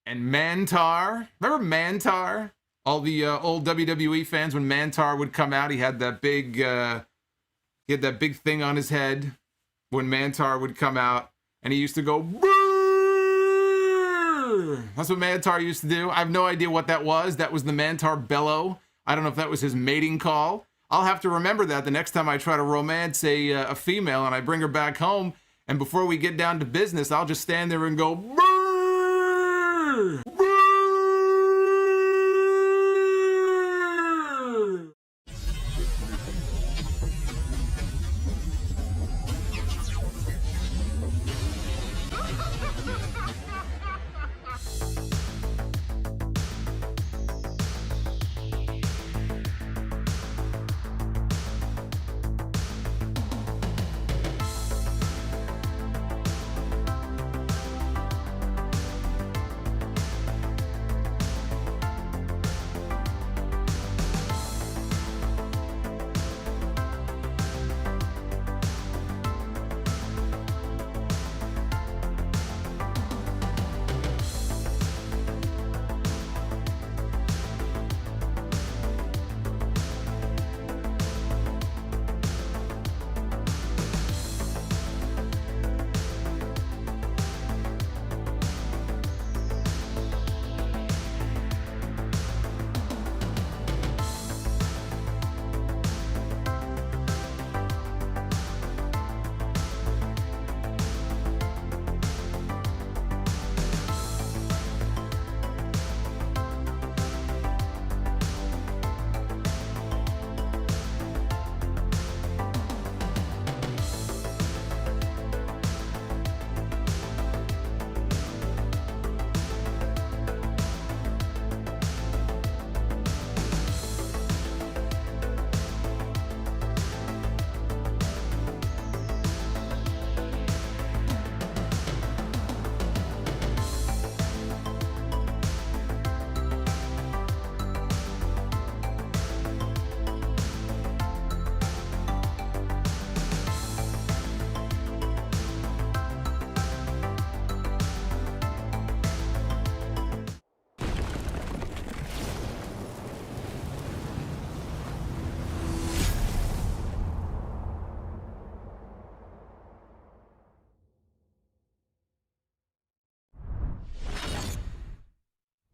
And Mantar. Remember Mantar? All the old WWE fans, when Mantar would come out, he had that big thing on his head when Mantar would come out, and he used to go, "Brrr!" That's what Mantar used to do. I have no idea what that was. That was the Mantar bellow. I don't know if that was his mating call. I'll have to remember that the next time I try to romance a female and I bring her back home, and before we get down to business, I'll just stand there and go, "Brrr! Brrr!"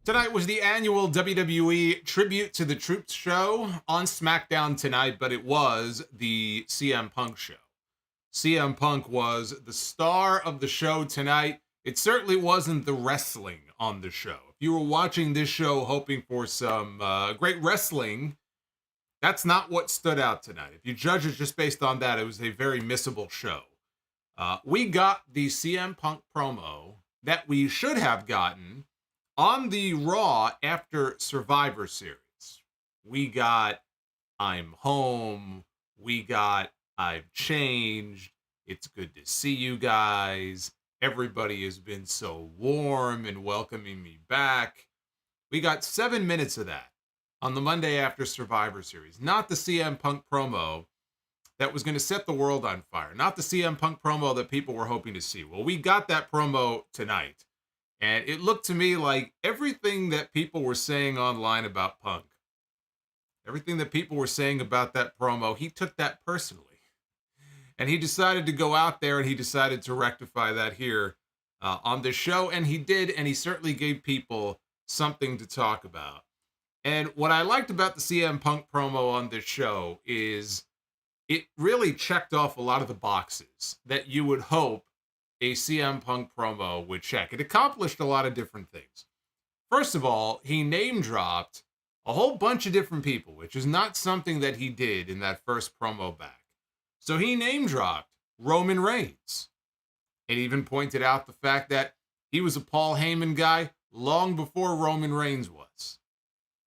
Tonight was the annual WWE Tribute to the Troops show on SmackDown tonight, but it was the CM Punk show. CM Punk was the star of the show tonight. It certainly wasn't the wrestling on the show. If you were watching this show hoping for some great wrestling, that's not what stood out tonight. If you judge it just based on that, it was a very missable show. We got the CM Punk promo that we should have gotten on the Raw after Survivor Series. We got "I'm home." We got "I've changed." It's good to see you guys. Everybody has been so warm and welcoming me back. We got 7 minutes of that on the Monday after Survivor Series. Not the CM Punk promo that was going to set the world on fire. Not the CM Punk promo that people were hoping to see. Well, we got that promo tonight. And it looked to me like everything that people were saying online about Punk, everything that people were saying about that promo, he took that personally. And he decided to go out there and he decided to rectify that here on this show. And he did, and he certainly gave people something to talk about. And what I liked about the CM Punk promo on this show is it really checked off a lot of the boxes that you would hope a CM Punk promo would check. It accomplished a lot of different things. First of all, he name dropped a whole bunch of different people, which is not something that he did in that first promo back. So he name dropped Roman Reigns. It even pointed out the fact that he was a Paul Heyman guy long before Roman Reigns was.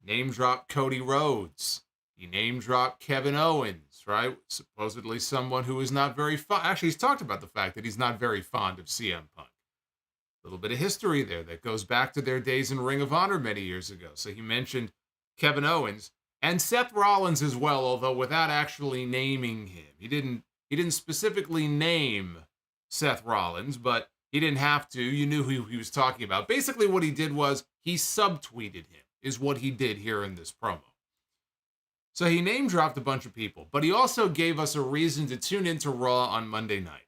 Name dropped Cody Rhodes. He name dropped Kevin Owens, right? Supposedly someone who is not very fond. Actually, he's talked about the fact that he's not very fond of CM Punk. A little bit of history there that goes back to their days in Ring of Honor many years ago. So he mentioned Kevin Owens and Seth Rollins as well, although without actually naming him. He didn't specifically name Seth Rollins, but he He didn't have to. You knew who he was talking about. Basically, what he did was he subtweeted him, is what he did here in this promo. So he name-dropped a bunch of people, but he also gave us a reason to tune into Raw on Monday night.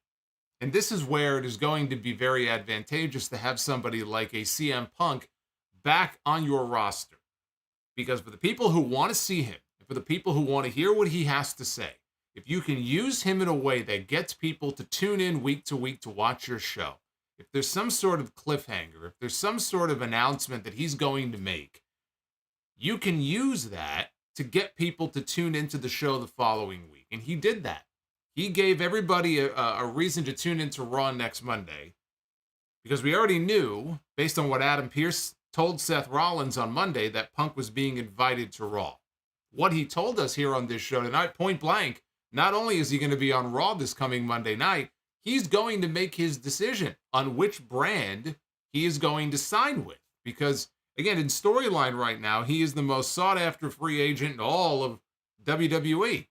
And this is where it is going to be very advantageous to have somebody like a CM Punk back on your roster. Because for the people who want to see him, and for the people who want to hear what he has to say, if you can use him in a way that gets people to tune in week to week to watch your show, if there's some sort of cliffhanger, if there's some sort of announcement that he's going to make, you can use that to get people to tune into the show the following week. And he did that. He gave everybody a reason to tune into Raw next Monday, because we already knew, based on what Adam Pearce told Seth Rollins on Monday, that Punk was being invited to Raw. What he told us here on this show tonight, point blank, not only is he going to be on Raw this coming Monday night, he's going to make his decision on which brand he is going to sign with. Because, again, in storyline right now, he is the most sought-after free agent in all of WWE.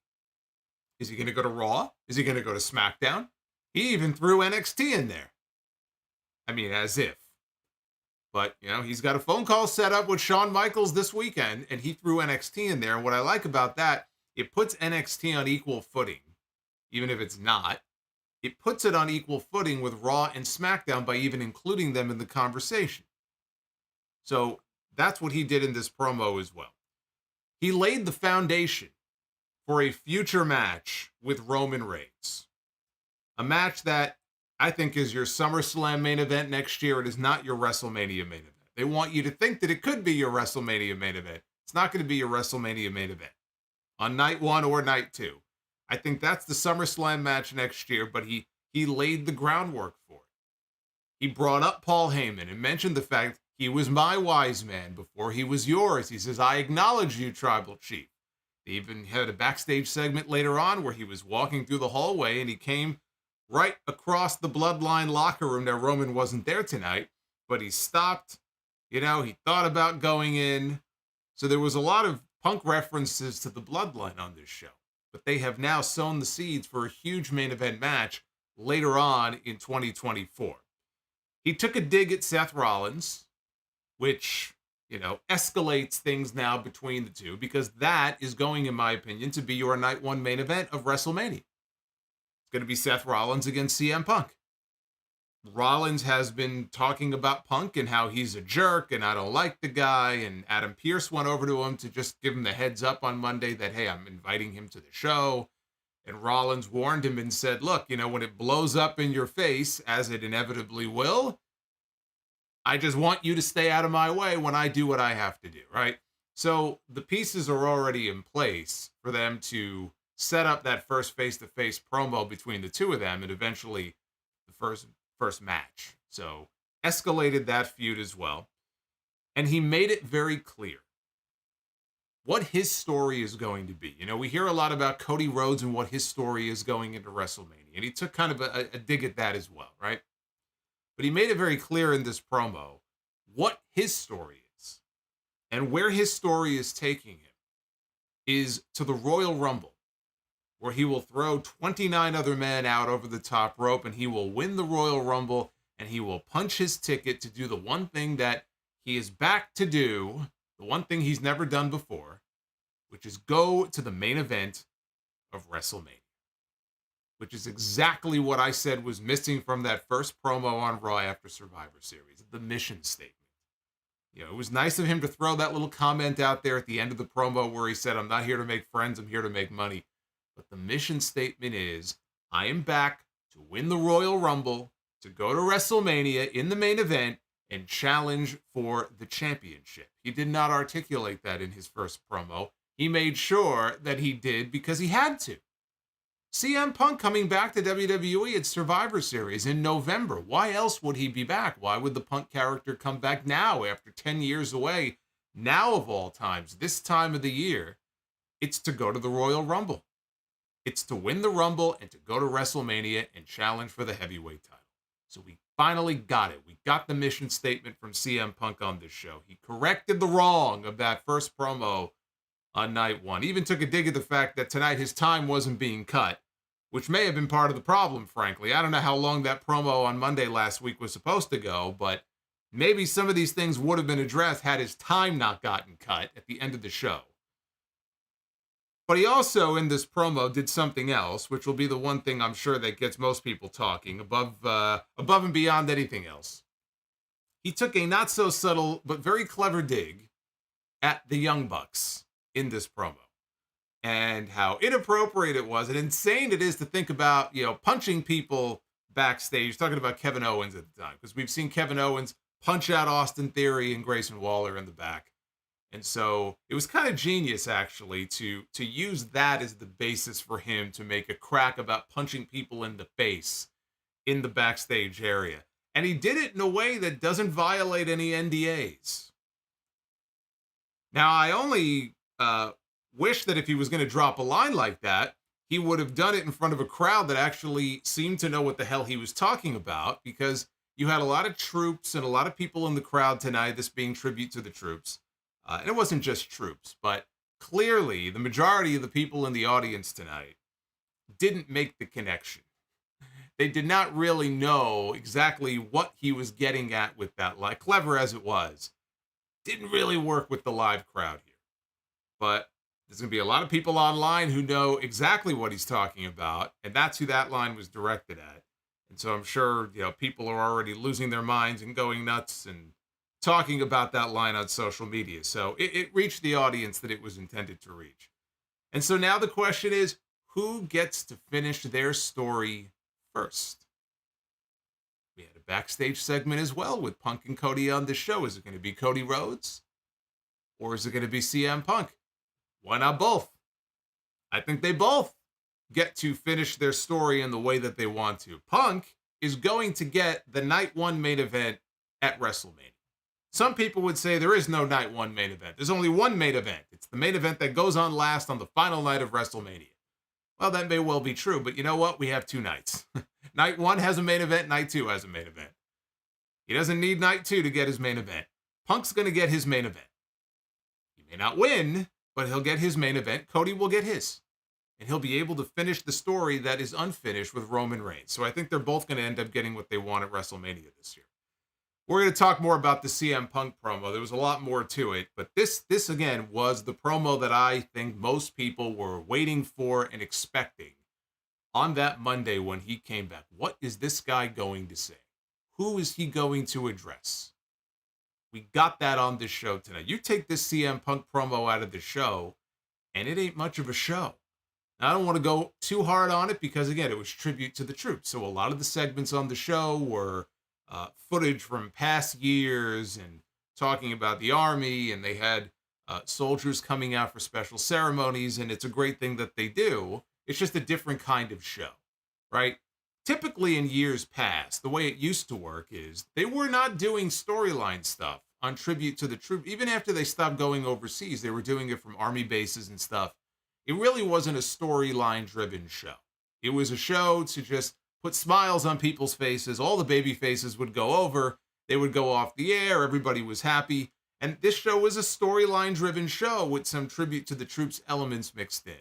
Is he going to go to Raw? Is he going to go to SmackDown? He even threw NXT in there. I mean, as if. But, you know, he's got a phone call set up with Shawn Michaels this weekend, and he threw NXT in there. And what I like about that, it puts NXT on equal footing, even if it's not. It puts it on equal footing with Raw and SmackDown by even including them in the conversation. So that's what he did in this promo as well. He laid the foundation for a future match with Roman Reigns. A match that I think is your SummerSlam main event next year. It is not your WrestleMania main event. They want you to think that it could be your WrestleMania main event. It's not going to be your WrestleMania main event on night 1 or night 2. I think that's the SummerSlam match next year, but he laid the groundwork for it. He brought up Paul Heyman and mentioned the fact he was my wise man before he was yours. He says, I acknowledge you, Tribal Chief. They even had a backstage segment later on where he was walking through the hallway and he came right across the Bloodline locker room. Now, Roman wasn't there tonight, but he stopped. You know, he thought about going in. So there was a lot of Punk references to the Bloodline on this show. But they have now sown the seeds for a huge main event match later on in 2024. He took a dig at Seth Rollins, which, you know, escalates things now between the two, because that is going, in my opinion, to be your night 1 main event of WrestleMania. It's going to be Seth Rollins against CM Punk. Rollins has been talking about Punk and how he's a jerk and I don't like the guy. And Adam Pearce went over to him to just give him the heads up on Monday that, hey, I'm inviting him to the show. And Rollins warned him and said, look, you know, when it blows up in your face, as it inevitably will, I just want you to stay out of my way when I do what I have to do, right? So the pieces are already in place for them to set up that first face-to-face promo between the two of them and eventually the first match. So escalated that feud as well. And he made it very clear what his story is going to be. You know, we hear a lot about Cody Rhodes and what his story is going into WrestleMania. And he took kind of a dig at that as well, right? But he made it very clear in this promo what his story is. And where his story is taking him is to the Royal Rumble, where he will throw 29 other men out over the top rope and he will win the Royal Rumble and he will punch his ticket to do the one thing that he is back to do, the one thing he's never done before, which is go to the main event of WrestleMania, which is exactly what I said was missing from that first promo on Raw after Survivor Series, the mission statement. You know, it was nice of him to throw that little comment out there at the end of the promo where he said, I'm not here to make friends, I'm here to make money. But the mission statement is, I am back to win the Royal Rumble, to go to WrestleMania in the main event, and challenge for the championship. He did not articulate that in his first promo. He made sure that he did because he had to. CM Punk coming back to WWE at Survivor Series in November. Why else would he be back? Why would the Punk character come back now after 10 years away? Now of all times, this time of the year, it's to go to the Royal Rumble. It's to win the Rumble and to go to WrestleMania and challenge for the heavyweight title. So we finally got it. We got the mission statement from CM Punk on this show. He corrected the wrong of that first promo on night 1. Even took a dig at the fact that tonight his time wasn't being cut. which may have been part of the problem, frankly. I don't know how long that promo on Monday last week was supposed to go, but maybe some of these things would have been addressed had his time not gotten cut at the end of the show. But he also, in this promo, did something else, which will be the one thing I'm sure that gets most people talking, above and beyond anything else. He took a not-so-subtle but very clever dig at the Young Bucks in this promo, and how inappropriate it was and insane it is to think about, punching people backstage. Talking about Kevin Owens at the time, because we've seen Kevin Owens punch out Austin Theory and Grayson Waller in the back. And so it was kind of genius, actually, to use that as the basis for him to make a crack about punching people in the face in the backstage area. And he did it in a way that doesn't violate any NDAs. Now, I only wish that if he was going to drop a line like that, he would have done it in front of a crowd that actually seemed to know what the hell he was talking about, because you had a lot of troops and a lot of people in the crowd tonight, this being tribute to the troops. And it wasn't just troops, but clearly the majority of the people in the audience tonight didn't make the connection. They did not really know exactly what he was getting at with that line, clever as it was. Didn't really work with the live crowd here. But there's going to be a lot of people online who know exactly what he's talking about, and that's who that line was directed at. And so I'm sure, people are already losing their minds and going nuts and talking about that line on social media. So it reached the audience that it was intended to reach. And so now the question is, who gets to finish their story first? We had a backstage segment as well with Punk and Cody on the show. Is it going to be Cody Rhodes? Or is it going to be CM Punk? Why not both? I think they both get to finish their story in the way that they want to. Punk is going to get the night one main event at WrestleMania. Some people would say there is no night one main event. There's only one main event. It's the main event that goes on last on the final night of WrestleMania. Well, that may well be true, but you know what? We have two nights. Night one has a main event. Night two has a main event. He doesn't need night two to get his main event. Punk's going to get his main event. He may not win, but he'll get his main event. Cody will get his. And he'll be able to finish the story that is unfinished with Roman Reigns. So I think they're both going to end up getting what they want at WrestleMania this year. We're going to talk more about the CM Punk promo. There was a lot more to it, but this again was the promo that I think most people were waiting for and expecting on that Monday when he came back. What is this guy going to say? Who is he going to address? We got that on this show tonight. You take this CM Punk promo out of the show, and it ain't much of a show. Now, I don't want to go too hard on it because, again, it was tribute to the troops. So a lot of the segments on the show were footage from past years and talking about the army, and they had soldiers coming out for special ceremonies, and it's a great thing that they do. It's just a different kind of show, right? Typically in years past, the way it used to work is they were not doing storyline stuff on tribute to the troops. Even after they stopped going overseas, they were doing it from army bases and stuff. It really wasn't a storyline-driven show. It was a show to just put smiles on people's faces. All the baby faces would go over. They would go off the air. Everybody was happy. And this show was a storyline-driven show with some tribute to the troops elements mixed in.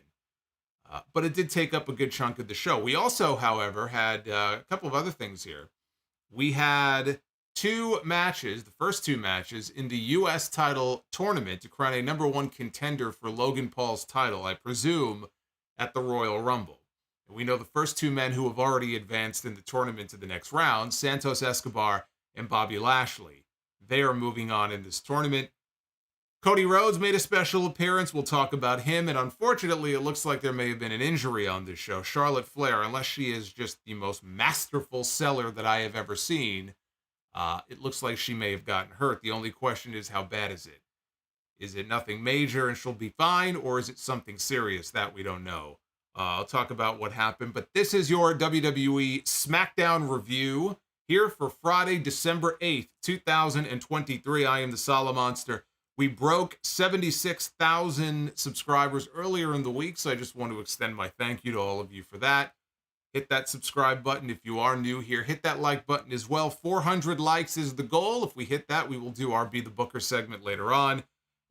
But it did take up a good chunk of the show. We also, however, had a couple of other things here. We had two matches, the first two matches, in the U.S. title tournament to crown a number one contender for Logan Paul's title, I presume, at the Royal Rumble. And we know the first two men who have already advanced in the tournament to the next round, Santos Escobar and Bobby Lashley. They are moving on in this tournament. Cody Rhodes made a special appearance. We'll talk about him. And unfortunately, it looks like there may have been an injury on this show. Charlotte Flair, unless she is just the most masterful seller that I have ever seen, it looks like she may have gotten hurt. The only question is, how bad is it? Is it nothing major and she'll be fine? Or is it something serious? That we don't know. I'll talk about what happened. But this is your WWE Smackdown review here for Friday, December 8th, 2023. I am the Solomonster. We broke 76,000 subscribers earlier in the week, so I just want to extend my thank you to all of you for that. Hit that subscribe button if you are new here. Hit that like button as well. 400 likes is the goal. If we hit that, we will do our Be the Booker segment later on.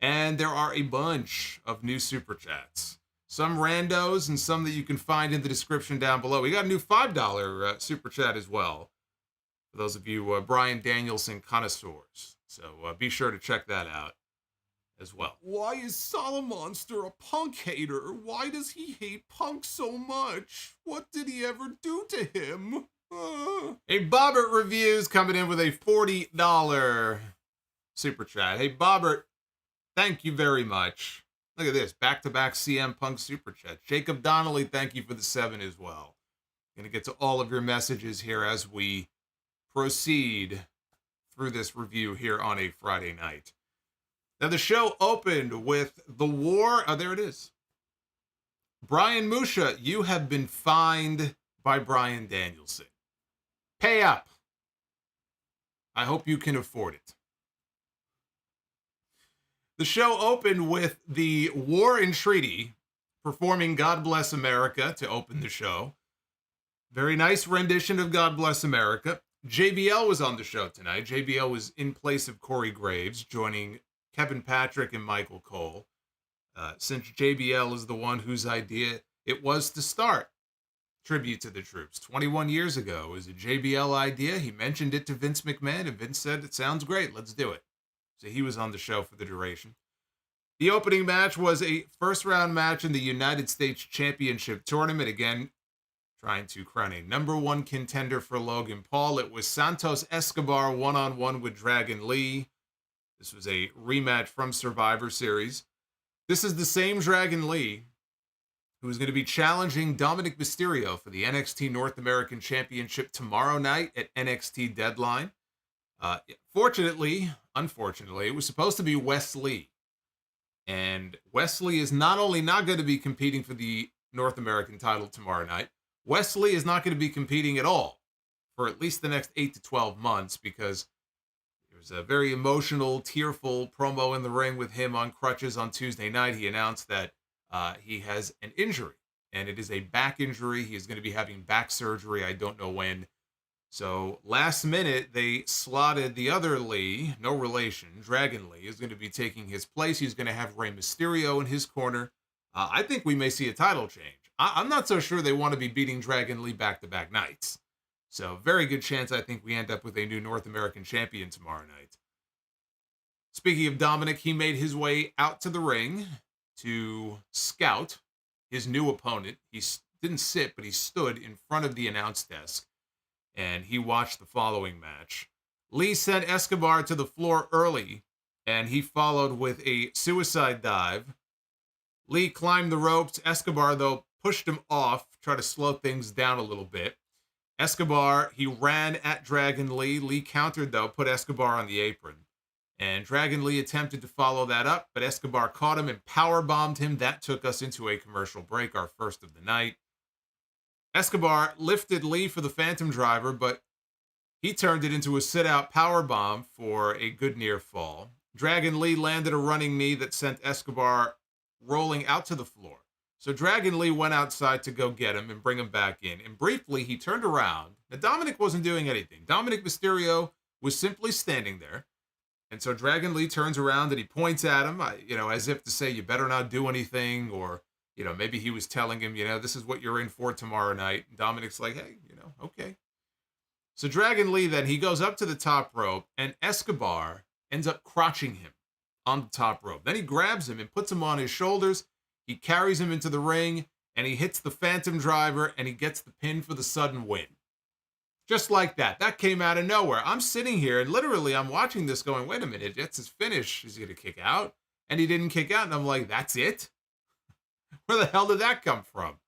And there are a bunch of new super chats. Some randos and some that you can find in the description down below. We got a new $5 super chat as well. For those of you Bryan Danielson connoisseurs. So be sure to check that out as well. Why is Solomonster a Punk hater? Why does he hate Punk so much? What did he ever do to him? Hey, Bobbert Reviews coming in with a $40 super chat. Hey, Bobbert, thank you very much. Look at this, back-to-back CM Punk super chat. Jacob Donnelly, thank you for the 7 as well. Gonna get to all of your messages here as we proceed through this review here on a Friday night. Now, the show opened with the war. Oh, there it is. Brian Musha, you have been fined by Bryan Danielson. Pay up. I hope you can afford it. The show opened with the War and Treaty performing God Bless America to open the show. Very nice rendition of God Bless America. JBL was on the show tonight. JBL was in place of Corey Graves, joining Kevin Patrick and Michael Cole. Since JBL is the one whose idea it was to start Tribute to the Troops 21 years ago. It was a JBL idea. He mentioned it to Vince McMahon, and Vince said, it sounds great, let's do it. So he was on the show for the duration. The opening match was a first-round match in the United States Championship Tournament. Again, trying to crown a #1 contender for Logan Paul. It was Santos Escobar one-on-one with Dragon Lee. This was a rematch from Survivor Series. This is the same Dragon Lee who is going to be challenging Dominic Mysterio for the NXT North American Championship tomorrow night at NXT Deadline. Unfortunately, it was supposed to be Wes Lee. And Wes Lee is not only not going to be competing for the North American title tomorrow night, Wes Lee is not going to be competing at all for at least the next 8 to 12 months, because there was a very emotional, tearful promo in the ring with him on crutches on Tuesday night. He announced that he has an injury, and it is a back injury. He is going to be having back surgery. I don't know when. So last minute, they slotted the other Lee, no relation, Dragon Lee, is going to be taking his place. He's going to have Rey Mysterio in his corner. I think we may see a title change. I'm not so sure they want to be beating Dragon Lee back-to-back nights. So very good chance I think we end up with a new North American champion tomorrow night. Speaking of Dominic, he made his way out to the ring to scout his new opponent. He didn't sit, but he stood in front of the announce desk, and he watched the following match. Lee sent Escobar to the floor early, and he followed with a suicide dive. Lee climbed the ropes. Escobar, though, pushed him off, tried to slow things down a little bit. Escobar, he ran at Dragon Lee. Lee countered, though, put Escobar on the apron. And Dragon Lee attempted to follow that up, but Escobar caught him and powerbombed him. That took us into a commercial break, our first of the night. Escobar lifted Lee for the Phantom Driver, but he turned it into a sit-out powerbomb for a good near fall. Dragon Lee landed a running knee that sent Escobar rolling out to the floor. So Dragon Lee went outside to go get him and bring him back in. And briefly, he turned around. Now, Dominic wasn't doing anything. Dominic Mysterio was simply standing there. And so Dragon Lee turns around and he points at him, as if to say, you better not do anything. Or, maybe he was telling him, this is what you're in for tomorrow night. And Dominic's like, hey, okay. So Dragon Lee, then, he goes up to the top rope, and Escobar ends up crotching him on the top rope. Then he grabs him and puts him on his shoulders. He carries him into the ring, and he hits the Phantom Driver, and he gets the pin for the sudden win. Just like that. That came out of nowhere. I'm sitting here, and literally I'm watching this going, wait a minute, that's his finish. Is he going to kick out? And he didn't kick out, and I'm like, that's it? Where the hell did that come from?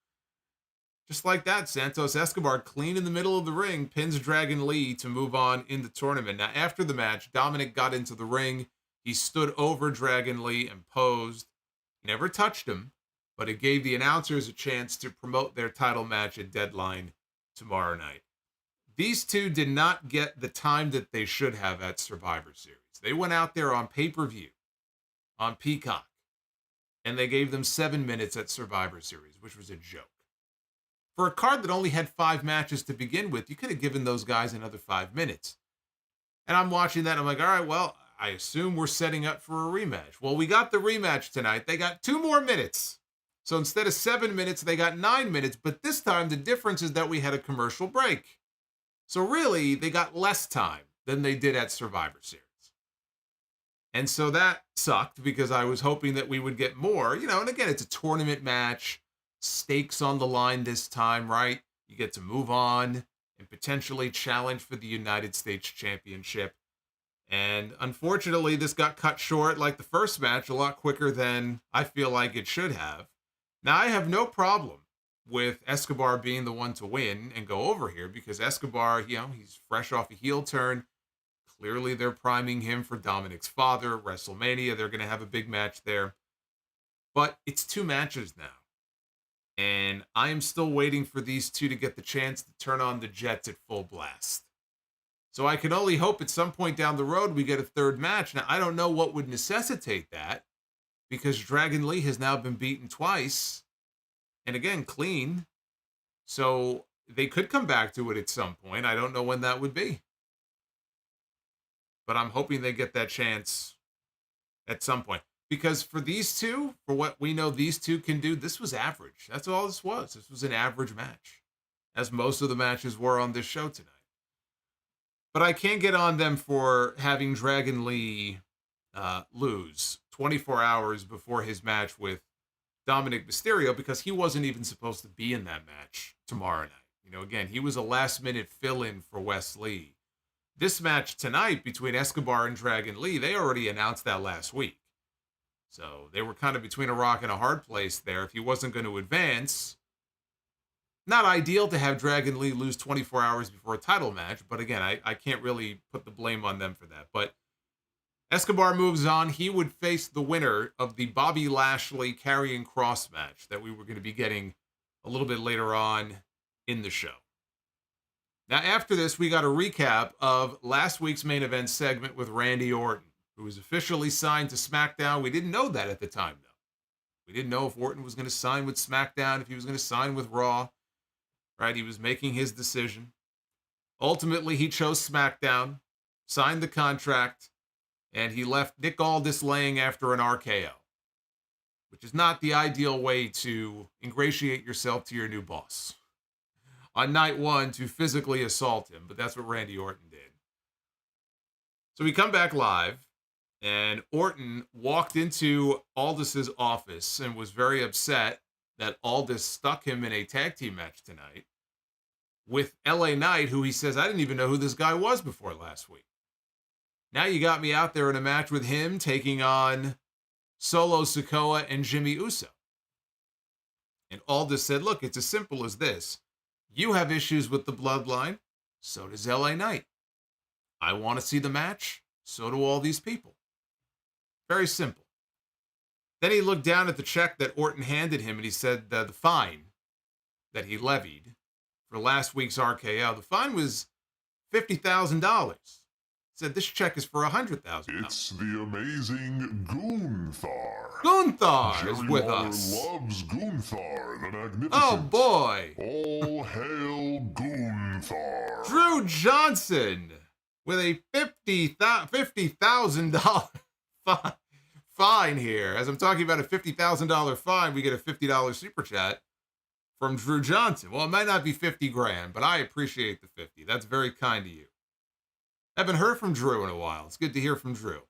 Just like that, Santos Escobar, clean in the middle of the ring, pins Dragon Lee to move on in the tournament. Now, after the match, Dominic got into the ring. He stood over Dragon Lee and posed. Never touched him, but it gave the announcers a chance to promote their title match at Deadline tomorrow night. These two did not get the time that they should have at Survivor Series. They went out there on pay-per-view, on Peacock, and they gave them 7 minutes at Survivor Series, which was a joke. For a card that only had 5 matches to begin with, you could have given those guys another 5 minutes. And I'm watching that, and I'm like, all right, well, I assume we're setting up for a rematch. Well, we got the rematch tonight. They got 2 more minutes. So instead of 7 minutes, they got 9 minutes. But this time, the difference is that we had a commercial break. So really, they got less time than they did at Survivor Series. And so that sucked because I was hoping that we would get more. You know, and again, it's a tournament match. Stakes on the line this time, right? You get to move on and potentially challenge for the United States Championship. And unfortunately, this got cut short like the first match a lot quicker than I feel like it should have. Now, I have no problem with Escobar being the one to win and go over here because Escobar, you know, he's fresh off a heel turn. Clearly, they're priming him for Dominic's father, WrestleMania. They're going to have a big match there. But it's 2 matches now. And I am still waiting for these two to get the chance to turn on the Jets at full blast. So I can only hope at some point down the road we get a 3rd match. Now, I don't know what would necessitate that because Dragon Lee has now been beaten twice. And again, clean. So they could come back to it at some point. I don't know when that would be. But I'm hoping they get that chance at some point. Because for these two, for what we know these two can do, this was average. That's all this was. This was an average match, as most of the matches were on this show tonight. But I can't get on them for having Dragon Lee lose 24 hours before his match with Dominic Mysterio because he wasn't even supposed to be in that match tomorrow night. You know, again, he was a last-minute fill-in for Wes Lee. This match tonight between Escobar and Dragon Lee, they already announced that last week. So they were kind of between a rock and a hard place there. If he wasn't going to advance, not ideal to have Dragon Lee lose 24 hours before a title match. But again, I can't really put the blame on them for that. But Escobar moves on. He would face the winner of the Bobby Lashley Karrion Kross match that we were going to be getting a little bit later on in the show. Now, after this, we got a recap of last week's main event segment with Randy Orton, who was officially signed to SmackDown. We didn't know that at the time, though. We didn't know if Orton was going to sign with SmackDown, if he was going to sign with Raw. Right? He was making his decision. Ultimately, he chose SmackDown, signed the contract, and he left Nick Aldis laying after an RKO, which is not the ideal way to ingratiate yourself to your new boss. On night 1 to physically assault him, but that's what Randy Orton did. So we come back live, and Orton walked into Aldis's office and was very upset that Aldis stuck him in a tag team match tonight with LA Knight, who he says, I didn't even know who this guy was before last week. Now you got me out there in a match with him taking on Solo Sikoa and Jimmy Uso. And Aldis said, look, it's as simple as this. You have issues with the bloodline, so does LA Knight. I want to see the match, so do all these people. Very simple. Then he looked down at the check that Orton handed him and he said the fine that he levied for last week's RKO, the fine was $50,000. He said this check is for $100,000. It's the amazing Gunther. Gunther is with Jerry us. loves Gunther, the magnificent. Oh boy. All hail Gunther. Drew Johnson with a $50,000 fine here. As I'm talking about a $50,000 fine, we get a $50 super chat from Drew Johnson. Well, it might not be 50 grand, but I appreciate the 50. That's very kind of you. Haven't heard from Drew in a while. It's good to hear from Drew.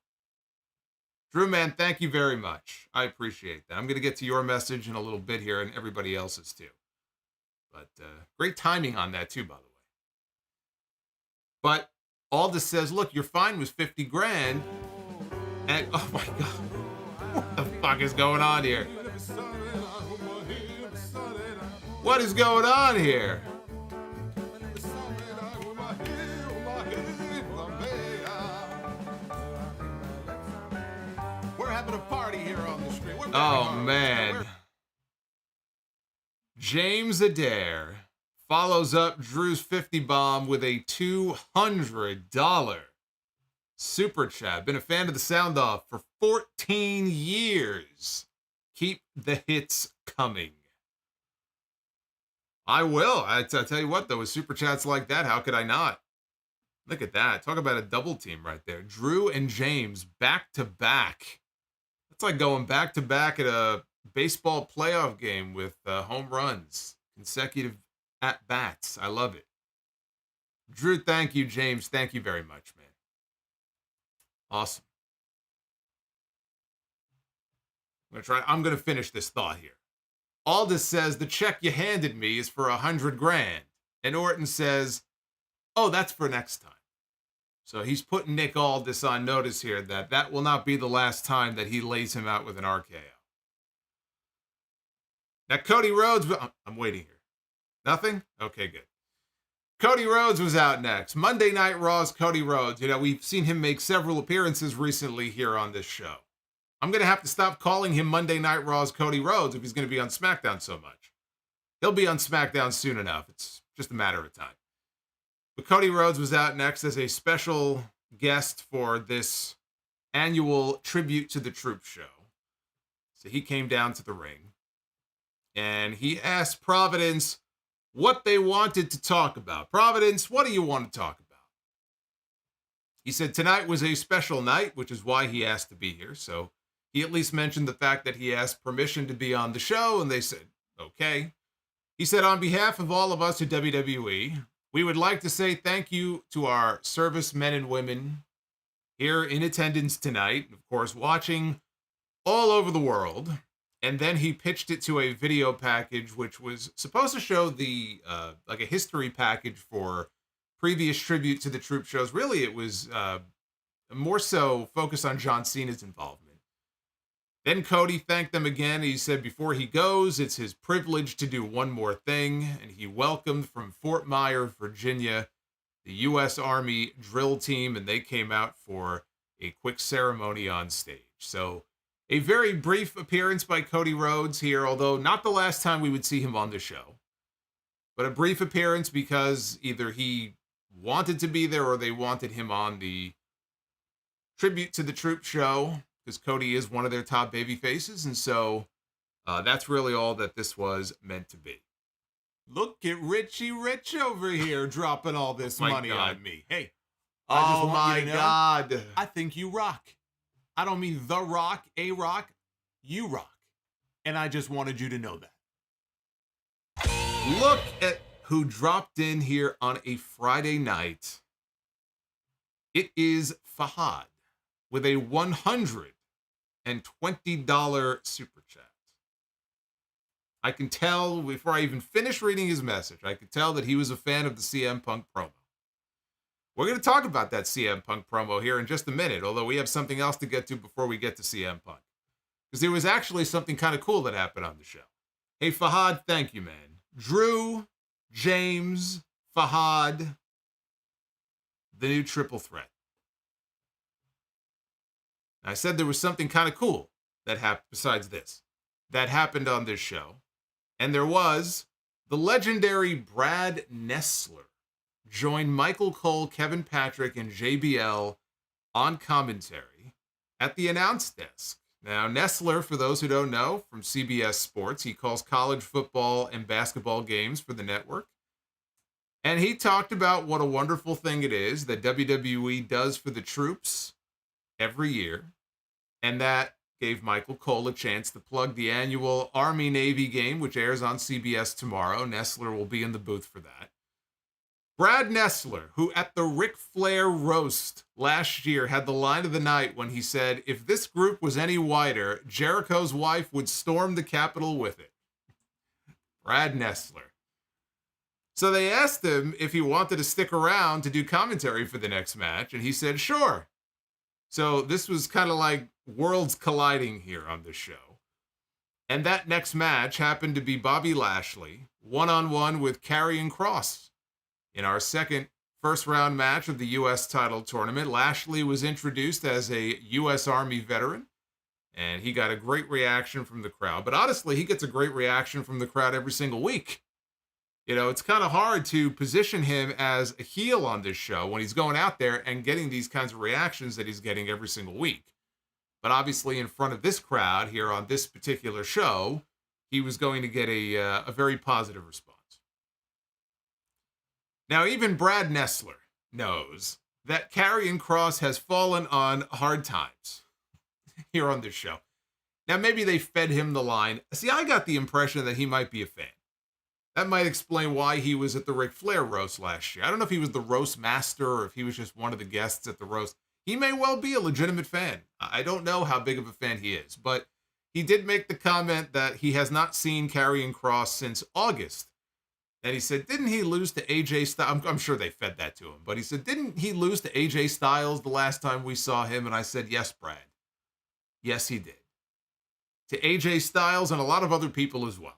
Drew, man, thank you very much. I appreciate that. I'm going to get to your message in a little bit here and everybody else's too. But great timing on that too, by the way. But Aldis says, look, your fine was 50 grand. And, oh my God, what the fuck is going on here? What is going on here? We're having a party here on the street. Oh, man. James Adair follows up Drew's 50 bomb with a $200 super chat. Been a fan of the sound off for 14 years. Keep the hits coming. I will. I tell you what, though, with super chats like that, how could I not? Look at that. Talk about a double team right there. Drew and James back to back. It's like going back to back at a baseball playoff game with home runs, consecutive at-bats. I love it. Drew, thank you. James, thank you very much, man. Awesome. I'm going to finish this thought here. Aldous says, the check you handed me is for $100,000. And Orton says, oh, that's for next time. So he's putting Nick Aldis on notice here that will not be the last time that he lays him out with an RKO. Now, Cody Rhodes, I'm waiting here. Nothing? Okay, good. Cody Rhodes was out next. Monday Night Raw's Cody Rhodes. You know, we've seen him make several appearances recently here on this show. I'm going to have to stop calling him Monday Night Raw's Cody Rhodes if he's going to be on SmackDown so much. He'll be on SmackDown soon enough. It's just a matter of time. But Cody Rhodes was out next as a special guest for this annual Tribute to the Troops show. So he came down to the ring and he asked Providence what they wanted to talk about. Providence, what do you want to talk about? He said tonight was a special night, which is why he asked to be here. So he at least mentioned the fact that he asked permission to be on the show, and they said, okay. He said, on behalf of all of us at WWE, we would like to say thank you to our service men and women here in attendance tonight, of course, watching all over the world. And then he pitched it to a video package, which was supposed to show the, like a history package for previous Tribute to the Troop shows. Really, it was more so focused on John Cena's involvement. Then Cody thanked them again. He said before he goes, it's his privilege to do one more thing. And he welcomed from Fort Myer, Virginia, the U.S. Army drill team, and they came out for a quick ceremony on stage. So a very brief appearance by Cody Rhodes here, although not the last time we would see him on the show. But a brief appearance because either he wanted to be there or they wanted him on the Tribute to the Troop show, because Cody is one of their top baby faces, and so that's really all that this was meant to be. Look at Richie Rich over here dropping all this money on me. Hey, I just want you to know, God. I think you rock. I don't mean The Rock, A-Rock, you rock. And I just wanted you to know that. Look at who dropped in here on a Friday night. It is Fahad with a $120 super chat. I can tell, before I even finish reading his message, I could tell that he was a fan of the CM Punk promo. We're going to talk about that CM Punk promo here in just a minute, although we have something else to get to before we get to CM Punk. Because there was actually something kind of cool that happened on the show. Hey, Fahad, thank you, man. Drew, James, Fahad, the new triple threat. I said there was something kind of cool that happened besides this, that happened on this show. And there was the legendary Brad Nessler joined Michael Cole, Kevin Patrick, and JBL on commentary at the announce desk. Now, Nessler, for those who don't know, from CBS Sports, he calls college football and basketball games for the network. And he talked about what a wonderful thing it is that WWE does for the troops every year. And that gave Michael Cole a chance to plug the annual Army-Navy game, which airs on CBS tomorrow. Nessler will be in the booth for that. Brad Nessler, who at the Ric Flair roast last year had the line of the night when he said, if this group was any wider, Jericho's wife would storm the Capitol with it. Brad Nessler. So they asked him if he wanted to stick around to do commentary for the next match, and he said, sure. So this was kind of like worlds colliding here on this show. And that next match happened to be Bobby Lashley, one-on-one with Karrion Kross. In our second first-round match of the U.S. title tournament, Lashley was introduced as a U.S. Army veteran, and he got a great reaction from the crowd. But honestly, he gets a great reaction from the crowd every single week. You know, it's kind of hard to position him as a heel on this show when he's going out there and getting these kinds of reactions that he's getting every single week. But obviously, in front of this crowd here on this particular show, he was going to get a very positive response. Now, even Brad Nessler knows that Karrion Kross has fallen on hard times here on this show. Now, maybe they fed him the line. See, I got the impression that he might be a fan. That might explain why he was at the Ric Flair roast last year. I don't know if he was the roast master or if he was just one of the guests at the roast. He may well be a legitimate fan. I don't know how big of a fan he is, but he did make the comment that he has not seen Karrion Kross since August. And he said, didn't he lose to AJ Styles? I'm sure they fed that to him, but he said, didn't he lose to AJ Styles the last time we saw him? And I said, yes, Brad. Yes, he did. To AJ Styles and a lot of other people as well.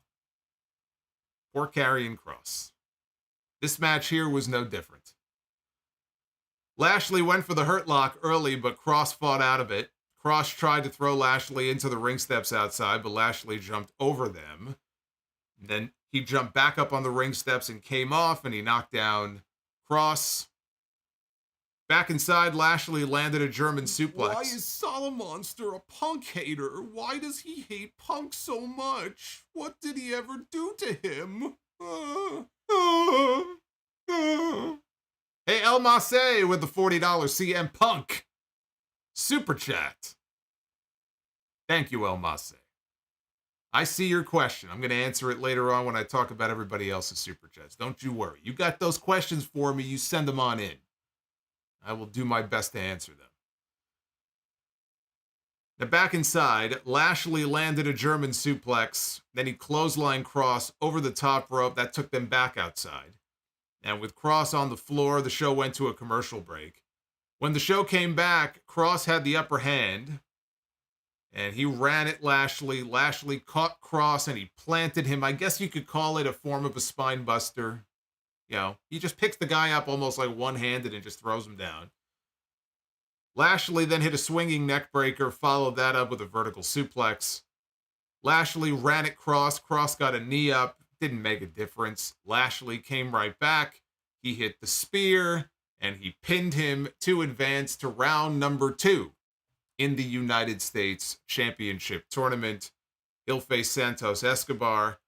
Poor Karrion Kross. This match here was no different. Lashley went for the hurt lock early, but Kross fought out of it. Kross tried to throw Lashley into the ring steps outside, but Lashley jumped over them. Then he jumped back up on the ring steps and came off, and he knocked down Kross. Back inside, Lashley landed a German suplex. Why is Solomonster a Punk hater? Why does he hate Punk so much? What did he ever do to him? Hey, El Masse with the $40 CM Punk Super Chat. Thank you, El Masse. I see your question. I'm going to answer it later on when I talk about everybody else's Super Chats. Don't you worry. You got those questions for me. You send them on in. I will do my best to answer them. Now back inside, Lashley landed a German suplex. Then he clotheslined Kross over the top rope. That took them back outside. And with Kross on the floor, the show went to a commercial break. When the show came back, Kross had the upper hand. And he ran at Lashley. Lashley caught Kross and he planted him. I guess you could call it a form of a spine buster. You know, he just picks the guy up almost like one-handed and just throws him down. Lashley then hit a swinging neck breaker, followed that up with a vertical suplex. Lashley ran at Kross. Kross got a knee up. Didn't make a difference. Lashley came right back. He hit the spear, and he pinned him to advance to round number 2 in the United States Championship Tournament. He'll face Santos Escobar.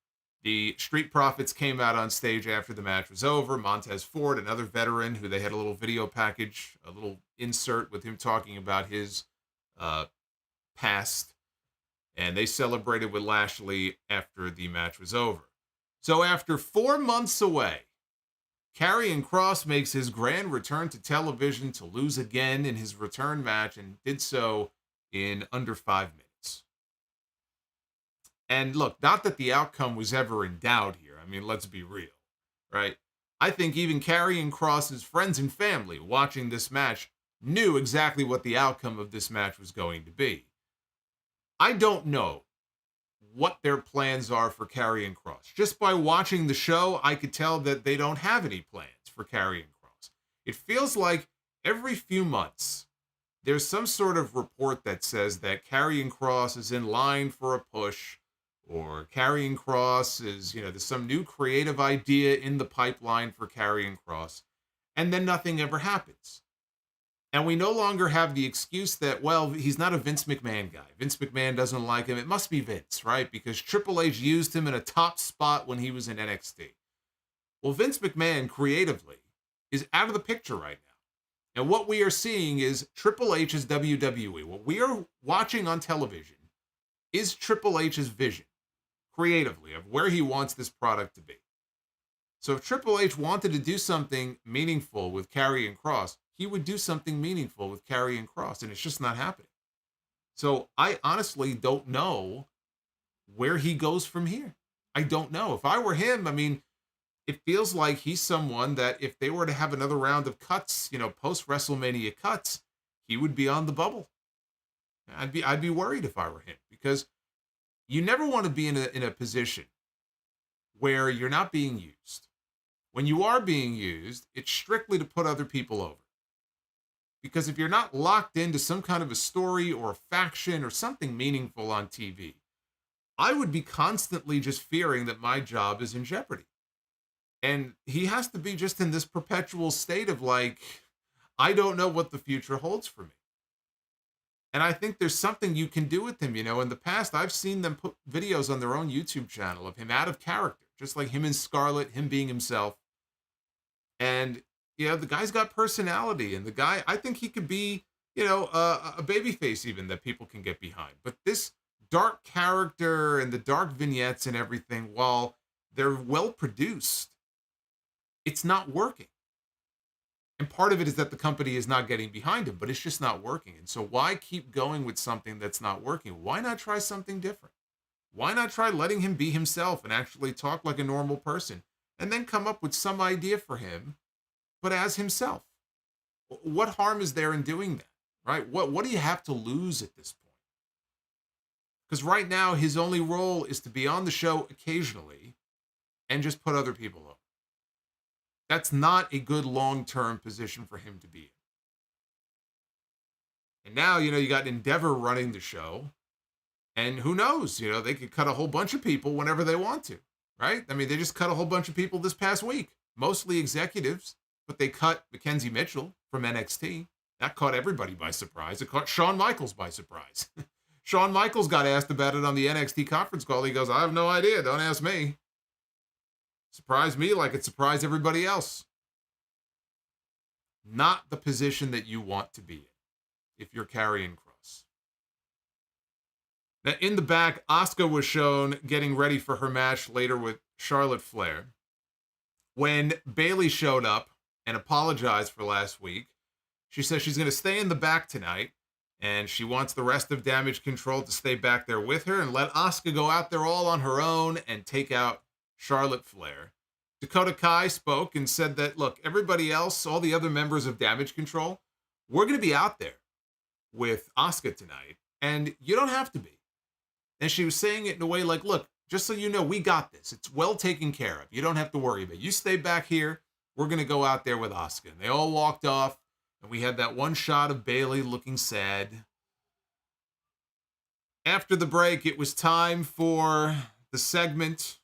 The Street Profits came out on stage after the match was over. Montez Ford, another veteran who they had a little video package, a little insert with him talking about his past. And they celebrated with Lashley after the match was over. So after 4 months away, Karrion Kross makes his grand return to television to lose again in his return match and did so in under 5 minutes. And look, not that the outcome was ever in doubt here. I mean, let's be real, right? I think even Karrion Kross's friends and family watching this match knew exactly what the outcome of this match was going to be. I don't know what their plans are for Karrion Kross. Just by watching the show, I could tell that they don't have any plans for Karrion Kross. It feels like every few months, there's some sort of report that says that Karrion Kross is in line for a push, or Karrion Kross is, there's some new creative idea in the pipeline for Karrion Kross, and then nothing ever happens. And we no longer have the excuse that, well, he's not a Vince McMahon guy. Vince McMahon doesn't like him. It must be Vince, right? Because Triple H used him in a top spot when he was in NXT. Well, Vince McMahon creatively is out of the picture right now. And what we are seeing is Triple H's WWE. What we are watching on television is Triple H's vision, creatively, of where he wants this product to be. So if Triple H wanted to do something meaningful with Karrion Kross, he would do something meaningful with Karrion Kross, and it's just not happening. So I honestly don't know where he goes from here. I don't know. If I were him, I mean, it feels like he's someone that if they were to have another round of cuts, post-WrestleMania cuts, he would be on the bubble. I'd be worried if I were him, because you never want to be in a position where you're not being used. When you are being used, it's strictly to put other people over. Because if you're not locked into some kind of a story or a faction or something meaningful on TV, I would be constantly just fearing that my job is in jeopardy. And he has to be just in this perpetual state of like, I don't know what the future holds for me. And I think there's something you can do with him. In the past, I've seen them put videos on their own YouTube channel of him out of character, just like him and Scarlett, him being himself. And, the guy's got personality, and the guy, I think he could be, a babyface even that people can get behind. But this dark character and the dark vignettes and everything, while they're well produced, it's not working. And part of it is that the company is not getting behind him, but it's just not working. And so why keep going with something that's not working? Why not try something different? Why not try letting him be himself and actually talk like a normal person, and then come up with some idea for him, but as himself? What harm is there in doing that, right? What do you have to lose at this point? Because right now, his only role is to be on the show occasionally and just put other people over. That's not a good long-term position for him to be in. And now, you got Endeavor running the show. And who knows, they could cut a whole bunch of people whenever they want to, right? I mean, they just cut a whole bunch of people this past week, mostly executives, but they cut Mackenzie Mitchell from NXT. That caught everybody by surprise. It caught Shawn Michaels by surprise. Shawn Michaels got asked about it on the NXT conference call. He goes, I have no idea. Don't ask me. Surprised me like it surprised everybody else. Not the position that you want to be in if you're Karrion Kross. Now, in the back, Asuka was shown getting ready for her match later with Charlotte Flair. When Bayley showed up and apologized for last week, she says she's going to stay in the back tonight, and she wants the rest of Damage Control to stay back there with her and let Asuka go out there all on her own and take out Charlotte Flair. Dakota Kai spoke and said that, look, everybody else, all the other members of Damage Control, we're going to be out there with Asuka tonight, and you don't have to be. And she was saying it in a way like, look, just so you know, we got this. It's well taken care of. You don't have to worry about it. You stay back here. We're going to go out there with Asuka. And they all walked off, and we had that one shot of Bayley looking sad. After the break, it was time for the segment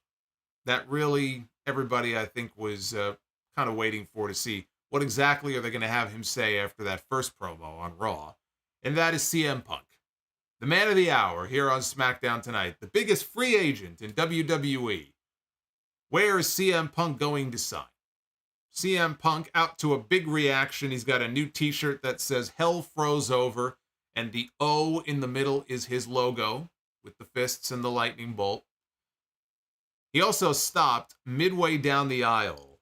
that really everybody, I think, was kind of waiting for to see what exactly are they going to have him say after that first promo on Raw. And that is CM Punk. The man of the hour here on SmackDown tonight, the biggest free agent in WWE. Where is CM Punk going to sign? CM Punk out to a big reaction. He's got a new t-shirt that says Hell Froze Over, and the O in the middle is his logo with the fists and the lightning bolt. He also stopped midway down the aisle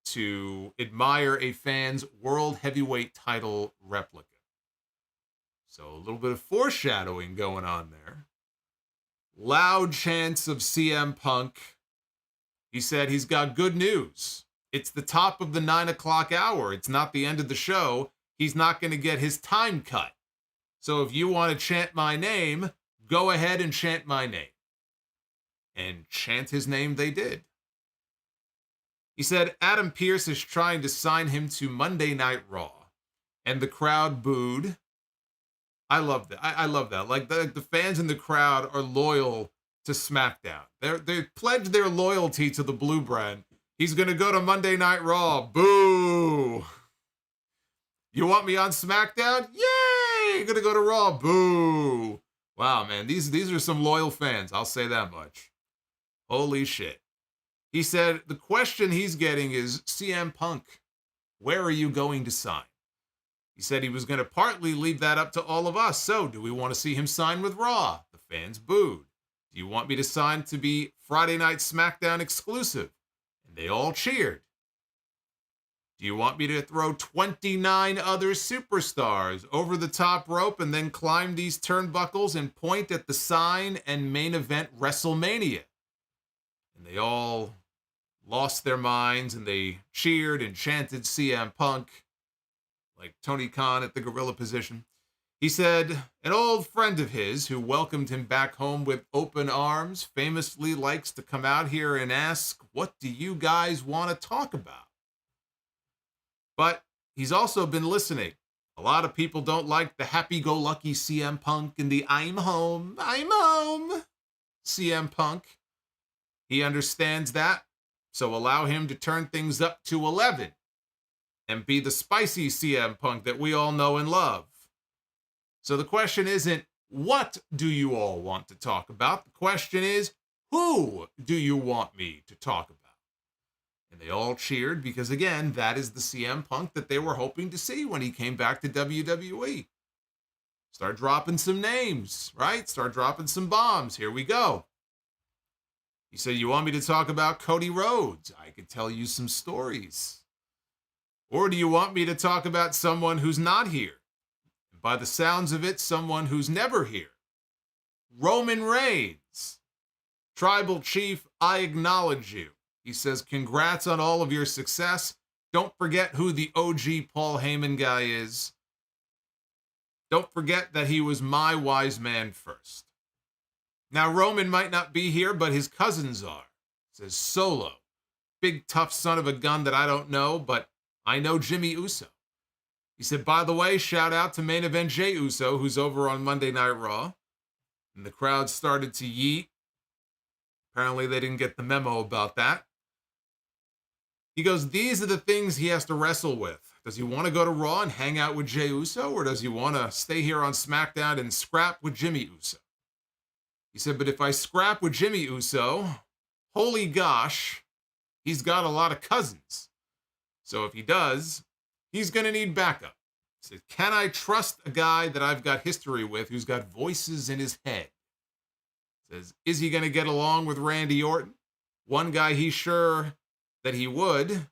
to admire a fan's World Heavyweight title replica. So a little bit of foreshadowing going on there. Loud chants of CM Punk. He said he's got good news. It's the top of the 9 o'clock hour. It's not the end of the show. He's not going to get his time cut. So if you want to chant my name, go ahead and chant my name. And chant his name they did. He said Adam Pearce is trying to sign him to Monday Night Raw. And the crowd booed. I love that. I love that. Like the fans in the crowd are loyal to SmackDown. They pledged their loyalty to the Blue Brand. He's going to go to Monday Night Raw. Boo! You want me on SmackDown? Yay! You're going to go to Raw. Boo! Wow, man. These are some loyal fans. I'll say that much. Holy shit. He said the question he's getting is, CM Punk, where are you going to sign? He said he was going to partly leave that up to all of us. So, do we want to see him sign with Raw? The fans booed. Do you want me to sign to be Friday Night SmackDown exclusive? And they all cheered. Do you want me to throw 29 other superstars over the top rope and then climb these turnbuckles and point at the sign and main event WrestleMania? And they all lost their minds and they cheered and chanted CM Punk. Like Tony Khan at the gorilla position. He said an old friend of his who welcomed him back home with open arms famously likes to come out here and ask, what do you guys want to talk about? But he's also been listening. A lot of people don't like the happy-go-lucky CM Punk and the I'm home CM Punk. He understands that, so allow him to turn things up to 11. And be the spicy CM Punk that we all know and love. So the question isn't, what do you all want to talk about? The question is, who do you want me to talk about? And they all cheered because, again, that is the CM Punk that they were hoping to see when he came back to WWE. Start dropping some names, right? Start dropping some bombs. Here we go. He said, you want me to talk about Cody Rhodes? I could tell you some stories. Or do you want me to talk about someone who's not here? And by the sounds of it, someone who's never here. Roman Reigns. Tribal Chief, I acknowledge you. He says, congrats on all of your success. Don't forget who the OG Paul Heyman guy is. Don't forget that he was my wise man first. Now, Roman might not be here, but his cousins are. Says Solo. Big, tough son of a gun that I don't know, but I know Jimmy Uso. He said, by the way, shout out to main event Jey Uso, who's over on Monday Night Raw. And the crowd started to yeet. Apparently, they didn't get the memo about that. He goes, these are the things he has to wrestle with. Does he want to go to Raw and hang out with Jey Uso, or does he want to stay here on SmackDown and scrap with Jimmy Uso? He said, but if I scrap with Jimmy Uso, holy gosh, he's got a lot of cousins. So if he does, he's going to need backup. He said, can I trust a guy that I've got history with who's got voices in his head? He says, is he going to get along with Randy Orton? One guy he's sure that he would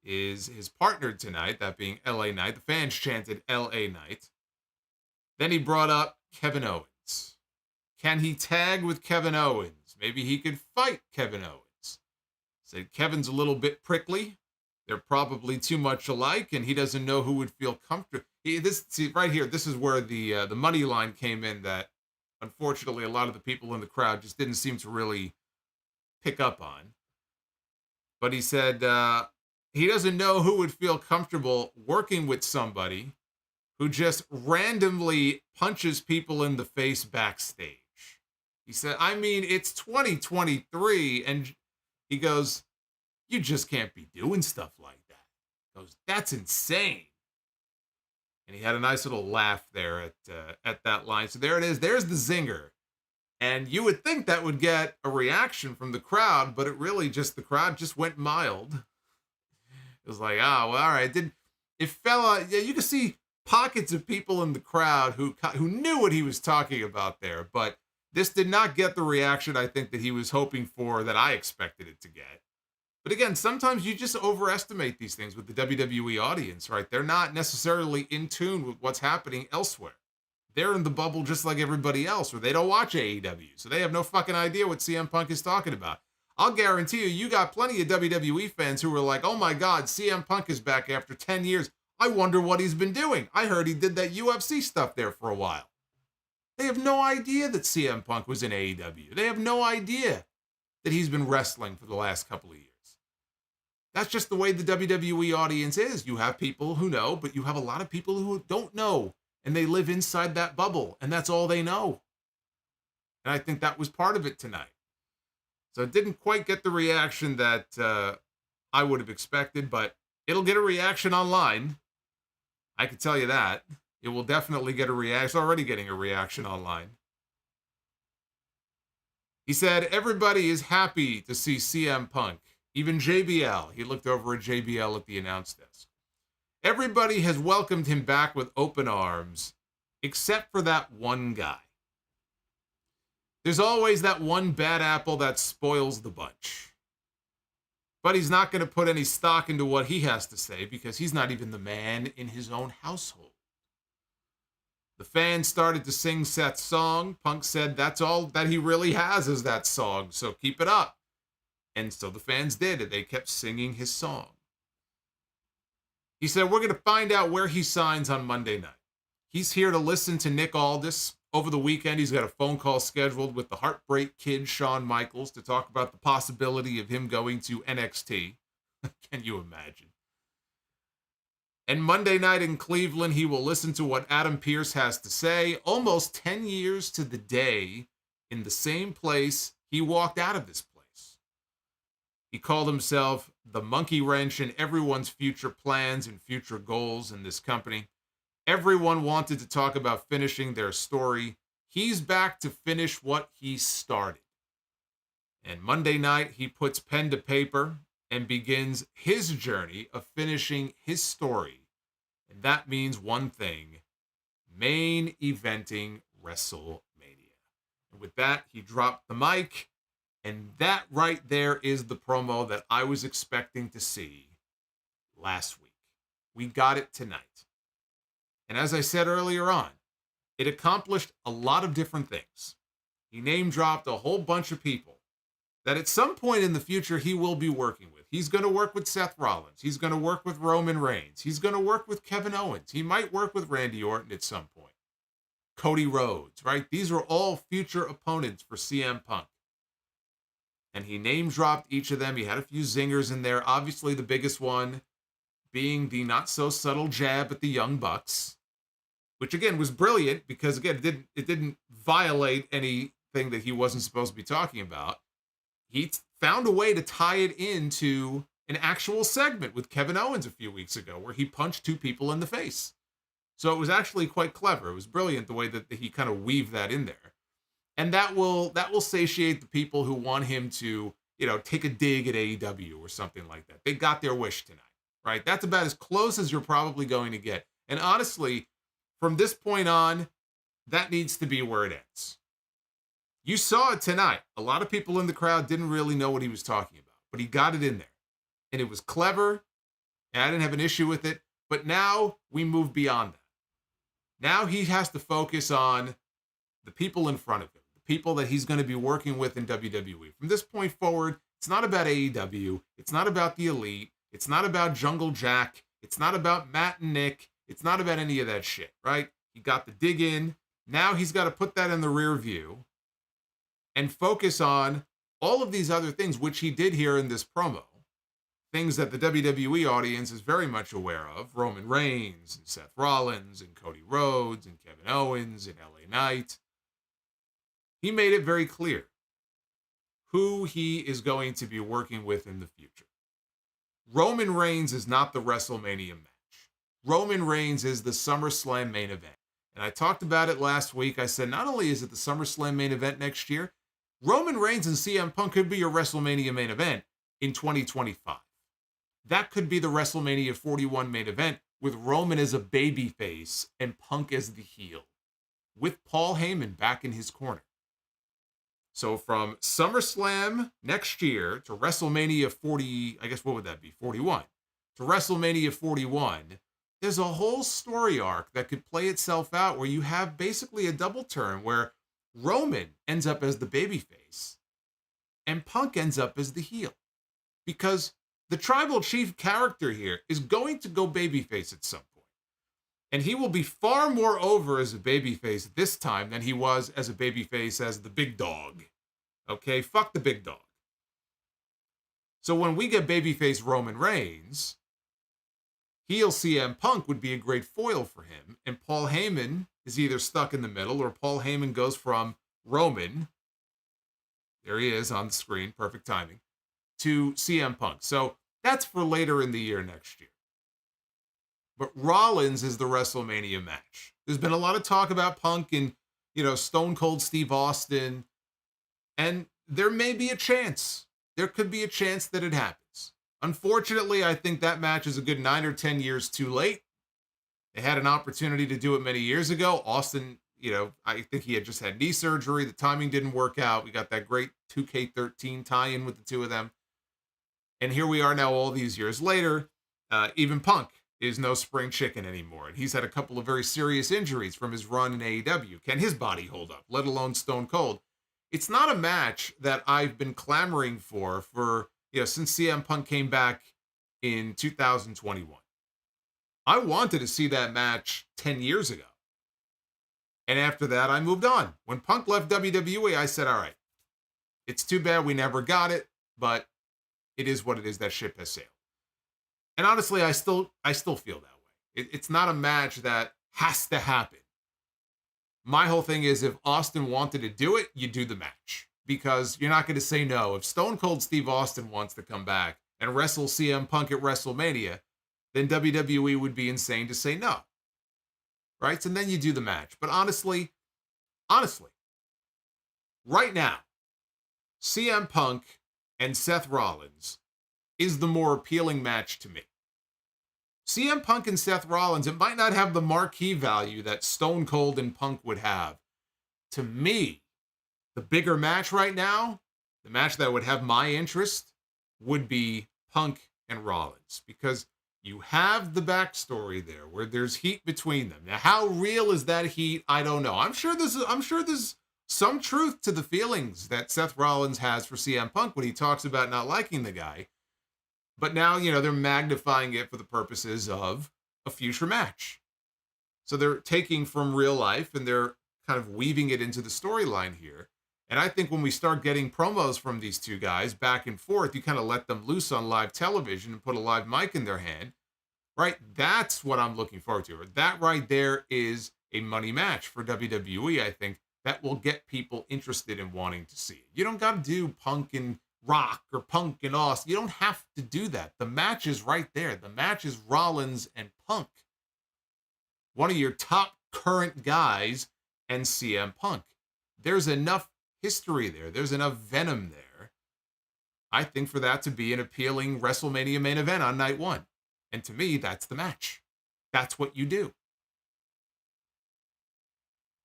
is his partner tonight, that being LA Knight. The fans chanted LA Knight. Then he brought up Kevin Owens. Can he tag with Kevin Owens? Maybe he could fight Kevin Owens. Said Kevin's a little bit prickly. They're probably too much alike, and he doesn't know who would feel comfortable. See, right here, this is where the money line came in that, unfortunately, a lot of the people in the crowd just didn't seem to really pick up on. But he said he doesn't know who would feel comfortable working with somebody who just randomly punches people in the face backstage. He said, I mean, it's 2023, and he goes, you just can't be doing stuff like that. He goes, that's insane. And he had a nice little laugh there at that line. So there it is. There's the zinger. And you would think that would get a reaction from the crowd, but the crowd just went mild. It was like, well, all right. You could see pockets of people in the crowd who knew what he was talking about there, but this did not get the reaction I think that he was hoping for, that I expected it to get. But again, sometimes you just overestimate these things with the WWE audience, right? They're not necessarily in tune with what's happening elsewhere. They're in the bubble just like everybody else, or they don't watch AEW, so they have no fucking idea what CM Punk is talking about. I'll guarantee you got plenty of WWE fans who were like, oh my God, CM Punk is back after 10 years. I wonder what he's been doing. I heard he did that UFC stuff there for a while. They have no idea that CM Punk was in AEW. They have no idea that he's been wrestling for the last couple of years. That's just the way the WWE audience is. You have people who know, but you have a lot of people who don't know, and they live inside that bubble, and that's all they know. And I think that was part of it tonight. So it didn't quite get the reaction that I would have expected, but it'll get a reaction online. I can tell you that. It will definitely get a reaction. It's already getting a reaction online. He said, everybody is happy to see CM Punk. Even JBL. He looked over at JBL at the announce desk. Everybody has welcomed him back with open arms, except for that one guy. There's always that one bad apple that spoils the bunch. But he's not going to put any stock into what he has to say because he's not even the man in his own household. The fans started to sing Seth's song. Punk said that's all that he really has is that song, so keep it up. And so the fans did, and they kept singing his song. He said, we're going to find out where he signs on Monday night. He's here to listen to Nick Aldis. Over the weekend, he's got a phone call scheduled with the Heartbreak Kid, Shawn Michaels, to talk about the possibility of him going to NXT. Can you imagine? And Monday night in Cleveland, he will listen to what Adam Pearce has to say, almost 10 years to the day, in the same place he walked out of this place. He called himself the monkey wrench in everyone's future plans and future goals in this company. Everyone wanted to talk about finishing their story. He's back to finish what he started. And Monday night, he puts pen to paper and begins his journey of finishing his story. And that means one thing, main eventing WrestleMania. And with that, he dropped the mic, and that right there is the promo that I was expecting to see last week. We got it tonight. And as I said earlier on, it accomplished a lot of different things. He name dropped a whole bunch of people that at some point in the future he will be working with. He's going to work with Seth Rollins. He's going to work with Roman Reigns. He's going to work with Kevin Owens. He might work with Randy Orton at some point. Cody Rhodes, right? These are all future opponents for CM Punk. And he name dropped each of them. He had a few zingers in there. Obviously, the biggest one being the not so subtle jab at the Young Bucks, which again was brilliant because again it didn't violate anything that he wasn't supposed to be talking about. He found a way to tie it into an actual segment with Kevin Owens a few weeks ago where he punched two people in the face. So it was actually quite clever. It was brilliant the way that he kind of weaved that in there. And that will satiate the people who want him to, take a dig at AEW or something like that. They got their wish tonight, right? That's about as close as you're probably going to get. And honestly, from this point on, that needs to be where it ends. You saw it tonight. A lot of people in the crowd didn't really know what he was talking about, but he got it in there. And it was clever, and I didn't have an issue with it. But now we move beyond that. Now he has to focus on the people in front of him, the people that he's going to be working with in WWE. From this point forward, it's not about AEW. It's not about the Elite. It's not about Jungle Jack. It's not about Matt and Nick. It's not about any of that shit, right? He got the dig in. Now he's got to put that in the rear view and focus on all of these other things, which he did here in this promo. Things that the WWE audience is very much aware of. Roman Reigns and Seth Rollins and Cody Rhodes and Kevin Owens and LA Knight. He made it very clear who he is going to be working with in the future. Roman Reigns is not the WrestleMania match. Roman Reigns is the SummerSlam main event. And I talked about it last week. I said, not only is it the SummerSlam main event next year, Roman Reigns and CM Punk could be your WrestleMania main event in 2025. That could be the WrestleMania 41 main event with Roman as a babyface and Punk as the heel, with Paul Heyman back in his corner. So from SummerSlam next year to WrestleMania 40, I guess what would that be, 41, to WrestleMania 41, there's a whole story arc that could play itself out where you have basically a double turn where Roman ends up as the babyface and Punk ends up as the heel. Because the tribal chief character here is going to go babyface at some point. And he will be far more over as a babyface this time than he was as a babyface as the big dog. Okay, fuck the big dog. So when we get babyface Roman Reigns, heel CM Punk would be a great foil for him. And Paul Heyman is either stuck in the middle or Paul Heyman goes from Roman, there he is on the screen, perfect timing, to CM Punk. So that's for later in the year next year. But Rollins is the WrestleMania match. There's been a lot of talk about Punk and, Stone Cold Steve Austin. And there may be a chance. There could be a chance that it happens. Unfortunately, I think that match is a good 9 or 10 years too late. They had an opportunity to do it many years ago. Austin, I think he had just had knee surgery. The timing didn't work out. We got that great 2K13 tie-in with the two of them. And here we are now all these years later. Even Punk is no spring chicken anymore. And he's had a couple of very serious injuries from his run in AEW. Can his body hold up, let alone Stone Cold? It's not a match that I've been clamoring for since CM Punk came back in 2021. I wanted to see that match 10 years ago. And after that, I moved on. When Punk left WWE, I said, all right, it's too bad we never got it, but it is what it is. That ship has sailed. And honestly, I still feel that way. It's not a match that has to happen. My whole thing is if Austin wanted to do it, you do the match. Because you're not going to say no. If Stone Cold Steve Austin wants to come back and wrestle CM Punk at WrestleMania, then WWE would be insane to say no. Right? So then you do the match. But honestly, right now, CM Punk and Seth Rollins is the more appealing match to me. CM Punk and Seth Rollins, it might not have the marquee value that Stone Cold and Punk would have. To me, the bigger match right now, the match that would have my interest, would be Punk and Rollins, because you have the backstory there where there's heat between them. Now, how real is that heat? I don't know. I'm sure there's some truth to the feelings that Seth Rollins has for CM Punk when he talks about not liking the guy. But now, they're magnifying it for the purposes of a future match. So they're taking from real life and they're kind of weaving it into the storyline here. And I think when we start getting promos from these two guys back and forth, you kind of let them loose on live television and put a live mic in their hand, right? That's what I'm looking forward to. That right there is a money match for WWE, I think, that will get people interested in wanting to see it. You don't got to do Punk and Rock or Punk and Austin. You don't have to do that. The match is right there. The match is Rollins and Punk. One of your top current guys and CM Punk. There's enough history there. There's enough venom there, I think, for that to be an appealing WrestleMania main event on night one. And to me, that's the match. That's what you do.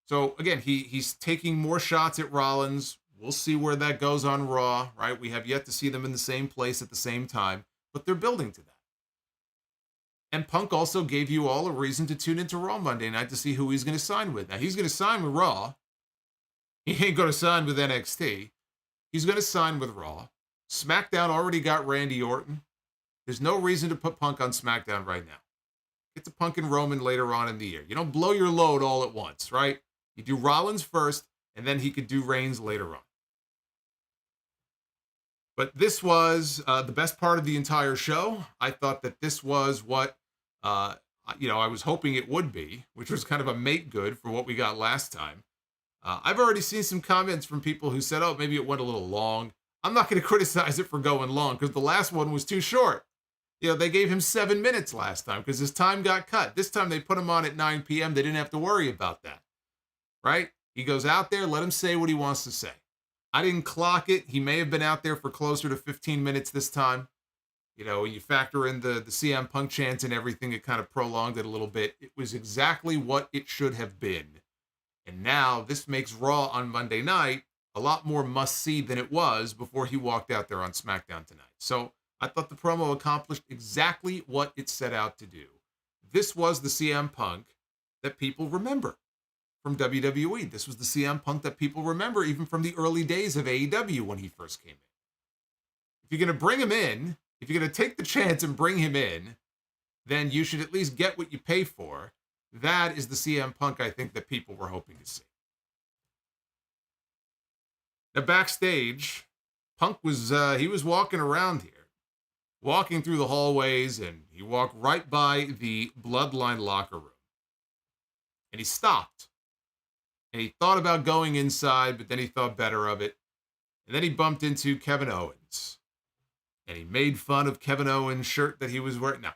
So again, he's taking more shots at Rollins. We'll see where that goes on Raw, right? We have yet to see them in the same place at the same time, but they're building to that. And Punk also gave you all a reason to tune into Raw Monday night to see who he's going to sign with. Now, he's going to sign with Raw. He ain't going to sign with NXT. He's going to sign with Raw. SmackDown already got Randy Orton. There's no reason to put Punk on SmackDown right now. Get to Punk and Roman later on in the year. You don't blow your load all at once, right? You do Rollins first, and then he could do Reigns later on. But this was the best part of the entire show. I thought that this was what, I was hoping it would be, which was kind of a make good for what we got last time. I've already seen some comments from people who said, oh, maybe it went a little long. I'm not going to criticize it for going long because the last one was too short. They gave him 7 minutes last time because his time got cut. This time they put him on at 9 p.m. They didn't have to worry about that, right? He goes out there, let him say what he wants to say. I didn't clock it. He may have been out there for closer to 15 minutes this time. When you factor in the CM Punk chants and everything, it kind of prolonged it a little bit. It was exactly what it should have been. And now this makes Raw on Monday night a lot more must-see than it was before he walked out there on SmackDown tonight. So I thought the promo accomplished exactly what it set out to do. This was the CM Punk that people remember from WWE. This was the CM Punk that people remember even from the early days of AEW when he first came in. If you're going to bring him in, if you're going to take the chance and bring him in, then you should at least get what you pay for. That is the CM Punk I think that people were hoping to see. Now backstage, Punk was he was walking around here, walking through the hallways, and he walked right by the Bloodline locker room. And he stopped. And he thought about going inside, but then he thought better of it. And then he bumped into Kevin Owens. And he made fun of Kevin Owens' shirt that he was wearing. No.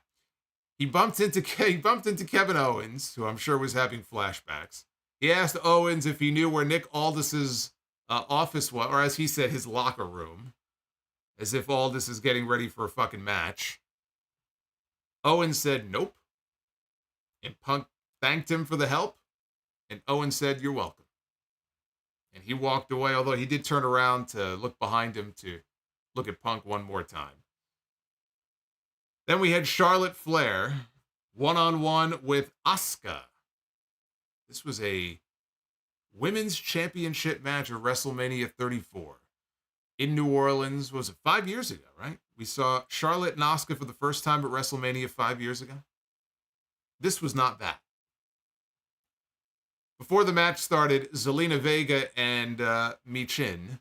He bumped into Kevin Owens, who I'm sure was having flashbacks. He asked Owens if he knew where Nick Aldis's office was, or as he said, his locker room. As if Aldis is getting ready for a fucking match. Owens said, nope. And Punk thanked him for the help. And Owens said, you're welcome. And he walked away, although he did turn around to look behind him to look at Punk one more time. Then we had Charlotte Flair one-on-one with Asuka. This was a women's championship match at WrestleMania 34 in New Orleans. Was it 5 years ago, right? We saw Charlotte and Asuka for the first time at WrestleMania 5 years ago. This was not that. Before the match started, Zelina Vega and Michin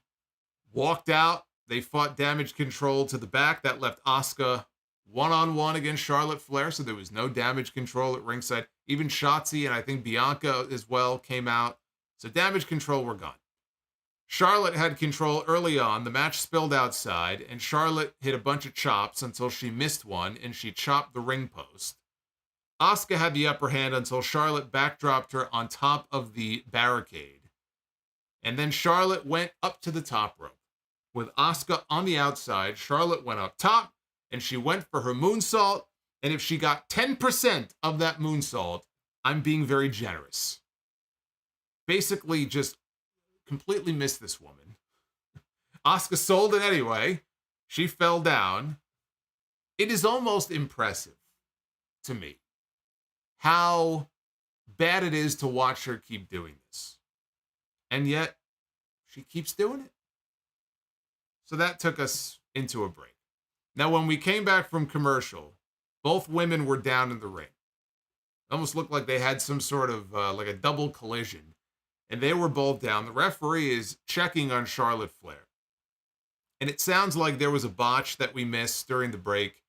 walked out. They fought Damage Control to the back. That left Asuka one-on-one against Charlotte Flair, so there was no Damage Control at ringside. Even Shotzi and I think Bianca as well came out. So Damage Control were gone. Charlotte had control early on. The match spilled outside, and Charlotte hit a bunch of chops until she missed one, and she chopped the ring post. Asuka had the upper hand until Charlotte backdropped her on top of the barricade. And then Charlotte went up to the top rope. With Asuka on the outside, Charlotte went up top, and she went for her moonsault, And if she got 10% of that moonsault, I'm being very generous. Basically, just completely missed this woman. Asuka sold it anyway. She fell down. It is almost impressive to me how bad it is to watch her keep doing this. And yet, she keeps doing it. So that took us into a break. Now, when we came back from commercial, both women were down in the ring. It almost looked like they had some sort of like a double collision. And they were both down. The referee is checking on Charlotte Flair. And it sounds like there was a botch that we missed during the break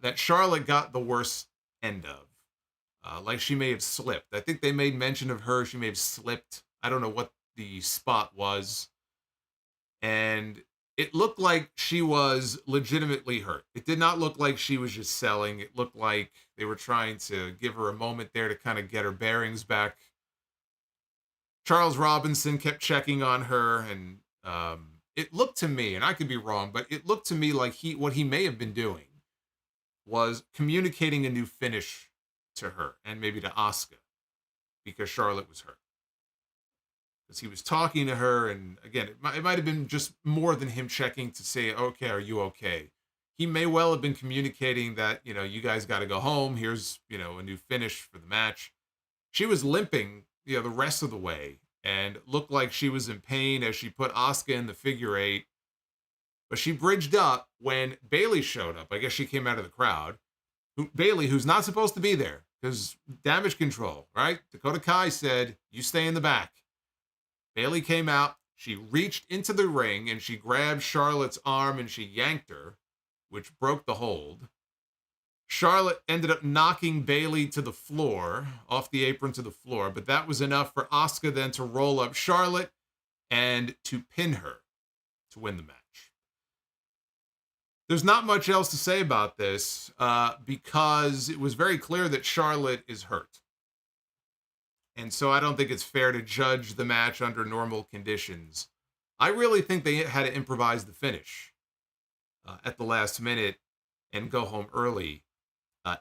that Charlotte got the worst end of. Like she may have slipped. I think they made mention of her. She may have slipped. I don't know what the spot was. And it looked like she was legitimately hurt. It did not look like she was just selling. It looked like they were trying to give her a moment there to kind of get her bearings back. Charles Robinson kept checking on her, and it looked to me, and I could be wrong, but it looked to me like what he may have been doing was communicating a new finish to her and maybe to Asuka because Charlotte was hurt. Because he was talking to her, and again, it might have been just more than him checking to say, okay, are you okay? He may well have been communicating that, you guys got to go home. Here's, a new finish for the match. She was limping, the rest of the way, and looked like she was in pain as she put Asuka in the figure eight. But she bridged up when Bayley showed up. I guess she came out of the crowd. Bayley, who's not supposed to be there, because damage control, right? Dakota Kai said, you stay in the back. Bayley came out, she reached into the ring, and she grabbed Charlotte's arm, and she yanked her, which broke the hold. Charlotte ended up knocking Bayley to the floor, off the apron to the floor, but that was enough for Asuka then to roll up Charlotte and to pin her to win the match. There's not much else to say about this because it was very clear that Charlotte is hurt. And so I don't think it's fair to judge the match under normal conditions. I really think they had to improvise the finish at the last minute and go home early.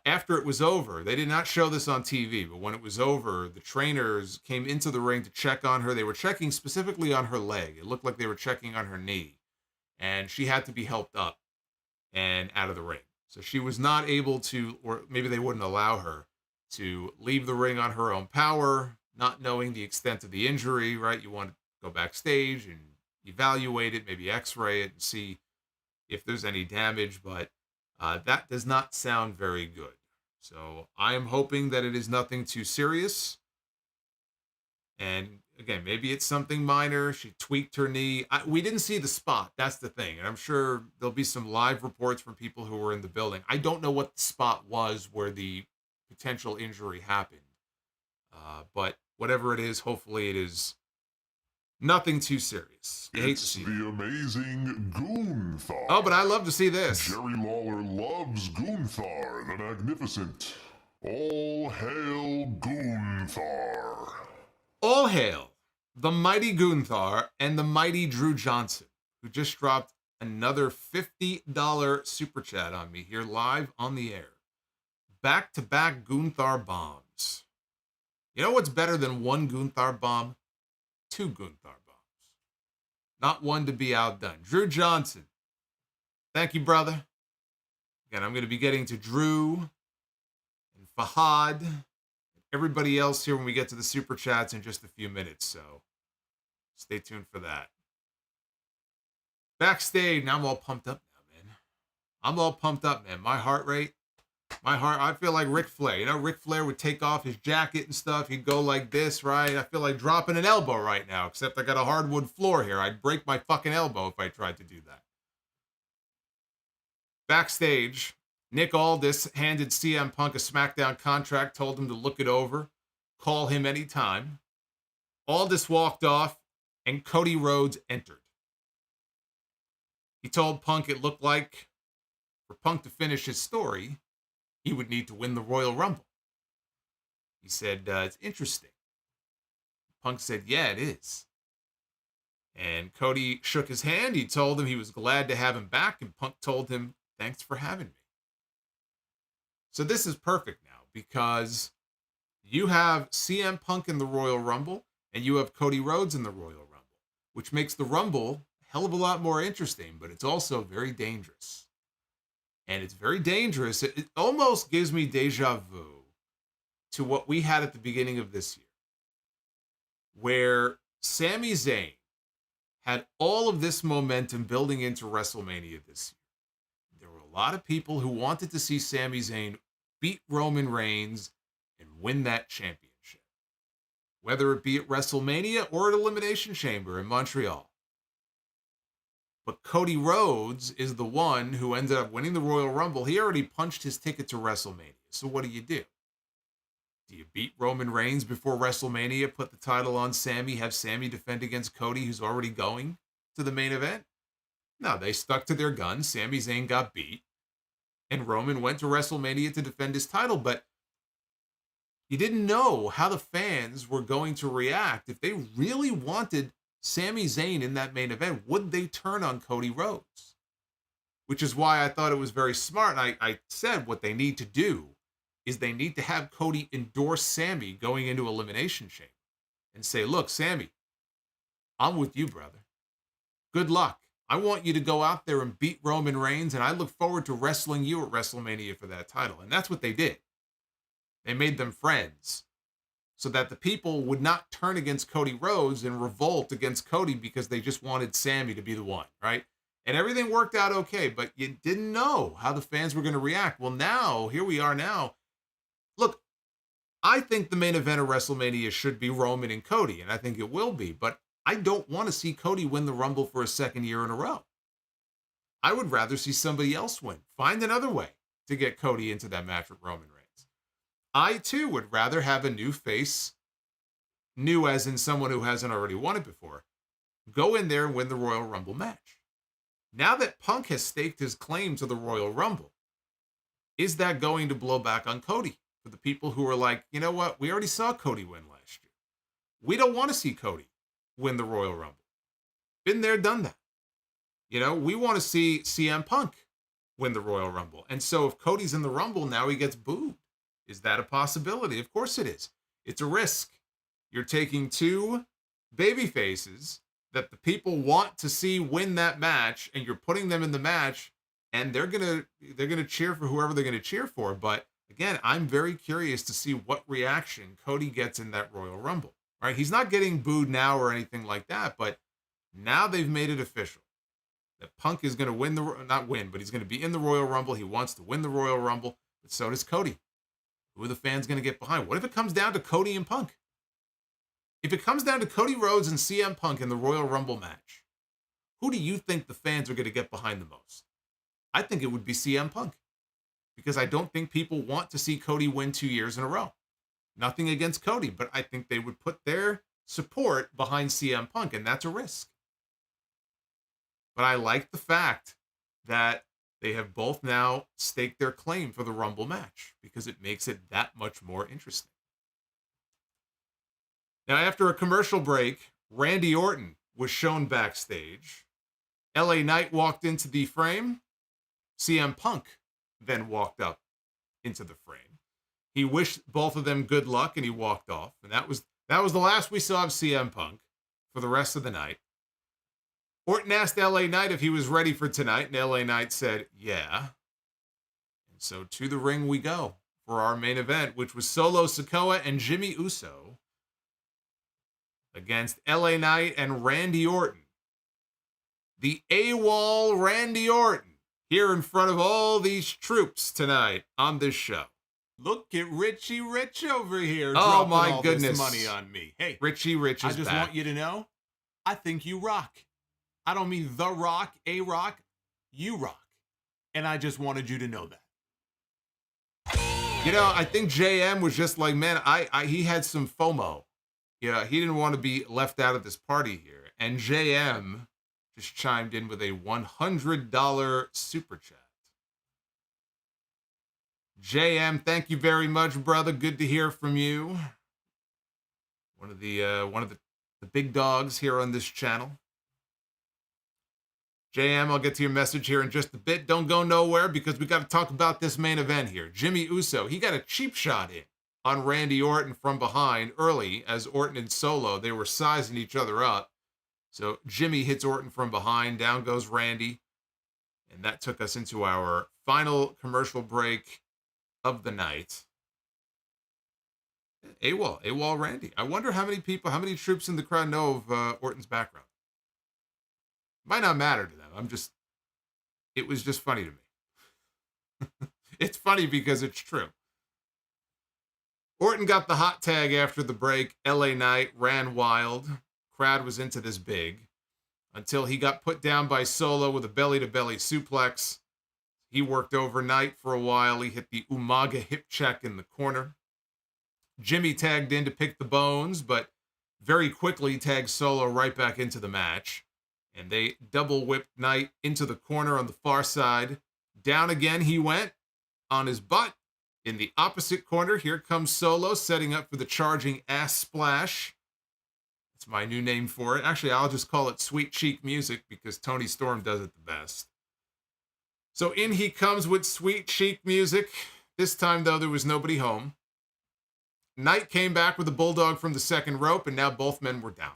After it was over, they did not show this on TV, but when it was over, the trainers came into the ring to check on her. They were checking specifically on her leg. It looked like they were checking on her knee. And she had to be helped up and out of the ring. So she was not able to, or maybe they wouldn't allow her to leave the ring on her own power, not knowing the extent of the injury, right? You want to go backstage and evaluate it, maybe x-ray it and see if there's any damage, but that does not sound very good. So I am hoping that it is nothing too serious. And again, maybe it's something minor. She tweaked her knee. We didn't see the spot. That's the thing. And I'm sure there'll be some live reports from people who were in the building. I don't know what the spot was where the potential injury happened. But whatever it is, hopefully it is nothing too serious. You hate to see the amazing Gunther. Oh, but I love to see this. Jerry Lawler loves Gunther, the Magnificent. All hail Gunther. All hail the mighty Gunther and the mighty Drew Johnson, who just dropped another $50 super chat on me here live on the air. Back-to-back Gunther bombs. You know what's better than one Gunther bomb? Two Gunther bombs. Not one to be outdone. Drew Johnson. Thank you, brother. Again, I'm going to be getting to Drew and Fahad and everybody else here when we get to the super chats in just a few minutes, so stay tuned for that. Backstage, now I'm all pumped up now, man. I'm all pumped up, man. My heart rate. I feel like Ric Flair. You know, Ric Flair would take off his jacket and stuff. He'd go like this, right? I feel like dropping an elbow right now, except I got a hardwood floor here. I'd break my fucking elbow if I tried to do that. Backstage, Nick Aldis handed CM Punk a SmackDown contract, told him to look it over, call him anytime. Aldis walked off, and Cody Rhodes entered. He told Punk it looked like for Punk to finish his story, he would need to win the Royal Rumble. He said, it's interesting. Punk said, yeah, it is. And Cody shook his hand. He told him he was glad to have him back. And Punk told him, thanks for having me. So this is perfect now because you have CM Punk in the Royal Rumble and you have Cody Rhodes in the Royal Rumble, which makes the Rumble a hell of a lot more interesting, but it's also very dangerous. And it's very dangerous. It almost gives me deja vu to what we had at the beginning of this year, where Sami Zayn had all of this momentum building into WrestleMania this year. There were a lot of people who wanted to see Sami Zayn beat Roman Reigns and win that championship, whether it be at WrestleMania or at Elimination Chamber in Montreal. But Cody Rhodes is the one who ended up winning the Royal Rumble. He already punched his ticket to WrestleMania. So what do? Do you beat Roman Reigns before WrestleMania, put the title on Sami, have Sami defend against Cody, who's already going to the main event? No, they stuck to their guns. Sami Zayn got beat, and Roman went to WrestleMania to defend his title, but you didn't know how the fans were going to react. If they really wanted Sami Zayn in that main event, would they turn on Cody Rhodes? Which is why I thought it was very smart. I said what they need to do is they need to have Cody endorse Sami going into Elimination Chamber and say, look, Sami, I'm with you, brother. Good luck. I want you to go out there and beat Roman Reigns, and I look forward to wrestling you at WrestleMania for that title. And that's what they did. They made them friends so that the people would not turn against Cody Rhodes and revolt against Cody because they just wanted Sami to be the one, right? And everything worked out okay, but you didn't know how the fans were going to react. Well, now, here we are now. Look, I think the main event of WrestleMania should be Roman and Cody, and I think it will be, but I don't want to see Cody win the Rumble for a second year in a row. I would rather see somebody else win. Find another way to get Cody into that match with Roman Reigns. I, too, would rather have a new face, new as in someone who hasn't already won it before, go in there and win the Royal Rumble match. Now that Punk has staked his claim to the Royal Rumble, is that going to blow back on Cody? For the people who are like, you know what? We already saw Cody win last year. We don't want to see Cody win the Royal Rumble. Been there, done that. You know, we want to see CM Punk win the Royal Rumble. And so if Cody's in the Rumble, now he gets booed. Is that a possibility? Of course it is. It's a risk. You're taking two baby faces that the people want to see win that match, and you're putting them in the match, and they're gonna cheer for whoever they're gonna cheer for. But again, I'm very curious to see what reaction Cody gets in that Royal Rumble. Right? He's not getting booed now or anything like that, but now they've made it official that Punk is going to not win, but he's going to be in the Royal Rumble. He wants to win the Royal Rumble, but so does Cody. Who are the fans going to get behind? What if it comes down to Cody and Punk? If it comes down to Cody Rhodes and CM Punk in the Royal Rumble match, who do you think the fans are going to get behind the most? I think it would be CM Punk, because I don't think people want to see Cody win 2 years in a row. Nothing against Cody, but I think they would put their support behind CM Punk, and that's a risk. But I like the fact that they have both now staked their claim for the Rumble match, because it makes it that much more interesting. Now, after a commercial break, Randy Orton was shown backstage. LA Knight walked into the frame. CM Punk then walked up into the frame. He wished both of them good luck, and he walked off. And that was the last we saw of CM Punk for the rest of the night. Orton asked LA Knight if he was ready for tonight, and LA Knight said, yeah. And so to the ring we go for our main event, which was Solo Sikoa and Jimmy Uso against LA Knight and Randy Orton. The AWOL Randy Orton here in front of all these troops tonight on this show. Look at Richie Rich over here. Oh my all goodness. This money on me. Hey, Richie Rich is I just back. want you to know, I think you rock. I don't mean The Rock, A-Rock, you rock. And I just wanted you to know that. You know, I think JM was just like, man, he had some FOMO. Yeah, he didn't want to be left out of this party here. And JM just chimed in with a $100 super chat. JM, thank you very much, brother. Good to hear from you. One of the big dogs here on this channel. JM, I'll get to your message here in just a bit. Don't go nowhere because we got to talk about this main event here. Jimmy Uso, he got a cheap shot in on Randy Orton from behind early as Orton and Solo, they were sizing each other up. So Jimmy hits Orton from behind, down goes Randy. And that took us into our final commercial break of the night. AWOL Randy. I wonder how many troops in the crowd know of Orton's background. Might not matter to them. It was just funny to me. It's funny because it's true. Orton got the hot tag after the break. LA Knight ran wild. Crowd was into this big until he got put down by Solo with a belly-to-belly suplex. He worked over Knight for a while. He hit the Umaga hip check in the corner. Jimmy tagged in to pick the bones, but very quickly tagged Solo right back into the match. And they double whipped Knight into the corner on the far side. Down again he went on his butt. In the opposite corner, here comes Solo, setting up for the charging ass splash. That's my new name for it. Actually, I'll just call it Sweet Cheek Music because Tony Storm does it the best. So in he comes with Sweet Cheek Music. This time, though, there was nobody home. Knight came back with a bulldog from the second rope, and now both men were down.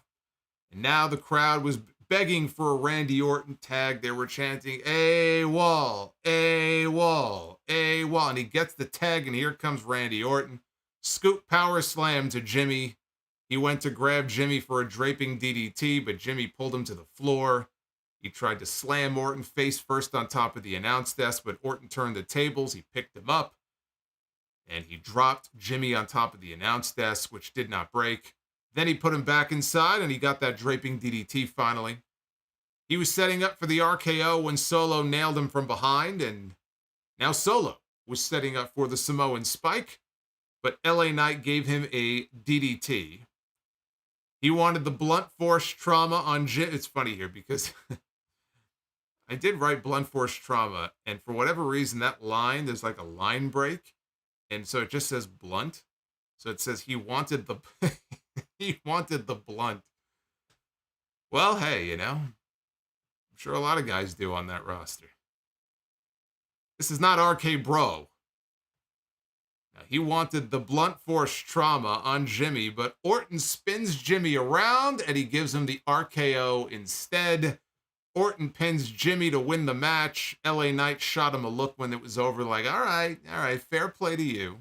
And now the crowd was begging for a Randy Orton tag. They were chanting, AWOL, AWOL, AWOL. And he gets the tag, and here comes Randy Orton. Scoop power slam to Jimmy. He went to grab Jimmy for a draping DDT, but Jimmy pulled him to the floor. He tried to slam Orton face first on top of the announce desk, but Orton turned the tables. He picked him up, and he dropped Jimmy on top of the announce desk, which did not break. Then he put him back inside, and he got that draping DDT finally. He was setting up for the RKO when Solo nailed him from behind, and now Solo was setting up for the Samoan spike, but LA Knight gave him a DDT. He wanted the blunt force trauma on Jim. It's funny here because I did write blunt force trauma, and for whatever reason, that line, there's like a line break, and so it just says blunt. So it says he wanted the he wanted the blunt. Well, hey, you know, I'm sure a lot of guys do on that roster. This is not RK Bro. Now, he wanted the blunt force trauma on Jimmy, but Orton spins Jimmy around and he gives him the RKO instead. Orton pins Jimmy to win the match. LA Knight shot him a look when it was over, like, all right, fair play to you.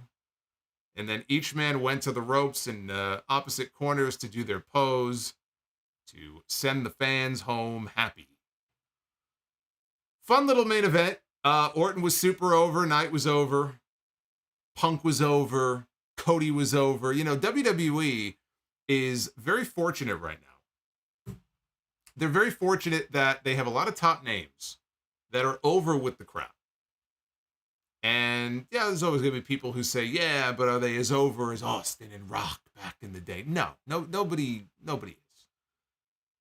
And then each man went to the ropes in opposite corners to do their pose to send the fans home happy. Fun little main event. Orton was super over. Knight was over. Punk was over. Cody was over. You know, WWE is very fortunate right now. They're very fortunate that they have a lot of top names that are over with the crowd. And yeah, there's always going to be people who say, yeah, but are they as over as Austin and Rock back in the day? No, nobody is.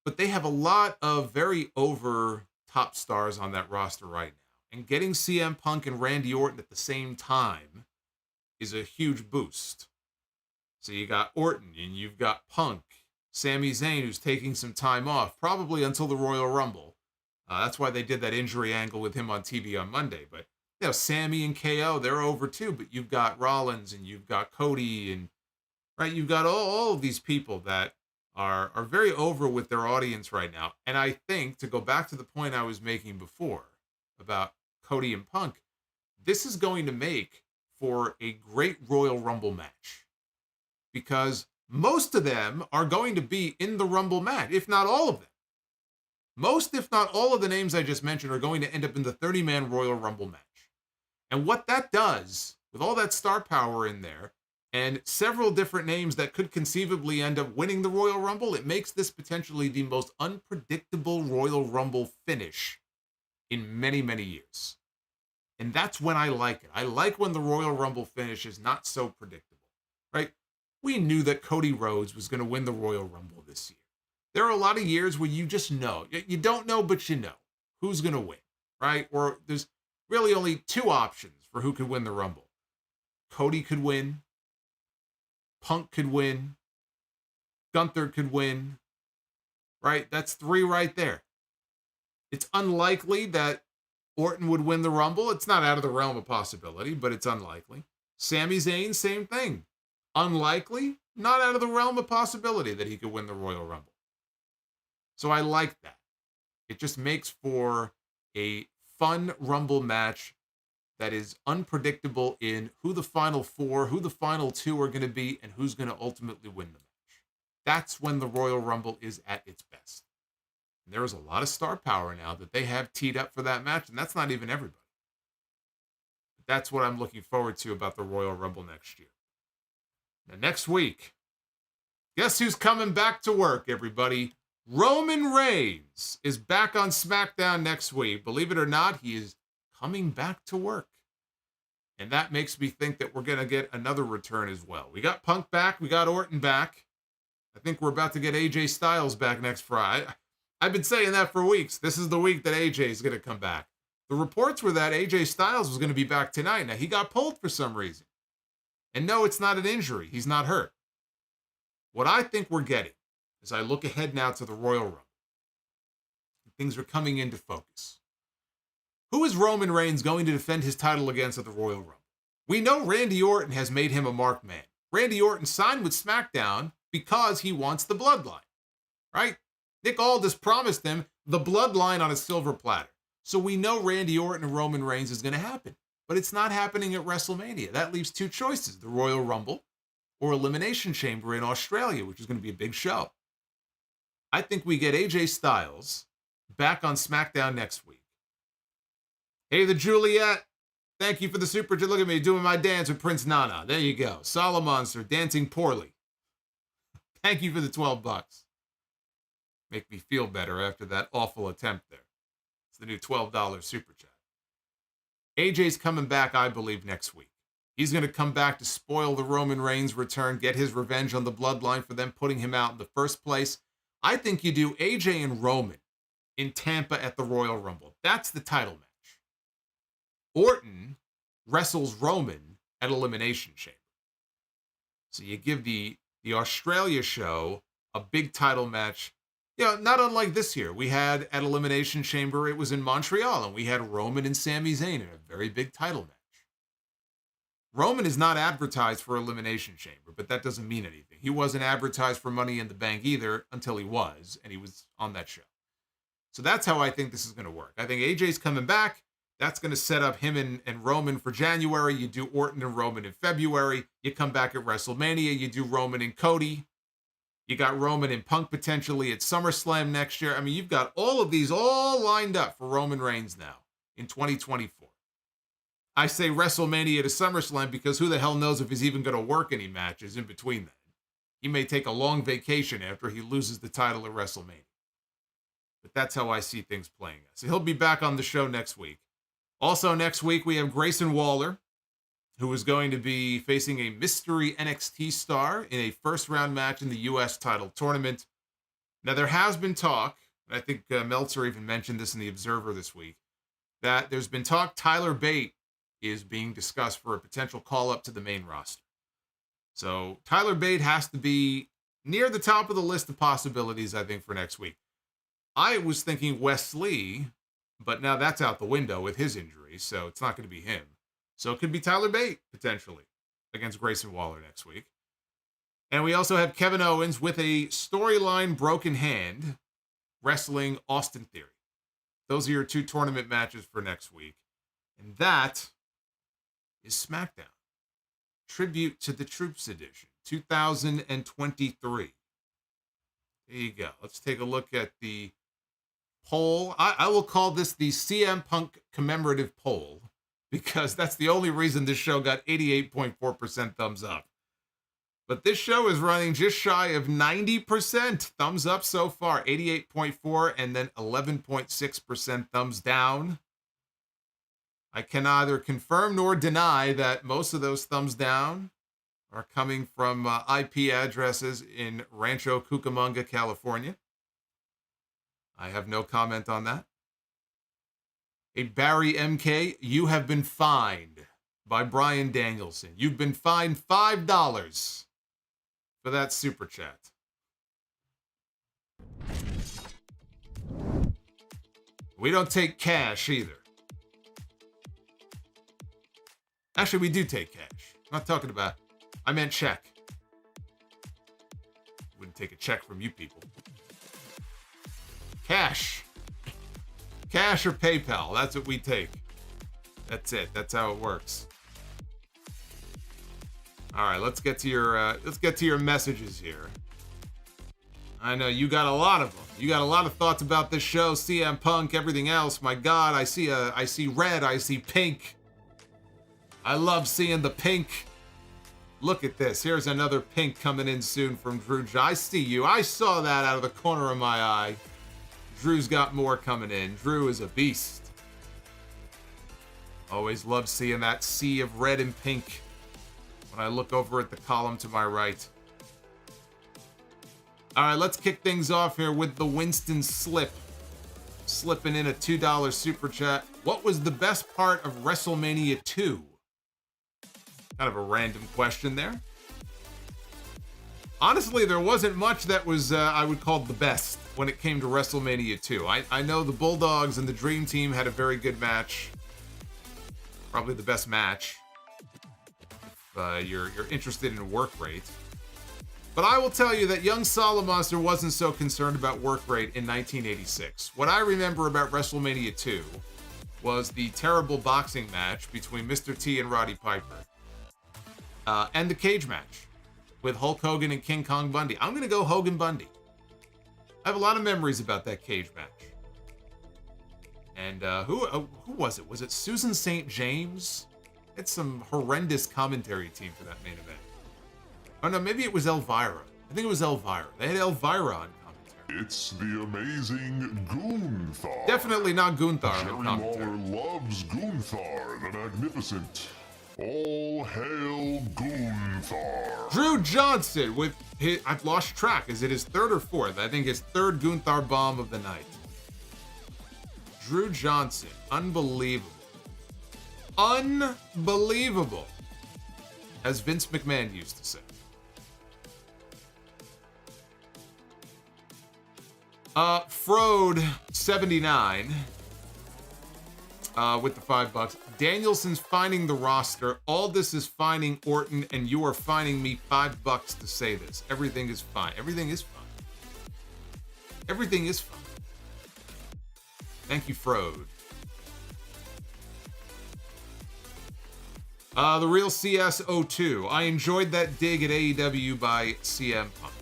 But they have a lot of very over top stars on that roster right now. And getting CM Punk and Randy Orton at the same time is a huge boost. So you got Orton and you've got Punk, Sami Zayn, who's taking some time off, probably until the Royal Rumble. That's why they did that injury angle with him on TV on Monday. But you know, Sammy and KO, they're over too. But you've got Rollins and you've got Cody and right, you've got all of these people that are very over with their audience right now. And I think, to go back to the point I was making before about Cody and Punk, this is going to make for a great Royal Rumble match. Because most of them are going to be in the Rumble match, if not all of them. Most, if not all of the names I just mentioned are going to end up in the 30-man Royal Rumble match. And what that does, with all that star power in there, and several different names that could conceivably end up winning the Royal Rumble, it makes this potentially the most unpredictable Royal Rumble finish in many, many years. And that's when I like it. I like when the Royal Rumble finish is not so predictable, right? We knew that Cody Rhodes was going to win the Royal Rumble this year. There are a lot of years where you just know. You don't know, but you know who's going to win, right? Or there's really only two options for who could win the Rumble. Cody could win. Punk could win. Gunther could win. Right? That's three right there. It's unlikely that Orton would win the Rumble. It's not out of the realm of possibility, but it's unlikely. Sami Zayn, same thing. Unlikely, not out of the realm of possibility that he could win the Royal Rumble. So I like that. It just makes for a fun Rumble match that is unpredictable in who the final four, who the final two are going to be, and who's going to ultimately win the match. That's when the Royal Rumble is at its best. And there is a lot of star power now that they have teed up for that match, and that's not even everybody. But that's what I'm looking forward to about the Royal Rumble next year. Now, next week, guess who's coming back to work, everybody? Roman Reigns is back on SmackDown next week. Believe it or not, he is coming back to work. And that makes me think that we're going to get another return as well. We got Punk back. We got Orton back. I think we're about to get AJ Styles back next Friday. I've been saying that for weeks. This is the week that AJ is going to come back. The reports were that AJ Styles was going to be back tonight. Now, he got pulled for some reason. And no, it's not an injury. He's not hurt. What I think we're getting, as I look ahead now to the Royal Rumble, things are coming into focus. Who is Roman Reigns going to defend his title against at the Royal Rumble? We know Randy Orton has made him a marked man. Randy Orton signed with SmackDown because he wants the bloodline, right? Nick Aldis promised him the bloodline on a silver platter. So we know Randy Orton and Roman Reigns is going to happen. But it's not happening at WrestleMania. That leaves two choices, the Royal Rumble or Elimination Chamber in Australia, which is going to be a big show. I think we get AJ Styles back on SmackDown next week. Hey, the Juliet. Thank you for the super chat. Look at me doing my dance with Prince Nana. There you go. Solomonster dancing poorly. Thank you for the $12. Make me feel better after that awful attempt there. It's the new $12 super chat. AJ's coming back, I believe, next week. He's going to come back to spoil the Roman Reigns return, get his revenge on the bloodline for them putting him out in the first place. I think you do AJ and Roman in Tampa at the Royal Rumble. That's the title match. Orton wrestles Roman at Elimination Chamber. So you give the Australia show a big title match. Yeah, not unlike this year. We had at Elimination Chamber, it was in Montreal, and we had Roman and Sami Zayn in a very big title match. Roman is not advertised for Elimination Chamber, but that doesn't mean anything. He wasn't advertised for Money in the Bank either until he was, and he was on that show. So that's how I think this is going to work. I think AJ's coming back. That's going to set up him and Roman for January. You do Orton and Roman in February. You come back at WrestleMania. You do Roman and Cody. You got Roman and Punk potentially at SummerSlam next year. I mean, you've got all of these all lined up for Roman Reigns now in 2024. I say WrestleMania to SummerSlam because who the hell knows if he's even going to work any matches in between then. He may take a long vacation after he loses the title at WrestleMania. But that's how I see things playing out. So he'll be back on the show next week. Also next week, we have Grayson Waller, who is going to be facing a mystery NXT star in a first-round match in the U.S. title tournament. Now, there has been talk, and I think Meltzer even mentioned this in The Observer this week, that there's been talk Tyler Bate is being discussed for a potential call-up to the main roster. So Tyler Bate has to be near the top of the list of possibilities, I think, for next week. I was thinking Wes Lee, but now that's out the window with his injury, so it's not going to be him. So it could be Tyler Bate, potentially, against Grayson Waller next week. And we also have Kevin Owens with a storyline broken hand wrestling Austin Theory. Those are your two tournament matches for next week. And that is SmackDown. Tribute to the Troops Edition, 2023. There you go. Let's take a look at the poll. I will call this the CM Punk commemorative poll, because that's the only reason this show got 88.4% thumbs up. But this show is running just shy of 90% thumbs up so far, 88.4 and then 11.6% thumbs down. I can neither confirm nor deny that most of those thumbs down are coming from IP addresses in Rancho Cucamonga, California. I have no comment on that. A Barry MK, you have been fined by Bryan Danielson. You've been fined $5 for that super chat. We don't take cash either. Actually, we do take cash. I'm not talking about... I meant check. Wouldn't take a check from you people. Cash. Cash or PayPal. That's what we take. That's it. That's how it works. All right, let's get to your messages here. I know you got a lot of them. You got a lot of thoughts about this show, CM Punk, everything else. My God, I see red, I see pink. I love seeing the pink. Look at this. Here's another pink coming in soon from Drew. I see you. I saw that out of the corner of my eye. Drew's got more coming in. Drew is a beast. Always love seeing that sea of red and pink when I look over at the column to my right. All right, let's kick things off here with the Winston Slip. Slipping in a $2 super chat. What was the best part of WrestleMania 2? Kind of a random question there. Honestly, there wasn't much that was, I would call the best when it came to WrestleMania 2. I know the Bulldogs and the Dream Team had a very good match. Probably the best match. If you're interested in work rate. But I will tell you that young Solomonster wasn't so concerned about work rate in 1986. What I remember about WrestleMania 2 was the terrible boxing match between Mr. T and Roddy Piper. And the cage match with Hulk Hogan and King Kong Bundy. I'm going to go Hogan Bundy. I have a lot of memories about that cage match. And who was it? Was it Susan St. James? It's some horrendous commentary team for that main event. Oh no, maybe it was Elvira. I think it was Elvira. They had Elvira on commentary. It's the amazing Gunther. Definitely not Gunther on Jerry commentary. Lawler loves Gunther, the Magnificent. All hail Gunther. Drew Johnson with his, I've lost track. Is it his third or fourth? I think his third Gunther bomb of the night. Drew Johnson, unbelievable. Unbelievable. As Vince McMahon used to say. Frode 79 with the $5. Danielson's finding the roster. All this is finding Orton, and you are finding me $5 to say this. Everything is fine. Everything is fine. Everything is fine. Thank you, Frode. The real CS02. I enjoyed that dig at AEW by CM Punk.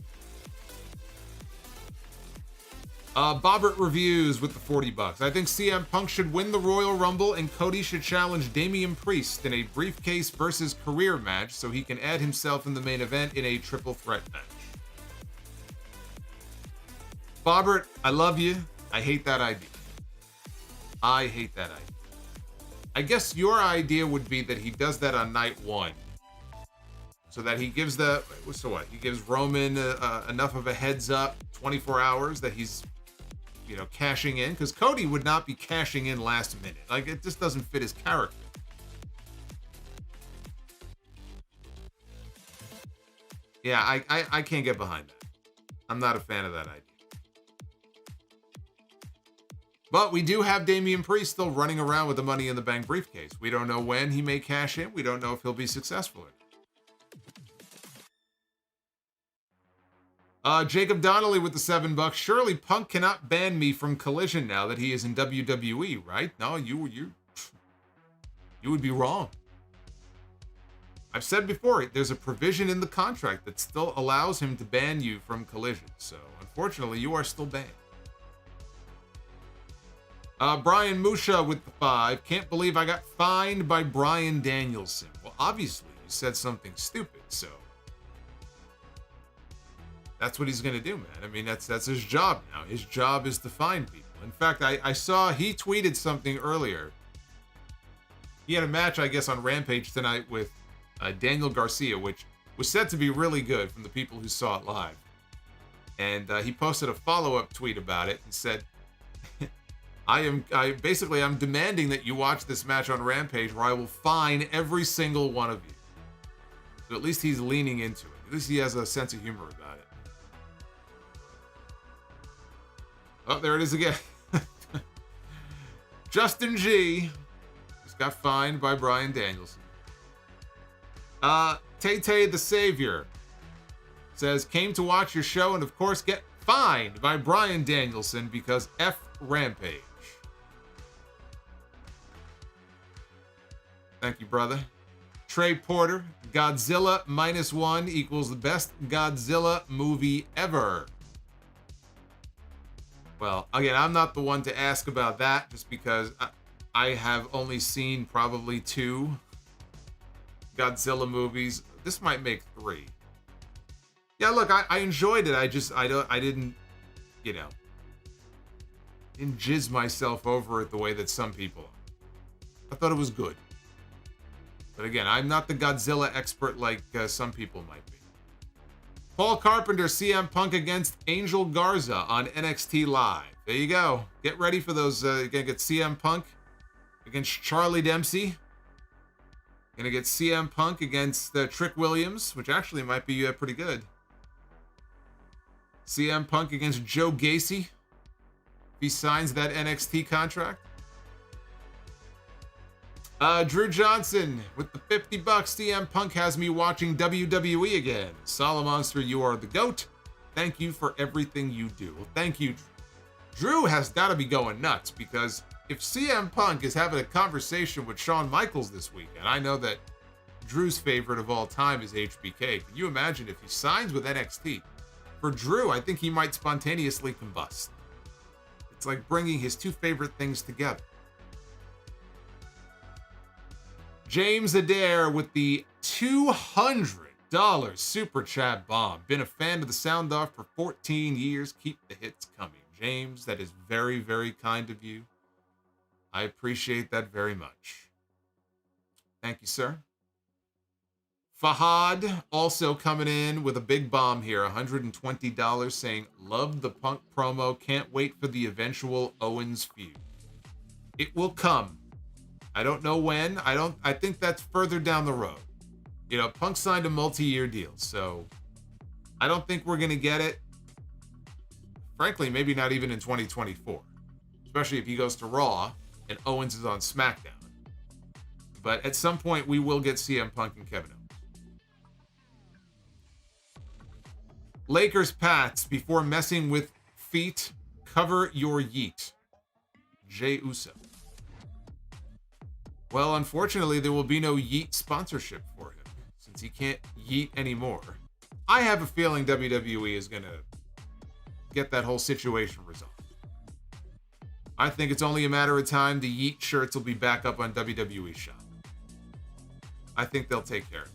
Bobbert Reviews with the $40. I think CM Punk should win the Royal Rumble and Cody should challenge Damian Priest in a briefcase versus career match so he can add himself in the main event in a triple threat match. Bobbert, I love you. I hate that idea. I hate that idea. I guess your idea would be that he does that on night one. So that he gives the, so what? He gives Roman enough of a heads up, 24 hours, that he's, you know, cashing in. Because Cody would not be cashing in last minute. Like, it just doesn't fit his character. Yeah, I can't get behind that. I'm not a fan of that idea. But we do have Damian Priest still running around with the Money in the Bank briefcase. We don't know when he may cash in. We don't know if he'll be successful. Jacob Donnelly with the $7. Surely Punk cannot ban me from Collision now that he is in WWE, right? No, you would be wrong. I've said before, there's a provision in the contract that still allows him to ban you from Collision. So, unfortunately, you are still banned. Brian Musha with the 5. Can't believe I got fined by Bryan Danielson. Well, obviously, you said something stupid, so that's what he's going to do, man. I mean, that's his job now. His job is to find people. In fact, I saw he tweeted something earlier. He had a match, I guess, on Rampage tonight with Daniel Garcia, which was said to be really good from the people who saw it live. And he posted a follow-up tweet about it and said, I'm demanding that you watch this match on Rampage or I will fine every single one of you. So at least he's leaning into it. At least he has a sense of humor about it. Oh, there it is again. Justin G just got fined by Bryan Danielson. Tay the Savior says, came to watch your show and of course get fined by Bryan Danielson because F Rampage. Thank you, brother. Trey Porter, Godzilla -1 equals the best Godzilla movie ever. Well, again, I'm not the one to ask about that just because I have only seen probably 2 Godzilla movies. This might make 3. Yeah, look, I enjoyed it. I didn't, you know, didn't jizz myself over it the way that some people are. I thought it was good. But again, I'm not the Godzilla expert like some people might be. Paul Carpenter, CM Punk against Angel Garza on NXT Live. There you go. Get ready for those. You're going to get CM Punk against Charlie Dempsey. Going to get CM Punk against Trick Williams, which actually might be pretty good. CM Punk against Joe Gacy. If he signs that NXT contract. Drew Johnson with the $50. CM Punk has me watching WWE again. Solomonster, you are the GOAT. Thank you for everything you do. Well, thank you. Drew has got to be going nuts because if CM Punk is having a conversation with Shawn Michaels this weekend, I know that Drew's favorite of all time is HBK. Can you imagine if he signs with NXT? For Drew, I think he might spontaneously combust. It's like bringing his 2 favorite things together. James Adair with the $200 super chat bomb. Been a fan of the Sound Off for 14 years. Keep the hits coming. James, that is very, very kind of you. I appreciate that very much. Thank you, sir. Fahad also coming in with a big bomb here. $120 saying, love the Punk promo. Can't wait for the eventual Owens feud. It will come. I don't know when. I think that's further down the road. You know, Punk signed a multi-year deal, so I don't think we're going to get it. Frankly, maybe not even in 2024. Especially if he goes to Raw and Owens is on SmackDown. But at some point, we will get CM Punk and Kevin Owens. Lakers Pats, before messing with feet, cover your yeet. Jey Uso. Well, unfortunately, there will be no yeet sponsorship for him since he can't yeet anymore. I have a feeling WWE is going to get that whole situation resolved. I think it's only a matter of time. The yeet shirts will be back up on WWE Shop. I think they'll take care of it.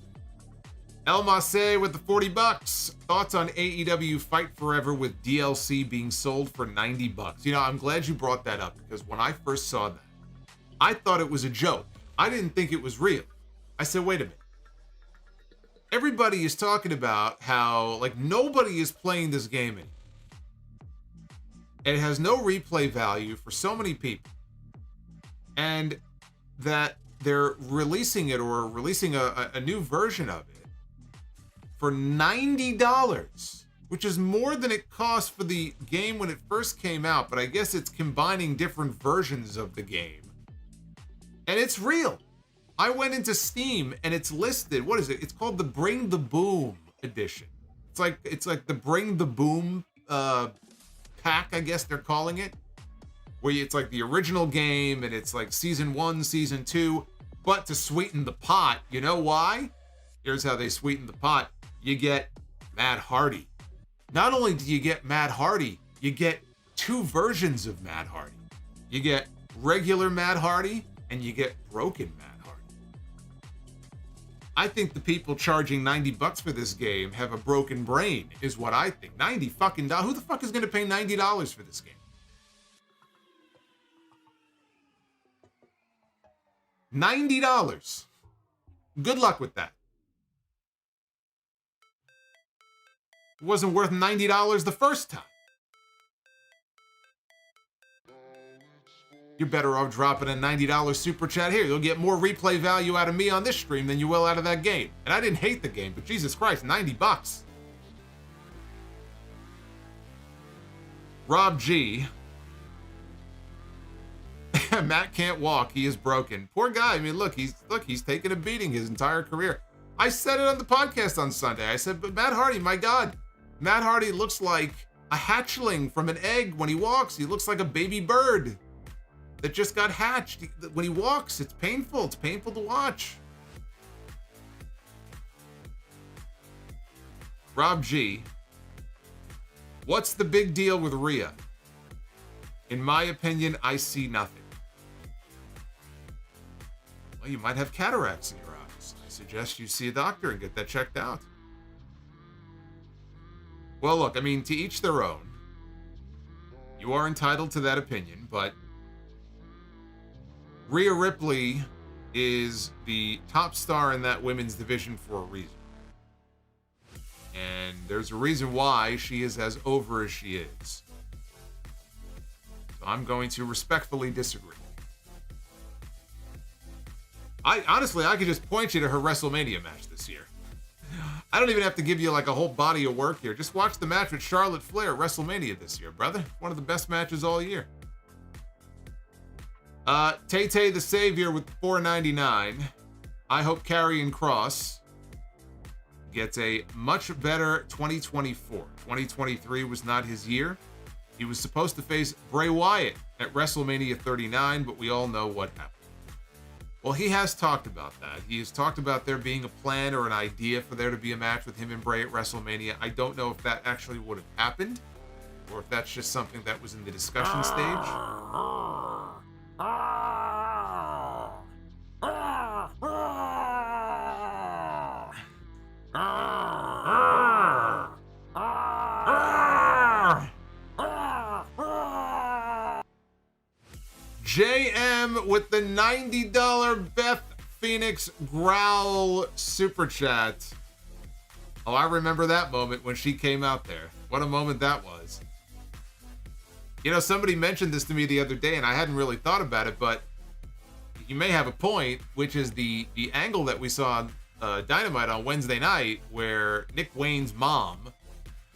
El Masse with the $40. Thoughts on AEW Fight Forever with DLC being sold for $90? You know, I'm glad you brought that up because when I first saw that, I thought it was a joke. I didn't think it was real. I said, wait a minute. Everybody is talking about how, like, nobody is playing this game anymore. It has no replay value for so many people. And that they're releasing it or releasing a new version of it for $90, which is more than it cost for the game when it first came out. But I guess it's combining different versions of the game. And it's real. I went into Steam and it's listed. What is it? It's called the Bring the Boom edition. It's like the Bring the Boom pack, I guess they're calling it. Where it's like the original game and it's like season 1, season 2. But to sweeten the pot, you know why? Here's how they sweeten the pot. You get Matt Hardy. Not only do you get Matt Hardy, you get 2 versions of Matt Hardy. You get regular Matt Hardy and you get broken Matt Hardy. I think the people charging $90 for this game have a broken brain, is what I think. $90 fucking dollars. Who the fuck is going to pay $90 for this game? $90. Good luck with that. It wasn't worth $90 the first time. You're better off dropping a $90 super chat here. You'll get more replay value out of me on this stream than you will out of that game. And I didn't hate the game, but Jesus Christ, $90. Rob G. Matt can't walk. He is broken. Poor guy. I mean, look, he's taken a beating his entire career. I said it on the podcast on Sunday. I said, but Matt Hardy, my God, Matt Hardy looks like a hatchling from an egg when he walks. He looks like a baby bird that just got hatched. When he walks, it's painful. It's painful to watch. Rob G. What's the big deal with Rhea? In my opinion, I see nothing. Well, you might have cataracts in your eyes. I suggest you see a doctor and get that checked out. Well, look, I mean, to each their own. You are entitled to that opinion, but Rhea Ripley is the top star in that women's division for a reason. And there's a reason why she is as over as she is. So I'm going to respectfully disagree. Honestly, I could just point you to her WrestleMania match this year. I don't even have to give you like a whole body of work here. Just watch the match with Charlotte Flair at WrestleMania this year, brother. One of the best matches all year. Tay-Tay the Savior with $4.99. I hope Karrion Kross gets a much better 2024. 2023 was not his year. He was supposed to face Bray Wyatt at WrestleMania 39, but we all know what happened. Well, he has talked about that. He has talked about there being a plan or an idea for there to be a match with him and Bray at WrestleMania. I don't know if that actually would have happened or if that's just something that was in the discussion stage. JM with the $90 Beth Phoenix Growl Super Chat. Oh, I remember that moment when she came out there. What a moment that was. You know, somebody mentioned this to me the other day, and I hadn't really thought about it, but you may have a point, which is the angle that we saw on Dynamite on Wednesday night, where Nick Wayne's mom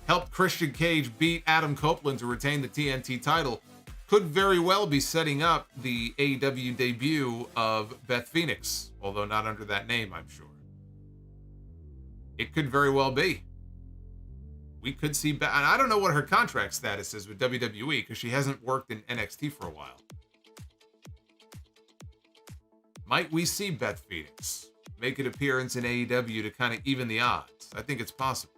helped Christian Cage beat Adam Copeland to retain the TNT title. Could very well be setting up the AEW debut of Beth Phoenix, although not under that name, I'm sure. It could very well be. We could see Beth, and I don't know what her contract status is with WWE because she hasn't worked in NXT for a while. Might we see Beth Phoenix make an appearance in AEW to kind of even the odds? I think it's possible.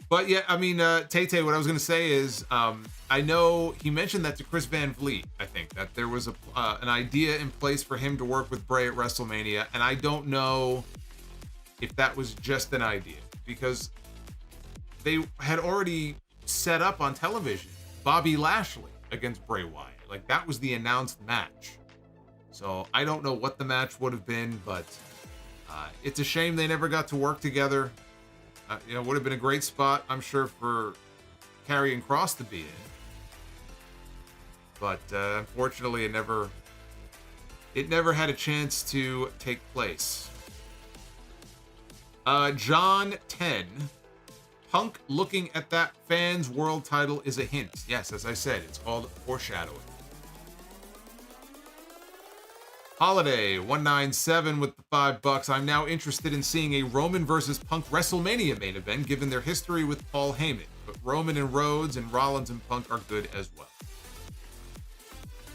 But yeah, I mean, Tay-Tay, what I was going to say is, I know he mentioned that to Chris Van Vliet, I think, that there was an idea in place for him to work with Bray at WrestleMania, and I don't know if that was just an idea, because they had already set up on television Bobby Lashley against Bray Wyatt. Like, that was the announced match. So I don't know what the match would have been, but it's a shame they never got to work together. You know, would have been a great spot, I'm sure, for Karrion Kross to be in. But unfortunately, it never had a chance to take place. John 10. Punk looking at that fans world title is a hint. Yes, as I said, it's called foreshadowing. Holiday 197 with the $5. I'm now interested in seeing a Roman versus Punk WrestleMania main event, given their history with Paul Heyman. But Roman and Rhodes and Rollins and Punk are good as well.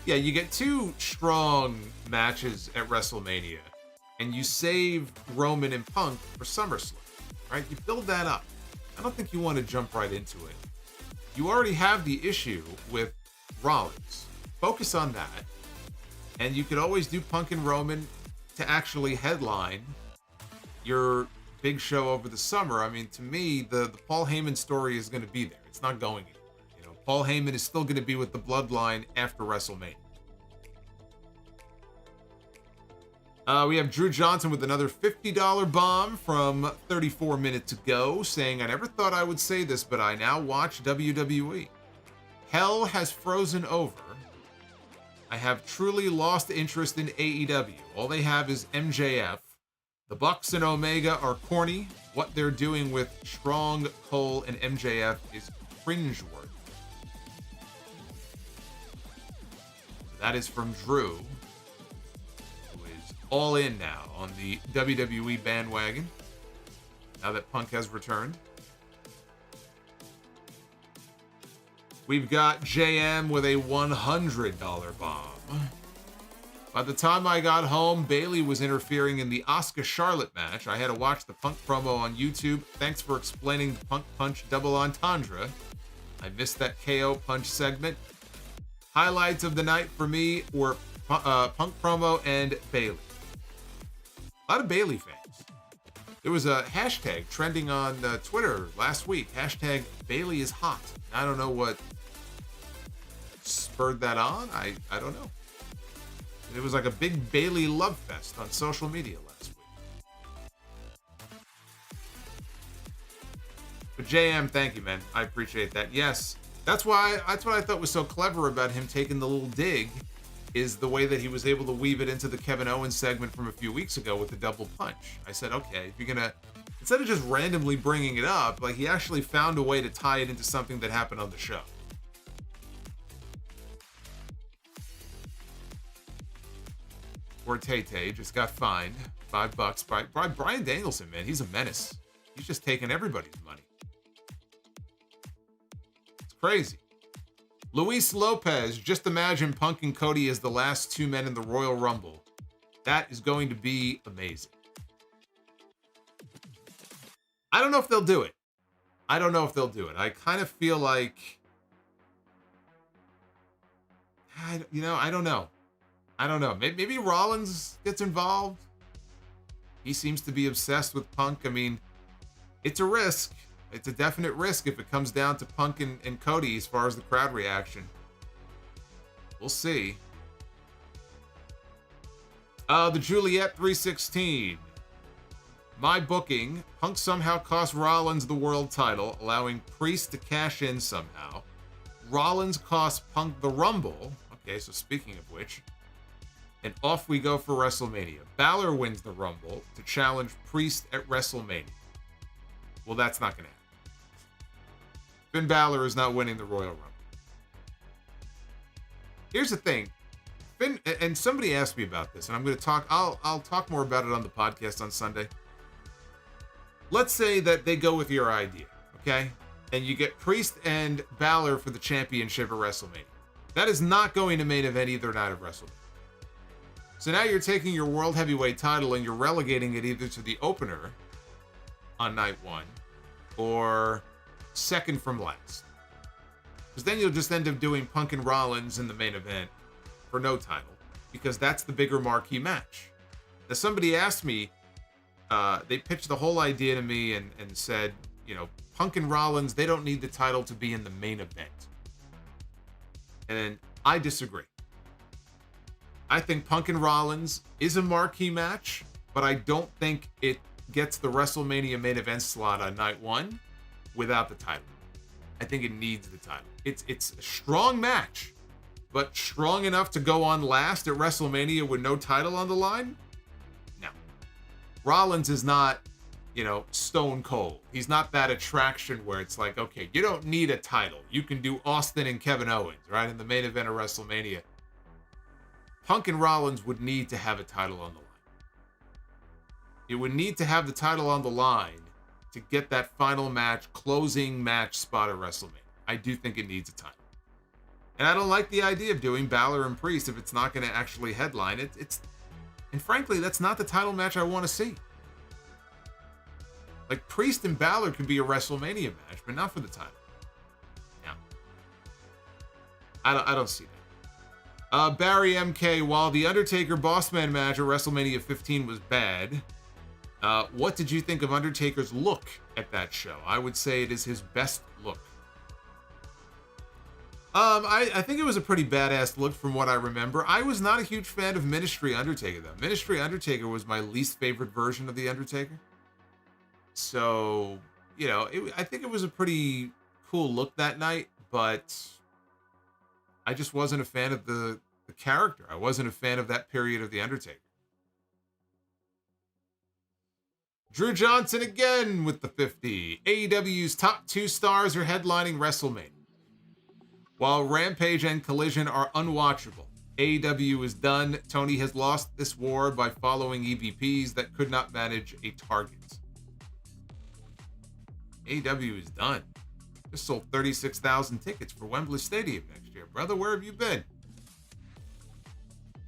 Yeah, you get two strong matches at WrestleMania, and you save Roman and Punk for SummerSlam, right? You build that up. I don't think you want to jump right into it. You already have the issue with Rollins. Focus on that. And you could always do Punk and Roman to actually headline your big show over the summer. I mean, to me, the Paul Heyman story is going to be there. It's not going anywhere. You know, Paul Heyman is still going to be with the Bloodline after WrestleMania. We have Drew Johnson with another $50 bomb from 34 minutes ago, saying, I never thought I would say this, but I now watch WWE. Hell has frozen over. I have truly lost interest in AEW. All they have is MJF. The Bucks and Omega are corny. What they're doing with Strong, Cole, and MJF is cringeworthy. That is from Drew, who is all in now on the WWE bandwagon, now that Punk has returned. We've got JM with a $100 bomb. By the time I got home, Bayley was interfering in the Asuka Charlotte match. I had to watch the Punk promo on YouTube. Thanks for explaining the Punk Punch double entendre. I missed that KO Punch segment. Highlights of the night for me were Punk promo and Bayley. A lot of Bayley fans. There was a hashtag trending on Twitter last week. Hashtag Bayley is hot. I don't know what spurred that on. I don't know. It was like a big Bayley love fest on social media last week. But JM, thank you, man. I appreciate that. Yes, that's what I thought was so clever about him taking the little dig, is the way that he was able to weave it into the Kevin Owens segment from a few weeks ago with the double punch. I said, okay, if you're gonna, instead of just randomly bringing it up, like, he actually found a way to tie it into something that happened on the show. Or Tay just got fined $5 by Bryan Danielson, man. He's a menace. He's just taking everybody's money. It's crazy. Luis Lopez, just imagine Punk and Cody as the last two men in the Royal Rumble. That is going to be amazing. I don't know if they'll do it. I I kind of feel like, I don't know. Maybe Rollins gets involved. He seems to be obsessed with Punk. I mean, it's a risk. It's a definite risk if it comes down to Punk and Cody as far as the crowd reaction. We'll see. The Juliet 316. My booking. Punk somehow cost Rollins the world title, allowing Priest to cash in somehow. Rollins cost Punk the Rumble. Okay, so speaking of which, and off we go for WrestleMania. Balor wins the Rumble to challenge Priest at WrestleMania. Well, that's not going to happen. Finn Balor is not winning the Royal Rumble. Here's the thing. Finn, and somebody asked me about this, and I'm going to talk, I'll talk more about it on the podcast on Sunday. Let's say that they go with your idea, okay? And you get Priest and Balor for the championship at WrestleMania. That is not going to main event either night of WrestleMania. So now you're taking your World Heavyweight title and you're relegating it either to the opener on night one or second from last. Because then you'll just end up doing Punk and Rollins in the main event for no title, because that's the bigger marquee match. Now, somebody asked me, they pitched the whole idea to me and said, Punk and Rollins, they don't need the title to be in the main event. And I disagree. I think Punk and Rollins is a marquee match, but I don't think it gets the WrestleMania main event slot on night one without the title. I think it needs the title. It's a strong match, but strong enough to go on last at WrestleMania with no title on the line? No. Rollins is not, Stone Cold. He's not that attraction where it's like, okay, you don't need a title. You can do Austin and Kevin Owens, right, in the main event of WrestleMania. Punk and Rollins would need to have a title on the line. It would need to have the title on the line to get that final match, closing match spot at WrestleMania. I do think it needs a title. And I don't like the idea of doing Balor and Priest if it's not going to actually headline it. And frankly, that's not the title match I want to see. Like, Priest and Balor could be a WrestleMania match, but not for the title. No. I don't see that. Barry MK, while the Undertaker Bossman match at WrestleMania 15 was bad, what did you think of Undertaker's look at that show? I would say it is his best look. I think it was a pretty badass look from what I remember. I was not a huge fan of Ministry Undertaker, though. Ministry Undertaker was my least favorite version of the Undertaker. So, I think it was a pretty cool look that night, but I just wasn't a fan of the character. I wasn't a fan of that period of the Undertaker. Drew Johnson again with the 50. AEW's top 2 stars are headlining WrestleMania, while Rampage and Collision are unwatchable. AEW is done. Tony has lost this war by following EVPs that could not manage a target. AEW is done. Just sold 36,000 tickets for Wembley Stadium next year. Brother, where have you been?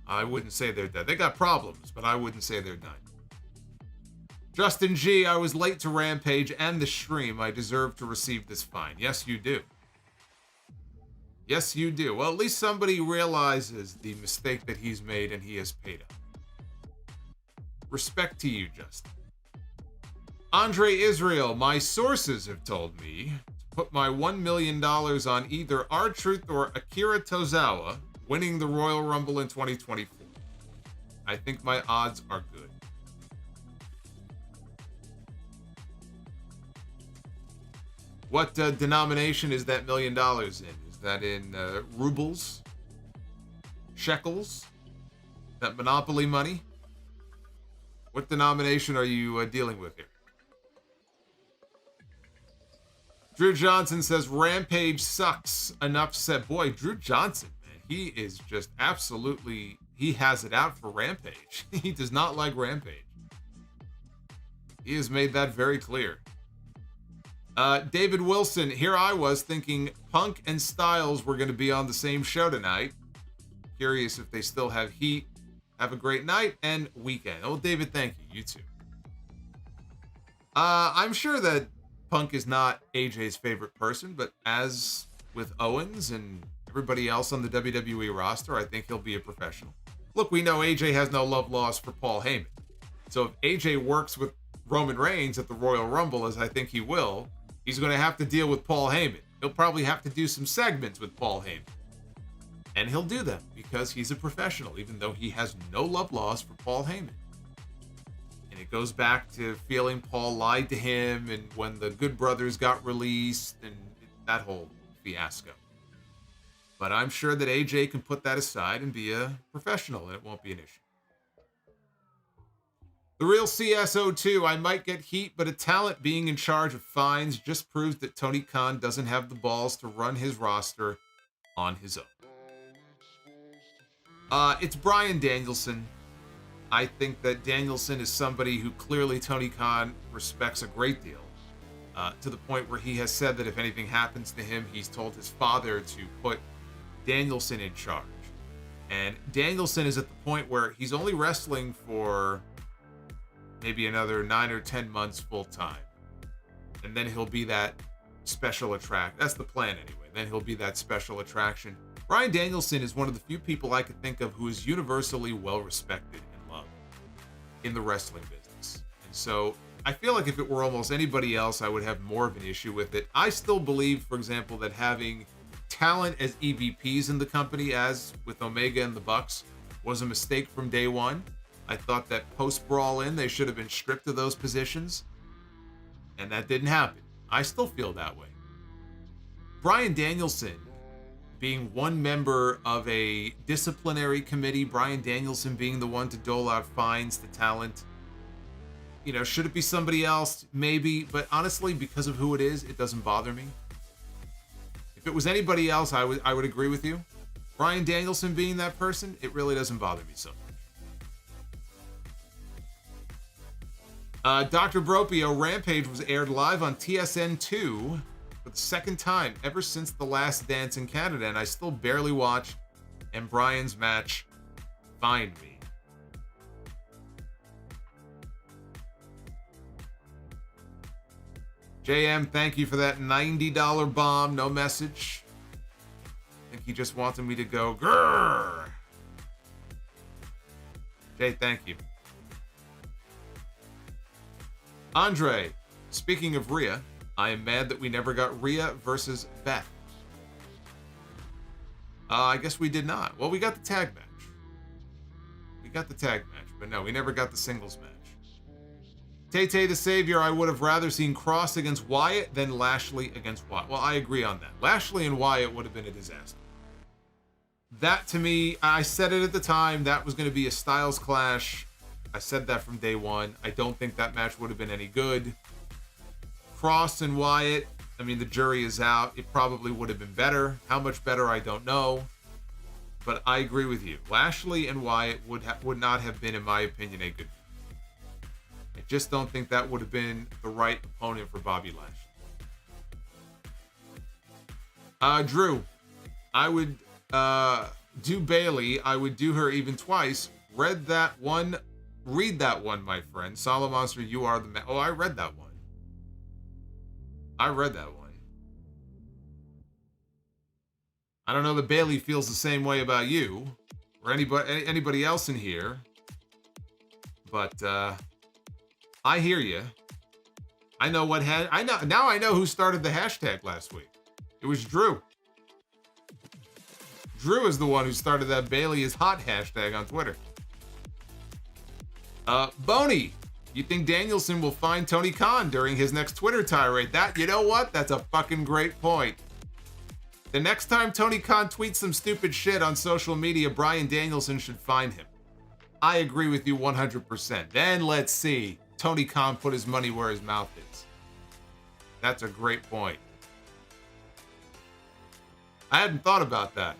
I wouldn't say they're done. They got problems, but I wouldn't say they're done. Justin G, I was late to Rampage and the stream. I deserve to receive this fine. Yes, you do. Yes, you do. Well, at least somebody realizes the mistake that he's made and he has paid up. Respect to you, Justin. Andre Israel, my sources have told me to put my $1 million on either R-Truth or Akira Tozawa winning the Royal Rumble in 2024. I think my odds are good. What denomination is that $1 million in? Is that in rubles? Shekels? That Monopoly money? What denomination are you dealing with here? Drew Johnson says, Rampage sucks. Enough said. Boy, Drew Johnson, man, he is just absolutely, he has it out for Rampage. He does not like Rampage. He has made that very clear. David Wilson, here I was thinking Punk and Styles were going to be on the same show tonight. Curious if they still have heat. Have a great night and weekend. Oh, David, thank you. You too. I'm sure that Punk is not AJ's favorite person, but as with Owens and everybody else on the WWE roster, I think he'll be a professional. Look, we know AJ has no love lost for Paul Heyman. So if AJ works with Roman Reigns at the Royal Rumble, as I think he will, he's going to have to deal with Paul Heyman. He'll probably have to do some segments with Paul Heyman. And he'll do them because he's a professional, even though he has no love lost for Paul Heyman. And it goes back to feeling Paul lied to him and when the Good Brothers got released and that whole fiasco. But I'm sure that AJ can put that aside and be a professional and it won't be an issue. The real CSO2, I might get heat, but a talent being in charge of fines just proves that Tony Khan doesn't have the balls to run his roster on his own. It's Bryan Danielson. I think that Danielson is somebody who clearly Tony Khan respects a great deal, to the point where he has said that if anything happens to him, he's told his father to put Danielson in charge. And Danielson is at the point where he's only wrestling for maybe another 9 or 10 months full time. And then he'll be that special attraction. That's the plan anyway. Then he'll be that special attraction. Bryan Danielson is one of the few people I could think of who is universally well respected and loved in the wrestling business. And so I feel like if it were almost anybody else, I would have more of an issue with it. I still believe, for example, that having talent as EVPs in the company, as with Omega and the Bucks, was a mistake from day one. I thought that post-Brawl In, they should have been stripped of those positions. And that didn't happen. I still feel that way. Bryan Danielson, being one member of a disciplinary committee, Bryan Danielson being the one to dole out fines to talent. You know, should it be somebody else? Maybe. But honestly, because of who it is, it doesn't bother me. If it was anybody else, I would agree with you. Bryan Danielson being that person, it really doesn't bother me so much. Dr. Bropio, Rampage was aired live on TSN2 for the second time ever since The Last Dance in Canada, and I still barely watched, and Bryan's match fined me. JM, thank you for that $90 bomb. No message. I think he just wanted me to go, grrr. Jay, thank you. Andre, speaking of Rhea, I am mad that we never got Rhea versus Beth. I guess we did not. Well, we got the tag match. But no, we never got the singles match. Tay the Savior, I would have rather seen Kross against Wyatt than Lashley against Wyatt. Well, I agree on that. Lashley and Wyatt would have been a disaster. That, to me, I said it at the time, that was going to be a Styles clash. I said that from day one. I don't think that match would have been any good. Kross and Wyatt, I mean, the jury is out. It probably would have been better. How much better, I don't know. but I agree with you. Lashley and Wyatt would not have been, in my opinion, a good. I just don't think that would have been the right opponent for Bobby Lashley. Drew, I would do Bailey. I would do her even twice. Read that one, my friend. Solomonster, you are the man. Oh, I read that one. I don't know that Bailey feels the same way about you or anybody else in here, but I hear you. I know now I know who started the hashtag last week. It was Drew. Drew is the one who started that Bailey is hot hashtag on Twitter. Boney, you think Danielson will find Tony Khan during his next Twitter tirade? You know what? That's a fucking great point. The next time Tony Khan tweets some stupid shit on social media, Bryan Danielson should find him. I agree with you 100%. Then let's see Tony Khan put his money where his mouth is. That's a great point. I hadn't thought about that.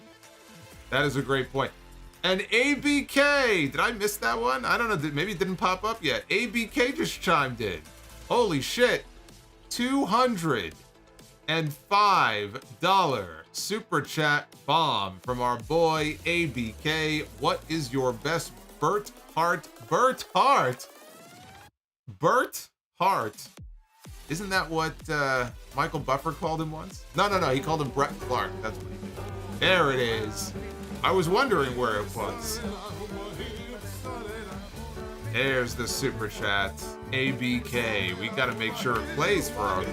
That is a great point. And ABK, did I miss that one? I don't know, maybe it didn't pop up yet. ABK just chimed in. Holy shit. $205 super chat bomb from our boy ABK. What is your best Bert Hart? Bert Hart? Isn't that what Michael Buffer called him once? No. He called him Brett Clark. That's what he did. There it is. I was wondering where it was. There's the super chat. ABK. We got to make sure it plays for our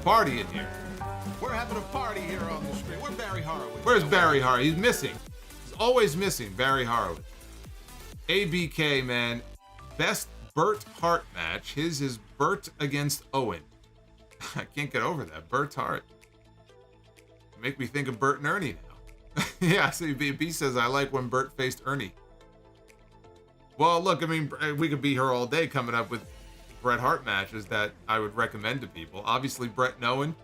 party in here. We're having a party here on the street. Where's Barry Horowitz? Where's Barry Horowitz? He's missing. He's always missing, Barry Horowitz. ABK, man. Best Bert Hart match. His is Bert against Owen. I can't get over that. Bert Hart. Make me think of Bert and Ernie now. Yeah, see, B says, I like when Bert faced Ernie. Well, look, I mean, we could be here all day coming up with Bret Hart matches that I would recommend to people. Obviously, Bret and Owen.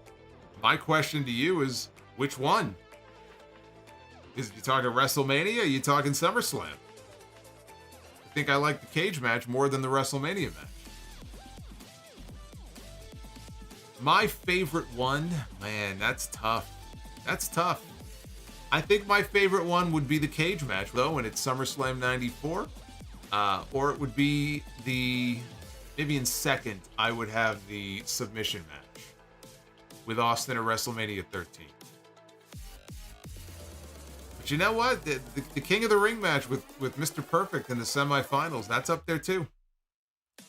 My question to you is, which one? Is you talking WrestleMania? Or you talking SummerSlam? I think I like the cage match more than the WrestleMania match. My favorite one, man, that's tough. I think my favorite one would be the cage match, though, and it's SummerSlam 94. Or it would be maybe in second, I would have the submission match with Austin at WrestleMania 13. But you know what? The King of the Ring match with Mr. Perfect in the semifinals, that's up there too.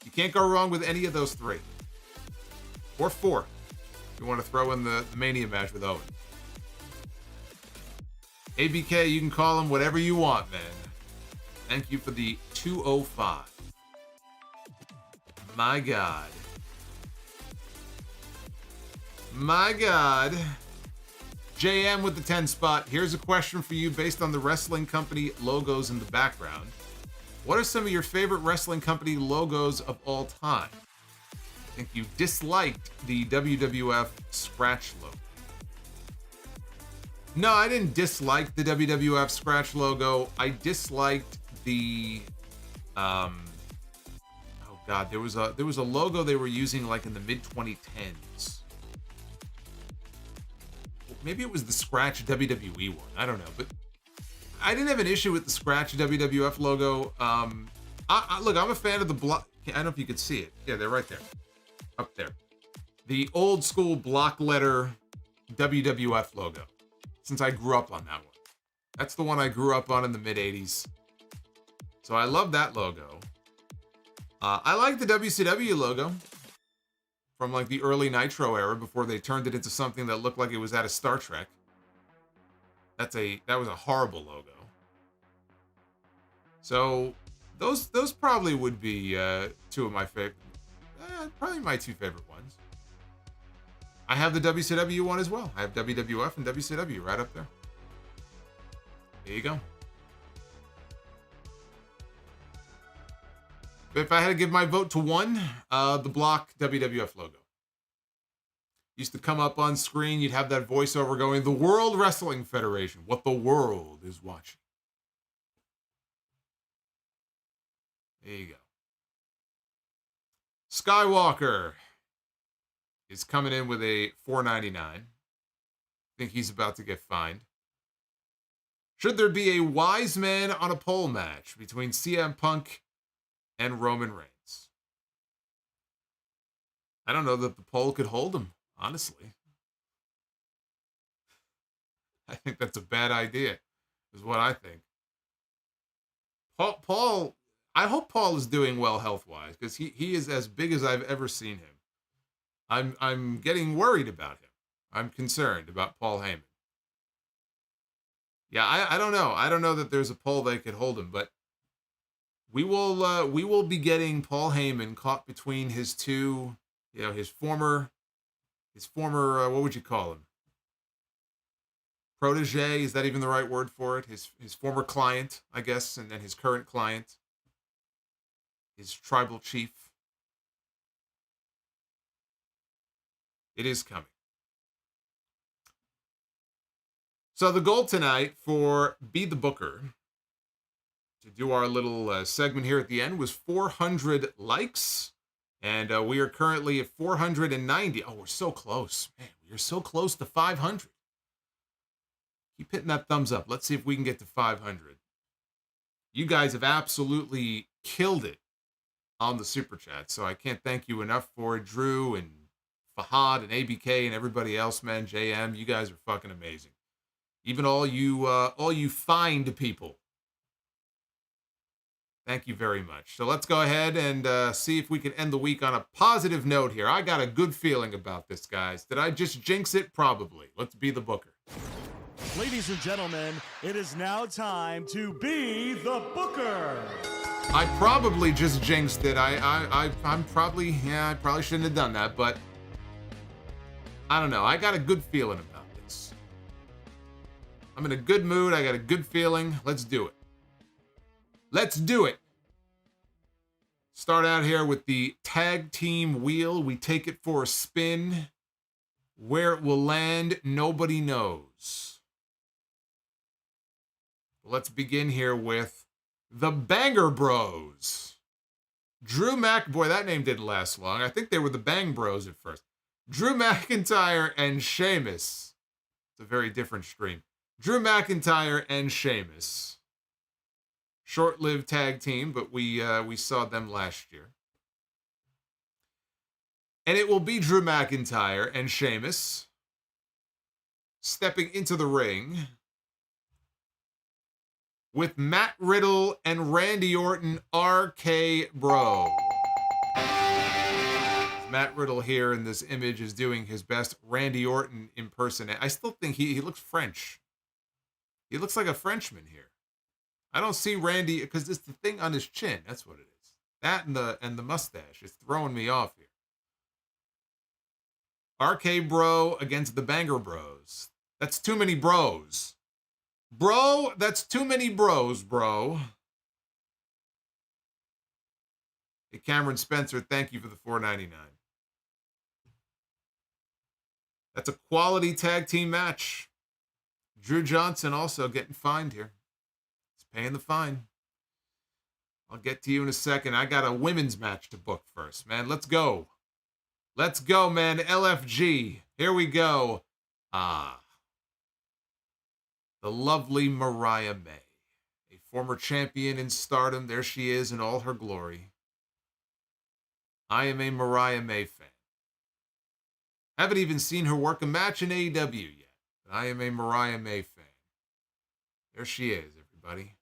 You can't go wrong with any of those three. Or four. If you want to throw in the Mania match with Owen. ABK, you can call him whatever you want, man. Thank you for the 205. My God. JM with the 10 spot. Here's a question for you based on the wrestling company logos in the background. What are some of your favorite wrestling company logos of all time? I think you disliked the WWF scratch logo. No, I didn't dislike the WWF scratch logo. I disliked the oh god, there was a logo they were using like in the mid 2010s. Maybe it was the scratch WWE one. I don't know, but I didn't have an issue with the scratch WWF logo. Look, I'm a fan of the block. I don't know if you could see it. Yeah, they're right there, up there. The old school block letter WWF logo. Since I grew up on that one. That's the one I grew up on in the mid 80s. So I love that logo. I like the WCW logo from like the early Nitro era before they turned it into something that looked like it was out of Star Trek. That was a horrible logo. So those probably would be two of my favorite, probably my two favorite ones. I have the WCW one as well. I have WWF and WCW right up there. There you go. If I had to give my vote to one, the block WWF logo. Used to come up on screen. You'd have that voiceover going, the World Wrestling Federation, what the world is watching. There you go. Skywalker is coming in with a $4.99. Think he's about to get fined. Should there be a wise man on a pole match between CM Punk and Roman Reigns? I don't know that the pole could hold him, honestly. I think that's a bad idea, is what I think. Paul, I hope Paul is doing well health-wise, because he is as big as I've ever seen him. I'm getting worried about him. I'm concerned about Paul Heyman. Yeah, I don't know. I don't know that there's a pole that could hold him, but we will be getting Paul Heyman caught between his two, his former what would you call him? Protege, is that even the right word for it? His former client, I guess, and then his current client, his tribal chief. It is coming. So the goal tonight for Be the Booker, to do our little segment here at the end, was 400 likes. And we are currently at 490. Oh, we're so close. Man, we are so close to 500. Keep hitting that thumbs up. Let's see if we can get to 500. You guys have absolutely killed it on the Super Chat, so I can't thank you enough for it. Drew and Fahad and ABK and everybody else, man. JM, you guys are fucking amazing. Even all you find people. Thank you very much. So let's go ahead and see if we can end the week on a positive note here. I got a good feeling about this, guys. Did I just jinx it? Probably. Let's be the Booker. Ladies and gentlemen, it is now time to be the Booker. I probably just jinxed it. I probably shouldn't have done that, but I don't know. I got a good feeling about this. I'm in a good mood. I got a good feeling. Let's do it. Let's do it. Start out here with the tag team wheel. We take it for a spin. Where it will land, nobody knows. Let's begin here with the Banger Bros. Drew boy, that name didn't last long. I think they were the Bang Bros at first. Drew McIntyre and Sheamus. It's a very different stream. Drew McIntyre and Sheamus. Short-lived tag team, but we saw them last year. And it will be Drew McIntyre and Sheamus stepping into the ring with Matt Riddle and Randy Orton, RK Bro. Matt Riddle here in this image is doing his best Randy Orton impersonation. I still think he looks French. He looks like a Frenchman here. I don't see Randy, because it's the thing on his chin. That's what it is. That and the mustache is throwing me off here. RK Bro against the Banger Bros. That's too many bros. Bro, that's too many bros, bro. Hey, Cameron Spencer, thank you for the $4.99. That's a quality tag team match. Drew Johnson also getting fined here. He's paying the fine. I'll get to you in a second. I got a women's match to book first, man. Let's go. Let's go, man. LFG. Here we go. The lovely Mariah May. A former champion in Stardom. There she is in all her glory. I am a Mariah May fan. Haven't even seen her work a match in AEW yet. But I am a Mariah May fan. There she is, everybody.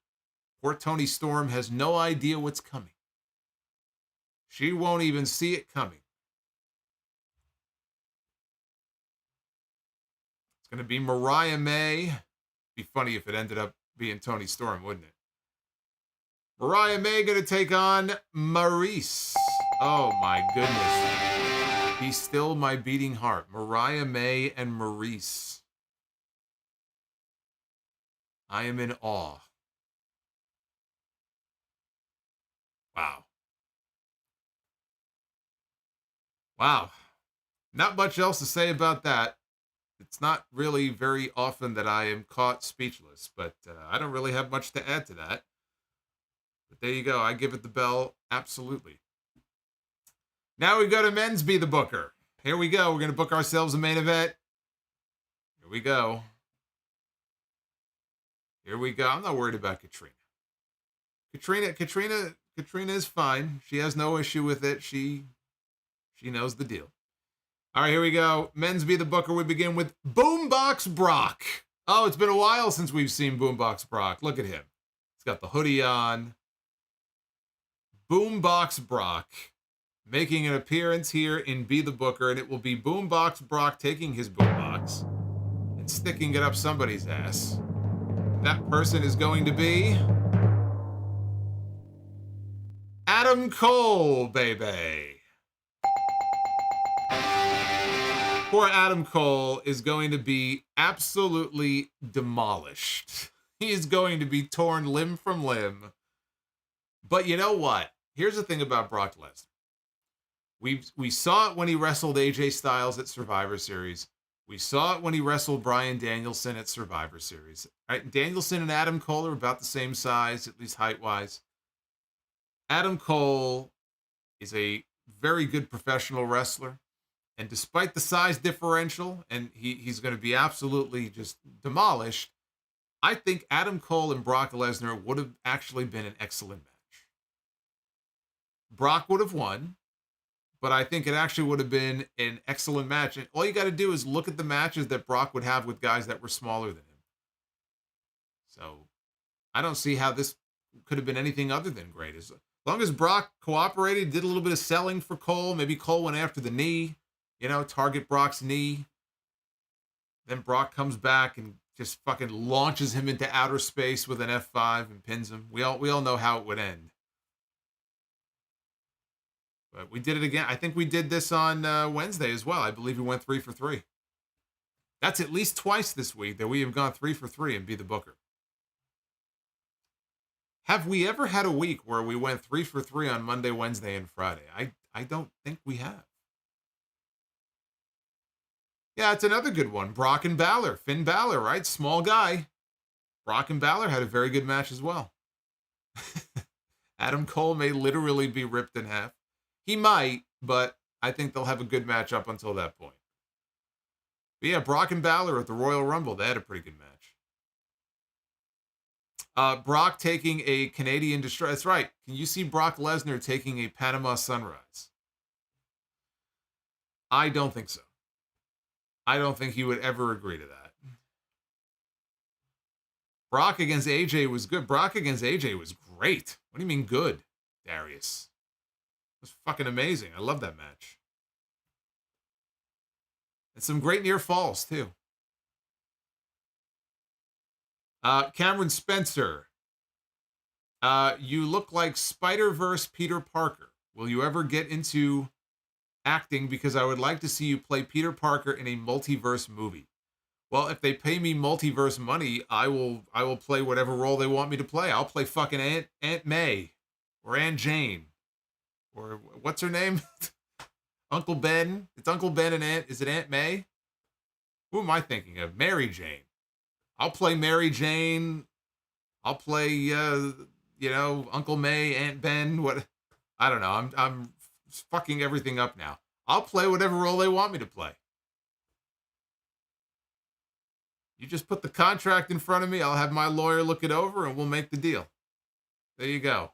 Poor Toni Storm has no idea what's coming. She won't even see it coming. It's going to be Mariah May. Be funny if it ended up being Toni Storm, wouldn't it? Mariah May going to take on Maryse. Oh my goodness. Be still my beating heart. Mariah May and Maryse. I am in awe. Wow. Wow. Not much else to say about that. It's not really very often that I am caught speechless, but I don't really have much to add to that. But there you go. I give it the bell. Absolutely. Now we go to men's Be the Booker. Here we go. We're going to book ourselves a main event. Here we go. Here we go. I'm not worried about Katrina. Katrina is fine. She has no issue with it. She knows the deal. All right, here we go. Men's Be the Booker. We begin with Boombox Brock. Oh, it's been a while since we've seen Boombox Brock. Look at him. He's got the hoodie on. Boombox Brock making an appearance here in Be the Booker, and it will be Boombox Brock taking his boombox and sticking it up somebody's ass. That person is going to be Adam Cole, baby. Poor Adam Cole is going to be absolutely demolished. He is going to be torn limb from limb. But you know what? Here's the thing about Brock Lesnar. We saw it when he wrestled AJ Styles at Survivor Series. We saw it when he wrestled Bryan Danielson at Survivor Series. Right? Danielson and Adam Cole are about the same size, at least height-wise. Adam Cole is a very good professional wrestler. And despite the size differential, and he's going to be absolutely just demolished, I think Adam Cole and Brock Lesnar would have actually been an excellent match. Brock would have won, but I think it actually would have been an excellent match. And all you got to do is look at the matches that Brock would have with guys that were smaller than him. So I don't see how this could have been anything other than great. As long as Brock cooperated, did a little bit of selling for Cole, maybe Cole went after the knee, target Brock's knee. Then Brock comes back and just fucking launches him into outer space with an F5 and pins him. We all know how it would end. But we did it again. I think we did this on Wednesday as well. I believe we went 3 for 3. That's at least twice this week that we have gone 3 for 3 and Be the Booker. Have we ever had a week where we went 3 for 3 on Monday, Wednesday, and Friday? I don't think we have. Yeah, it's another good one. Brock and Balor. Finn Balor, right? Small guy. Brock and Balor had a very good match as well. Adam Cole may literally be ripped in half. He might, but I think they'll have a good match up until that point. But yeah, Brock and Balor at the Royal Rumble, they had a pretty good match. Brock taking a Canadian Destroyer. That's right. Can you see Brock Lesnar taking a Panama Sunrise? I don't think so. I don't think he would ever agree to that. Brock against AJ was good. Brock against AJ was great. What do you mean good, Darius? It was fucking amazing. I love that match. And some great near falls, too. Cameron Spencer. You look like Spider-Verse Peter Parker. Will you ever get into acting? Because I would like to see you play Peter Parker in a multiverse movie. Well, if they pay me multiverse money, I will play whatever role they want me to play. I'll play fucking Aunt May or Aunt Jane or what's her name? Uncle Ben. It's Uncle Ben and is it Aunt May? Who am I thinking of? Mary Jane. I'll play Mary Jane. I'll play Uncle May, Aunt Ben. What? I don't know. I'm fucking everything up now. I'll play whatever role they want me to play. You just put the contract in front of me. I'll have my lawyer look it over and we'll make the deal. There you go.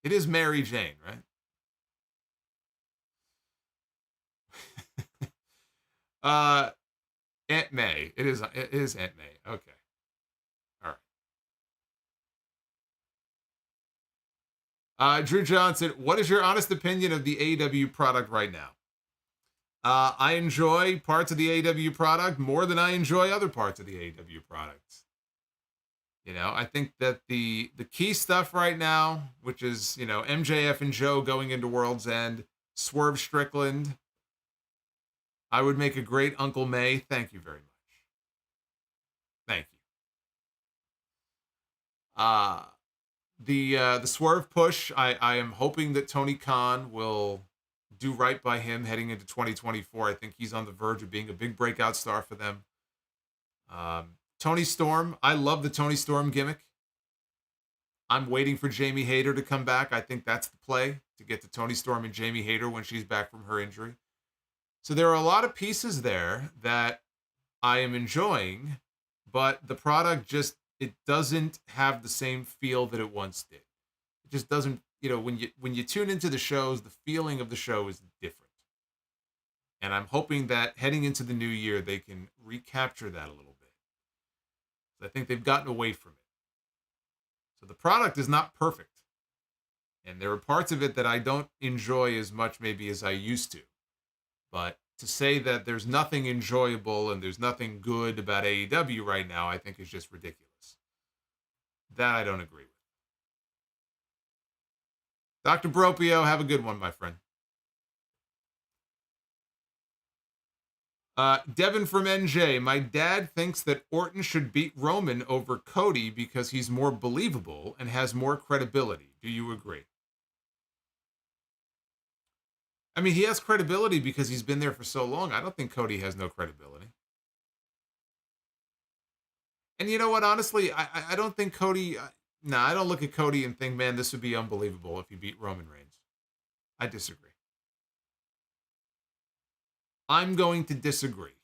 It is Mary Jane, right? Aunt May. It is Aunt May. Okay. All right. Drew Johnson, what is your honest opinion of the AEW product right now? I enjoy parts of the AEW product more than I enjoy other parts of the AEW products. I think that the key stuff right now, which is, MJF and Joe going into World's End, Swerve Strickland, I would make a great Uncle May. Thank you very much. Thank you. The Swerve push, I am hoping that Tony Khan will do right by him heading into 2024. I think he's on the verge of being a big breakout star for them. Tony Storm, I love the Tony Storm gimmick. I'm waiting for Jamie Hayter to come back. I think that's the play, to get to Tony Storm and Jamie Hayter when she's back from her injury. So there are a lot of pieces there that I am enjoying, but the product just, it doesn't have the same feel that it once did. It just doesn't, when you tune into the shows, the feeling of the show is different. And I'm hoping that heading into the new year, they can recapture that a little bit. I think they've gotten away from it. So the product is not perfect. And there are parts of it that I don't enjoy as much maybe as I used to. But to say that there's nothing enjoyable and there's nothing good about AEW right now, I think is just ridiculous. That I don't agree with. Dr. Bropio, have a good one, my friend. Devin from NJ, my dad thinks that Orton should beat Roman over Cody because he's more believable and has more credibility. Do you agree? I mean, he has credibility because he's been there for so long. I don't think Cody has no credibility. And you know what? Honestly, I don't think Cody... I don't look at Cody and think, man, this would be unbelievable if he beat Roman Reigns. I disagree. I'm going to disagree.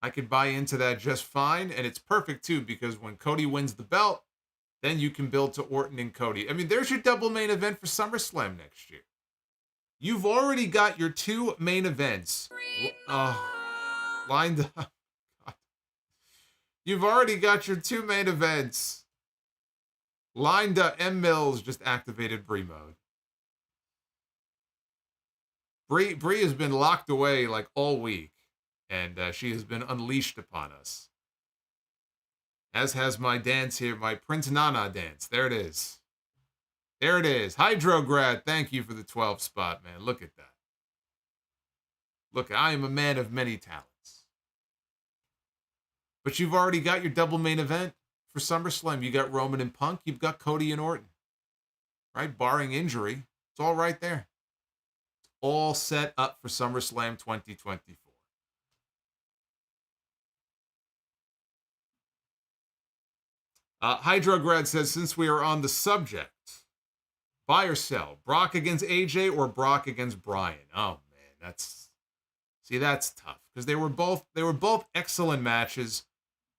I could buy into that just fine, and it's perfect, too, because when Cody wins the belt, then you can build to Orton and Cody. I mean, there's your double main event for SummerSlam next year. You've already got your two main events lined up. You've already got your two main events lined up. M. Mills just activated Brie mode. Brie has been locked away like all week, and she has been unleashed upon us. As has my dance here, my Prince Nana dance. There it is. There it is. Hydrograd, thank you for the 12 spot, man. Look at that. Look, I am a man of many talents. But you've already got your double main event for SummerSlam. You got Roman and Punk. You've got Cody and Orton. Right? Barring injury. It's all right there. It's all set up for SummerSlam 2024. Hydrograd says, since we are on the subject, buy or sell, Brock against AJ or Brock against Bryan? Oh man, that's tough because they were both excellent matches.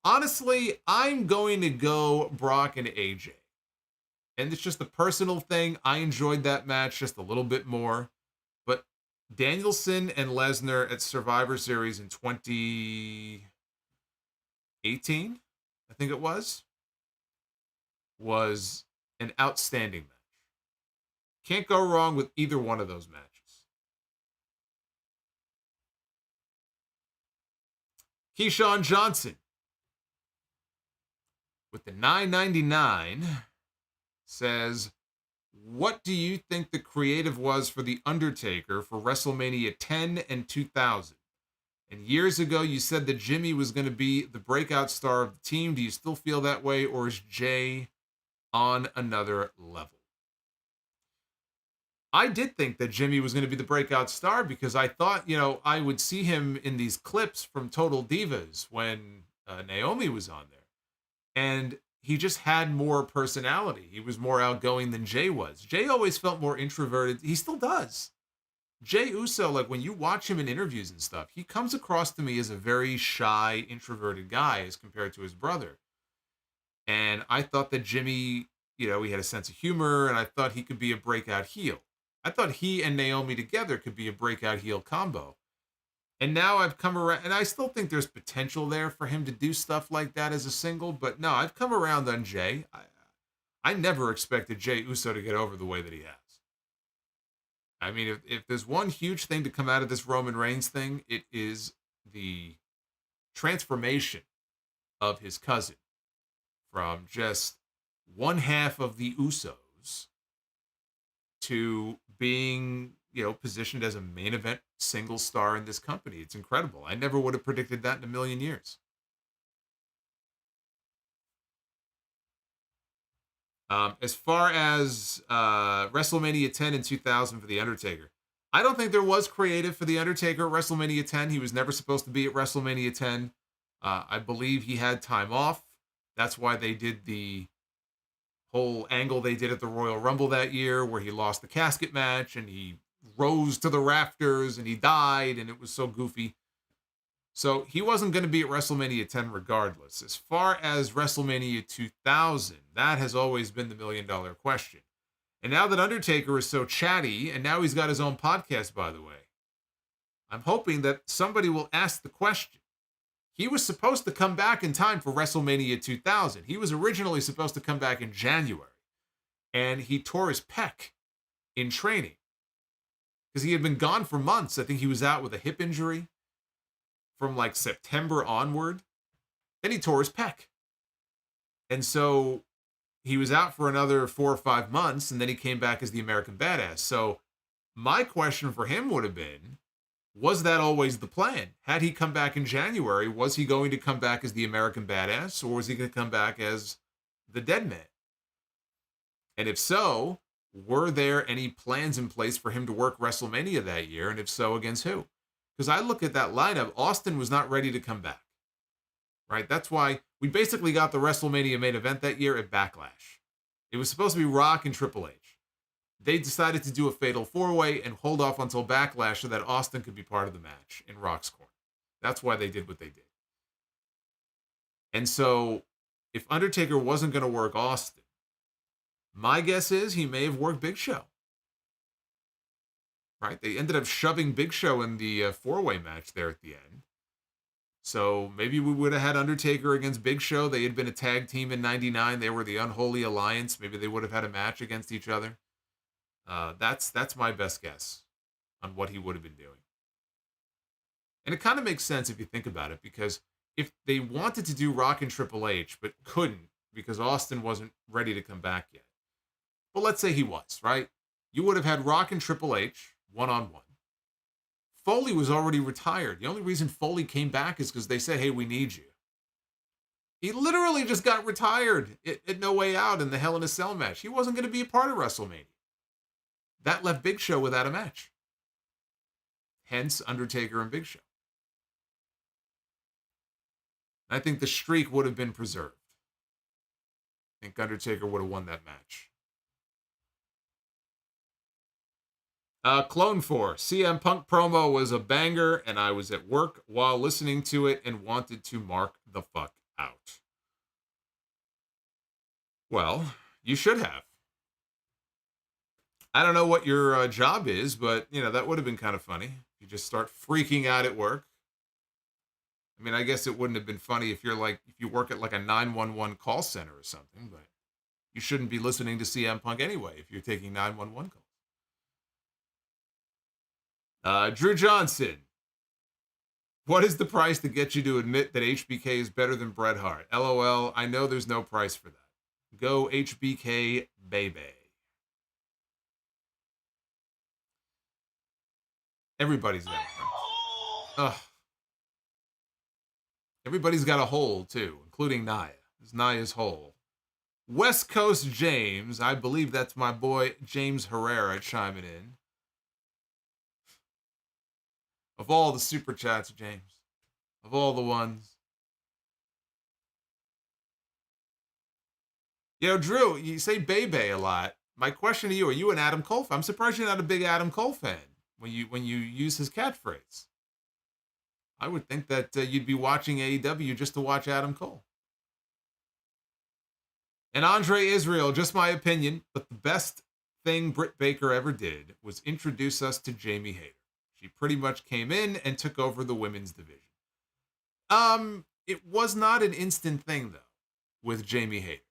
Honestly, I'm going to go Brock and AJ, and it's just a personal thing. I enjoyed that match just a little bit more, but Danielson and Lesnar at Survivor Series in 2018, I think it was an outstanding match. Can't go wrong with either one of those matches. Keyshawn Johnson with the $9.99 says, what do you think the creative was for The Undertaker for WrestleMania 10 and 2000? And years ago, you said that Jimmy was going to be the breakout star of the team. Do you still feel that way, or is Jay on another level? I did think that Jimmy was going to be the breakout star because I thought, I would see him in these clips from Total Divas when Naomi was on there. And he just had more personality. He was more outgoing than Jay was. Jay always felt more introverted. He still does. Jay Uso, like when you watch him in interviews and stuff, he comes across to me as a very shy, introverted guy as compared to his brother. And I thought that Jimmy, he had a sense of humor, and I thought he could be a breakout heel. I thought he and Naomi together could be a breakout heel combo. And now I've come around, and I still think there's potential there for him to do stuff like that as a single, but no, I've come around on Jay. I never expected Jay Uso to get over the way that he has. I mean, if there's one huge thing to come out of this Roman Reigns thing, it is the transformation of his cousin from just one half of the Usos to being, positioned as a main event single star in this company. It's incredible. I never would have predicted that in a million years. As far as WrestleMania 10 in 2000 for The Undertaker, I don't think there was creative for The Undertaker at WrestleMania 10. He was never supposed to be at WrestleMania 10. I believe he had time off. That's why they did the whole angle they did at the Royal Rumble that year where he lost the casket match and he rose to the rafters and he died and it was so goofy. So he wasn't going to be at WrestleMania 10 regardless. As far as WrestleMania 2000, that has always been the million-dollar question. And now that Undertaker is so chatty, and now he's got his own podcast, by the way, I'm hoping that somebody will ask the question. He was supposed to come back in time for WrestleMania 2000. He was originally supposed to come back in January, and he tore his pec in training because he had been gone for months. I think he was out with a hip injury from like September onward. Then he tore his pec. And so he was out for another 4 or 5 months, and then he came back as the American Badass. So my question for him would have been, was that always the plan? Had he come back in January, was he going to come back as the American Badass, or was he going to come back as the Dead Man? And if so, were there any plans in place for him to work WrestleMania that year? And if so, against who? Because I look at that lineup, Austin was not ready to come back, right? That's why we basically got the WrestleMania main event that year at Backlash. It was supposed to be Rock and Triple H. They decided to do a fatal four-way and hold off until Backlash so that Austin could be part of the match in Rock's corner. That's why they did what they did. And so if Undertaker wasn't going to work Austin, my guess is he may have worked Big Show. Right? They ended up shoving Big Show in the four-way match there at the end. So maybe we would have had Undertaker against Big Show. They had been a tag team in 99. They were the Unholy Alliance. Maybe they would have had a match against each other. That's my best guess on what he would have been doing. And it kind of makes sense if you think about it, because if they wanted to do Rock and Triple H, but couldn't because Austin wasn't ready to come back yet. But let's say he was, right? You would have had Rock and Triple H one-on-one. Foley was already retired. The only reason Foley came back is because they said, hey, we need you. He literally just got retired at No Way Out in the Hell in a Cell match. He wasn't going to be a part of WrestleMania. That left Big Show without a match. Hence, Undertaker and Big Show. I think the streak would have been preserved. I think Undertaker would have won that match. Clone 4. CM Punk promo was a banger, and I was at work while listening to it and wanted to mark the fuck out. Well, you should have. I don't know what your job is, but, you know, that would have been kind of funny. You just start freaking out at work. I mean, I guess it wouldn't have been funny if you work at like a 911 call center or something, but you shouldn't be listening to CM Punk anyway if you're taking 911 calls. Drew Johnson. What is the price to get you to admit that HBK is better than Bret Hart? LOL, I know there's no price for that. Go HBK, baby. Everybody's got a price. Ugh. Everybody's got a hole, too, including Nia. It's Nia's hole. West Coast James, I believe that's my boy James Herrera chiming in. Of all the super chats, James. Of all the ones. Yo, Drew, you say Bebe a lot. My question to you, are you an Adam Cole fan? I'm surprised you're not a big Adam Cole fan when you use his catchphrase. I would think that you'd be watching AEW just to watch Adam Cole. And Andre Israel, just my opinion, but the best thing Britt Baker ever did was introduce us to Jamie Hayter. She pretty much came in and took over the women's division. It was not an instant thing, though, with Jamie Hayter.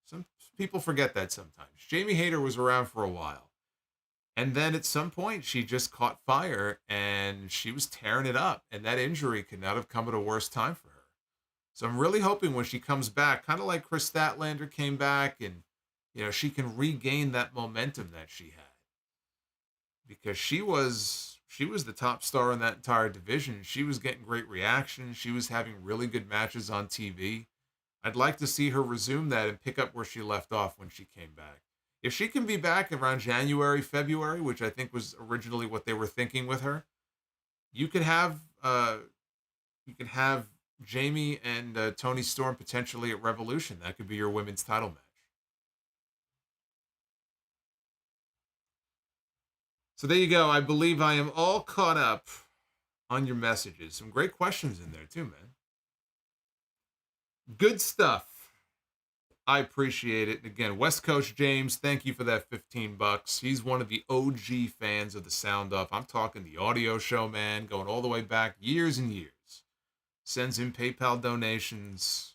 Some people forget that sometimes. Jamie Hayter was around for a while. And then at some point, she just caught fire, and she was tearing it up. And that injury could not have come at a worse time for her. So I'm really hoping when she comes back, kind of like Chris Statlander came back, and, you know, she can regain that momentum that she had. Because she was the top star in that entire division. She was getting great reactions. She was having really good matches on TV. I'd like to see her resume that and pick up where she left off when she came back. If she can be back around January, February, which I think was originally what they were thinking with her, you could have Jamie and Toni Storm potentially at Revolution. That could be your women's title match. So there you go. I believe I am all caught up on your messages. Some great questions in there too, man. Good stuff. I appreciate it. And again, West Coast James, thank you for that $15. He's one of the OG fans of the Sound Off. I'm talking the audio show, man, going all the way back years and years. Sends in PayPal donations.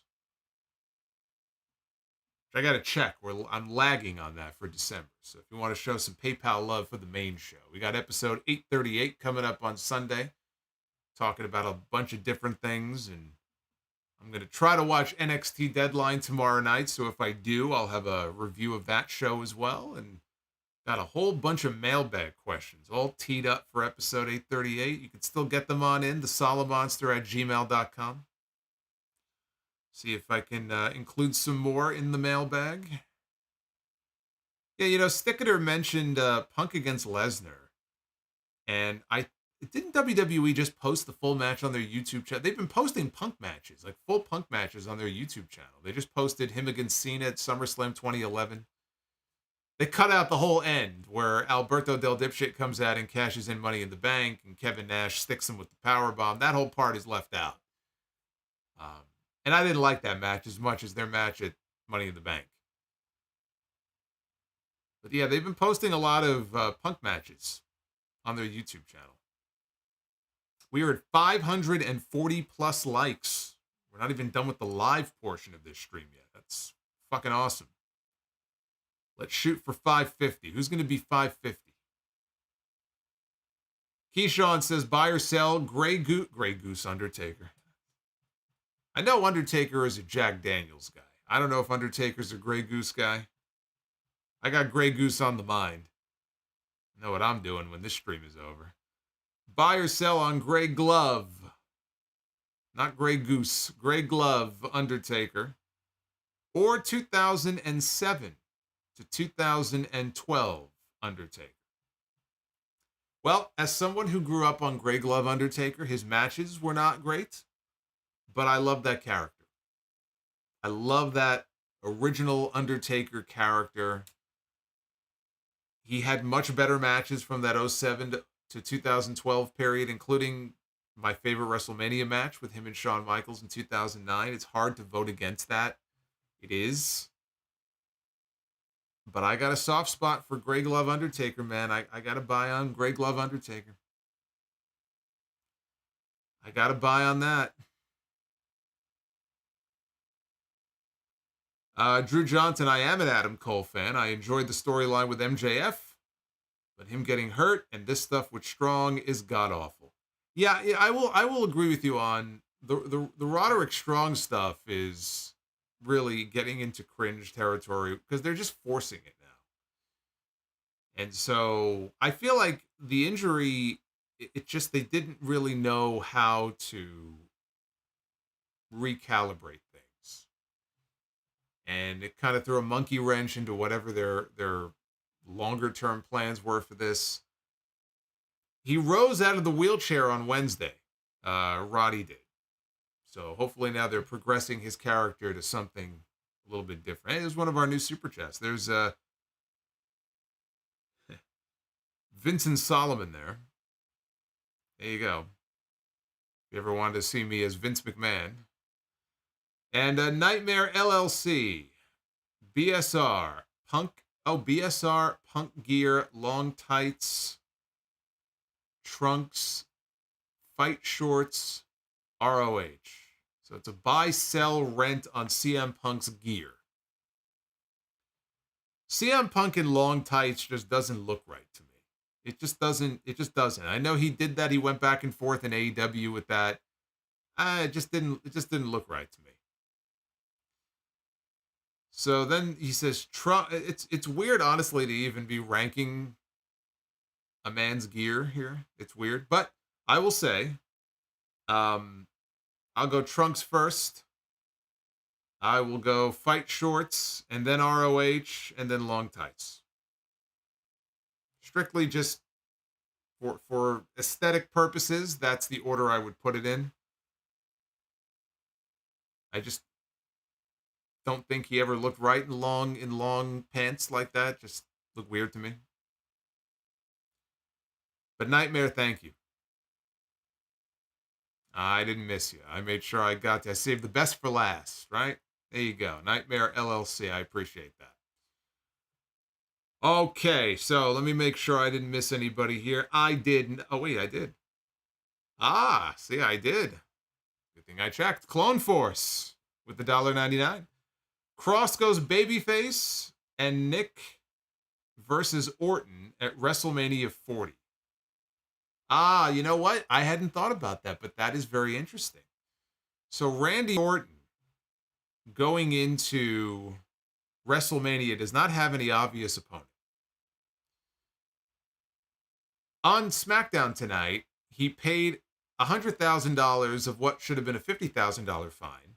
I got to check. I'm lagging on that for December. So if you want to show some PayPal love for the main show, we got episode 838 coming up on Sunday, talking about a bunch of different things. And I'm going to try to watch NXT Deadline tomorrow night. So if I do, I'll have a review of that show as well. And got a whole bunch of mailbag questions all teed up for episode 838. You can still get them on in the Solomonster@gmail.com. See if I can include some more in the mailbag. Yeah, Sticketer mentioned Punk against Lesnar. And didn't WWE just post the full match on their YouTube channel? They've been posting Punk matches, like full Punk matches on their YouTube channel. They just posted him against Cena at SummerSlam 2011. They cut out the whole end where Alberto Del Dipshit comes out and cashes in Money in the Bank and Kevin Nash sticks him with the powerbomb. That whole part is left out. And I didn't like that match as much as their match at Money in the Bank. But yeah, they've been posting a lot of Punk matches on their YouTube channel. We are at 540 plus likes. We're not even done with the live portion of this stream yet. That's fucking awesome. Let's shoot for 550. Who's going to be 550? Keyshawn says, buy or sell Grey Goose Undertaker. I know Undertaker is a Jack Daniels guy. I don't know if Undertaker's a Grey Goose guy. I got Grey Goose on the mind. I know what I'm doing when this stream is over. Buy or sell on Grey Glove. Not Grey Goose. Grey Glove Undertaker. Or 2007 to 2012 Undertaker. Well, as someone who grew up on Grey Glove Undertaker, his matches were not great, but I love that character. I love that original Undertaker character. He had much better matches from that 07 to 2012 period, including my favorite WrestleMania match with him and Shawn Michaels in 2009. It's hard to vote against that. It is. But I got a soft spot for Grey Glove Undertaker, man. I got to buy on Grey Glove Undertaker. I got to buy on that. Drew Johnson, I am an Adam Cole fan. I enjoyed the storyline with MJF, but him getting hurt and this stuff with Strong is god-awful. Yeah, I will agree with you on the Roderick Strong stuff is really getting into cringe territory because they're just forcing it now. And so I feel like the injury, it just, they didn't really know how to recalibrate things. And it kind of threw a monkey wrench into whatever their longer term plans were for this. He rose out of the wheelchair on Wednesday. Roddy did. So hopefully now they're progressing his character to something a little bit different. Hey, there's one of our new super chats. There's Vincent Solomon there. There you go. If you ever wanted to see me as Vince McMahon. And Nightmare LLC. BSR. BSR, Punk gear, long tights, trunks, fight shorts, ROH. So it's a buy, sell, rent on CM Punk's gear. CM Punk in long tights just doesn't look right to me. It just doesn't. I know he did that. He went back and forth in AEW with that. It just didn't look right to me. So then he says, it's weird, honestly, to even be ranking a man's gear here. It's weird. But I will say, I'll go trunks first. I will go fight shorts, and then ROH, and then long tights. Strictly just for aesthetic purposes, that's the order I would put it in. I just don't think he ever looked right in long pants like that. Just looked weird to me. But Nightmare, thank you. I didn't miss you. I made sure I saved the best for last, right? There you go. Nightmare LLC. I appreciate that. Okay, so let me make sure I didn't miss anybody here. I didn't. Oh, wait, I did. Ah, see, I did. Good thing I checked. Clone Force with the $1.99. Kross goes babyface, and Nick versus Orton at WrestleMania 40. Ah, you know what? I hadn't thought about that, but that is very interesting. So Randy Orton going into WrestleMania does not have any obvious opponent. On SmackDown tonight, he paid $100,000 of what should have been a $50,000 fine,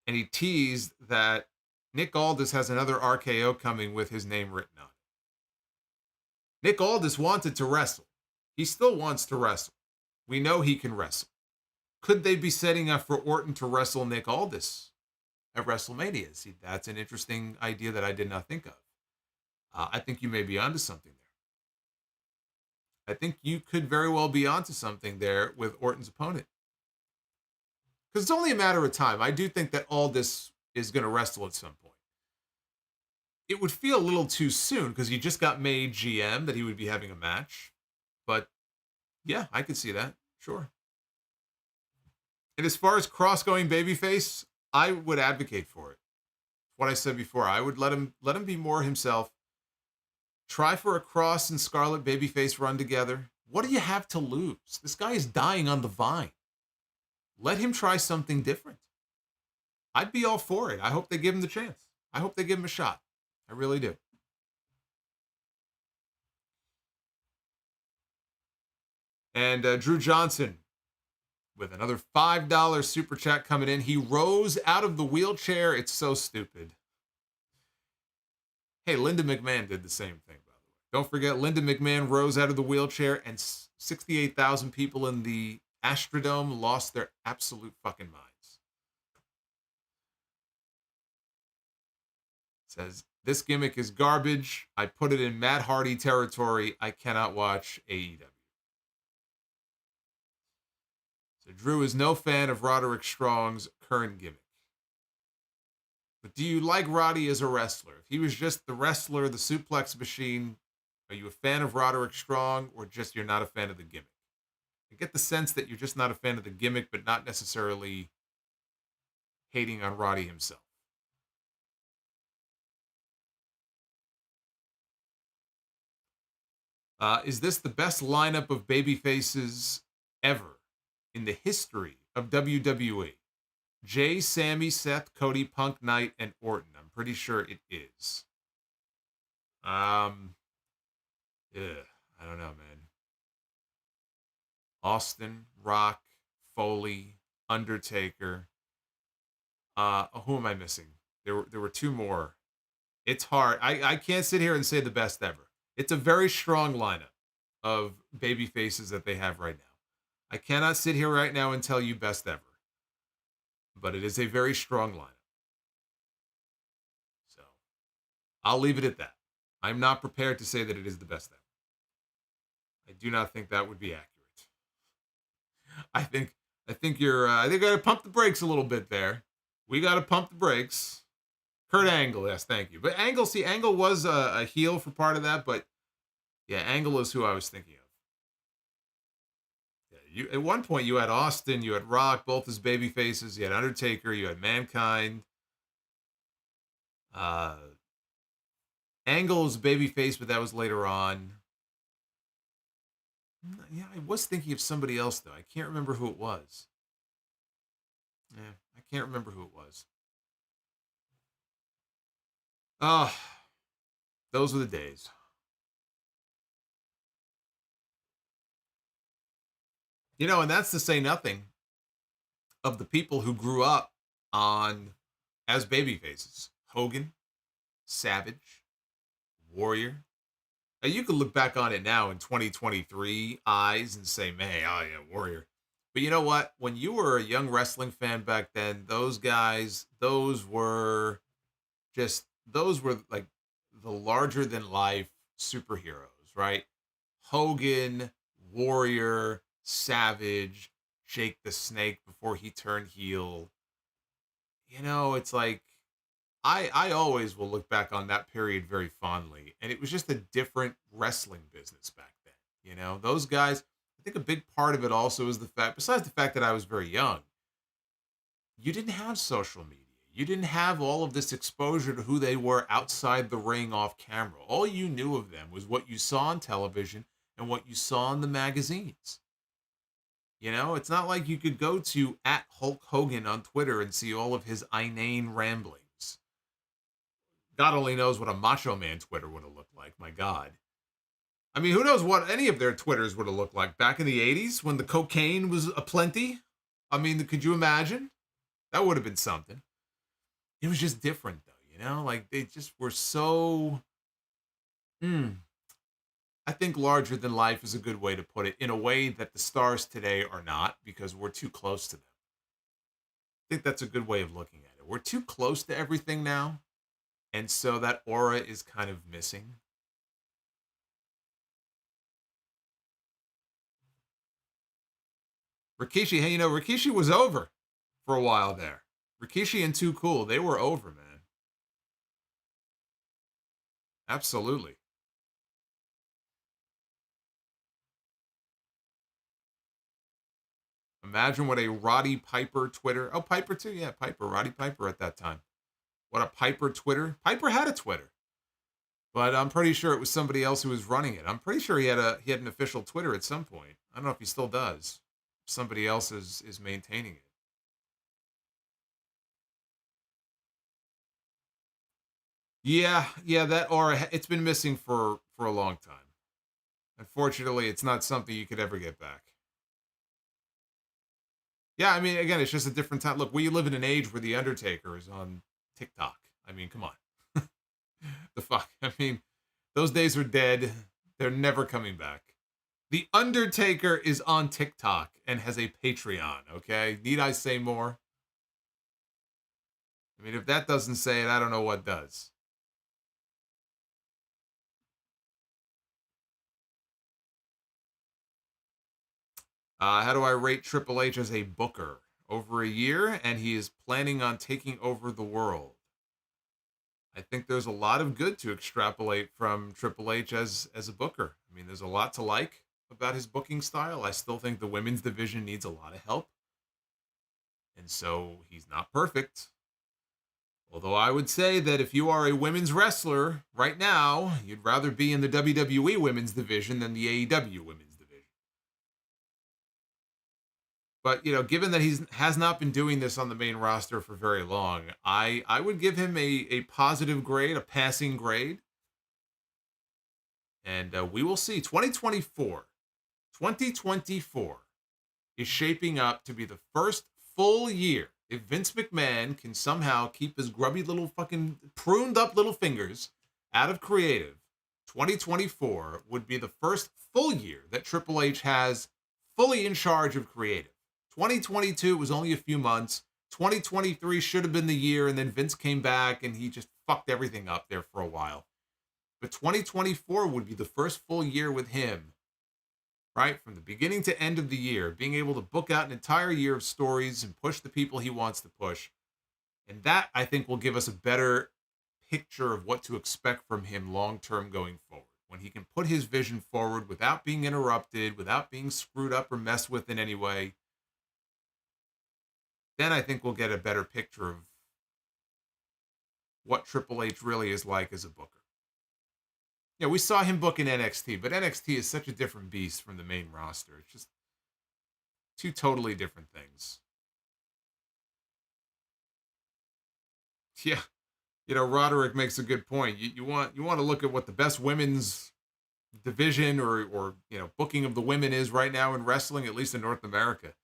and he teased that Nick Aldis has another RKO coming with his name written on it. Nick Aldis wanted to wrestle. He still wants to wrestle. We know he can wrestle. Could they be setting up for Orton to wrestle Nick Aldis at WrestleMania? See, that's an interesting idea that I did not think of. I think you may be onto something there. I think you could very well be onto something there with Orton's opponent. Because it's only a matter of time. I do think that Aldis is going to wrestle at some point. It would feel a little too soon because he just got made GM that he would be having a match. But yeah, I could see that. Sure. And as far as Kross going babyface, I would advocate for it. What I said before, I would let him be more himself. Try for a Kross and Scarlet babyface run together. What do you have to lose? This guy is dying on the vine. Let him try something different. I'd be all for it. I hope they give him the chance. I hope they give him a shot. I really do. And Drew Johnson with another $5 super chat coming in. He rose out of the wheelchair. It's so stupid. Hey, Linda McMahon did the same thing, by the way. Don't forget, Linda McMahon rose out of the wheelchair and 68,000 people in the Astrodome lost their absolute fucking minds. It says, this gimmick is garbage. I put it in Matt Hardy territory. I cannot watch AEW. So Drew is no fan of Roderick Strong's current gimmick. But do you like Roddy as a wrestler? If he was just the wrestler, the suplex machine, are you a fan of Roderick Strong or just you're not a fan of the gimmick? I get the sense that you're just not a fan of the gimmick, but not necessarily hating on Roddy himself. Is this the best lineup of babyfaces ever in the history of WWE? Jay, Sammy, Seth, Cody, Punk, Knight, and Orton. I'm pretty sure it is. I don't know, man. Austin, Rock, Foley, Undertaker. Who am I missing? There were two more. It's hard. I can't sit here and say the best ever. It's a very strong lineup of baby faces that they have right now. I cannot sit here right now and tell you best ever. But it is a very strong lineup. So I'll leave it at that. I'm not prepared to say that it is the best ever. I do not think that would be accurate. I think you're I think I gotta pump the brakes a little bit there. We gotta pump the brakes. Kurt Angle, yes, thank you. But Angle was a heel for part of that, but yeah, Angle is who I was thinking of. Yeah, at one point you had Austin, you had Rock, both as baby faces, you had Undertaker, you had Mankind. Angle was a baby face, but that was later on. Yeah, I was thinking of somebody else though. I can't remember who it was. Yeah, I can't remember who it was. Those were the days. You know, and that's to say nothing of the people who grew up on as babyfaces. Hogan, Savage, Warrior. Now, you can look back on it now in 2023 eyes and say, man, oh yeah, Warrior. But you know what? When you were a young wrestling fan back then, those guys, those were like the larger than life superheroes, right? Hogan, Warrior, Savage, Jake the Snake before he turned heel. You know, it's like I always will look back on that period very fondly. And it was just a different wrestling business back then. You know, those guys, I think a big part of it also is the fact, besides the fact that I was very young, you didn't have social media. You didn't have all of this exposure to who they were outside the ring off camera. All you knew of them was what you saw on television and what you saw in the magazines. You know, it's not like you could go to @Hulk Hogan on Twitter and see all of his inane ramblings. God only knows what a Macho Man Twitter would have looked like. My God. I mean, who knows what any of their Twitters would have looked like back in the 80s when the cocaine was aplenty? I mean, could you imagine? That would have been something. It was just different, though, you know? Like, they just were so... I think larger than life is a good way to put it, in a way that the stars today are not, because we're too close to them. I think that's a good way of looking at it. We're too close to everything now, and so that aura is kind of missing. Rikishi, hey, you know, Rikishi was over for a while there. Rikishi and Too Cool, they were over, man. Absolutely. Imagine what a Roddy Piper Twitter. Oh, Piper too? Yeah, Piper. Roddy Piper at that time. What a Piper Twitter. Piper had a Twitter. But I'm pretty sure it was somebody else who was running it. I'm pretty sure he had an official Twitter at some point. I don't know if he still does. Somebody else is maintaining it. Yeah, that aura, it's been missing for a long time. Unfortunately, it's not something you could ever get back. Yeah, I mean, again, it's just a different time. Look, we live in an age where The Undertaker is on TikTok. I mean, come on. The fuck? I mean, those days are dead. They're never coming back. The Undertaker is on TikTok and has a Patreon, okay? Need I say more? I mean, if that doesn't say it, I don't know what does. How do I rate Triple H as a booker? Over a year, and he is planning on taking over the world. I think there's a lot of good to extrapolate from Triple H as a booker. I mean, there's a lot to like about his booking style. I still think the women's division needs a lot of help. And so he's not perfect. Although I would say that if you are a women's wrestler right now, you'd rather be in the WWE women's division than the AEW women's division. But, you know, given that he has not been doing this on the main roster for very long, I would give him a positive grade, a passing grade. And we will see. 2024 is shaping up to be the first full year. If Vince McMahon can somehow keep his grubby little fucking pruned up little fingers out of creative, 2024 would be the first full year that Triple H has fully in charge of creative. 2022 was only a few months. 2023 should have been the year, and then Vince came back and he just fucked everything up there for a while. But 2024 would be the first full year with him, right? From the beginning to end of the year, being able to book out an entire year of stories and push the people he wants to push. And that, I think, will give us a better picture of what to expect from him long-term going forward. When he can put his vision forward without being interrupted, without being screwed up or messed with in any way, then I think we'll get a better picture of what Triple H really is like as a booker. Yeah, we saw him book in NXT, but NXT is such a different beast from the main roster. It's just two totally different things. Yeah, you know, Roderick makes a good point. You want to look at what the best women's division or you know, booking of the women is right now in wrestling, at least in North America.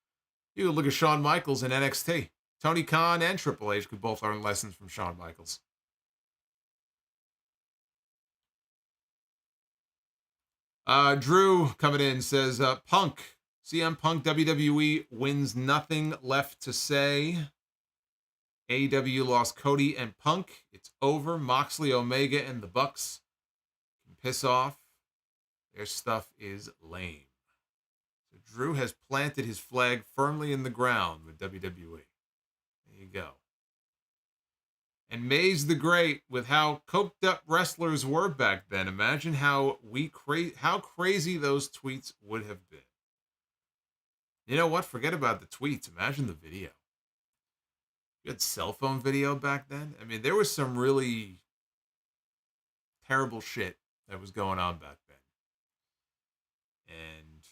You look at Shawn Michaels in NXT. Tony Khan and Triple H could both learn lessons from Shawn Michaels. Drew coming in says, Punk, CM Punk WWE wins, nothing left to say. AEW lost Cody and Punk. It's over. Moxley, Omega, and the Bucks can piss off. Their stuff is lame. So Drew has planted his flag firmly in the ground with WWE. There you go. And Maze the Great, with how coked up wrestlers were back then. Imagine how crazy those tweets would have been. You know what? Forget about the tweets. Imagine the video. You had cell phone video back then. I mean, there was some really terrible shit that was going on back then. And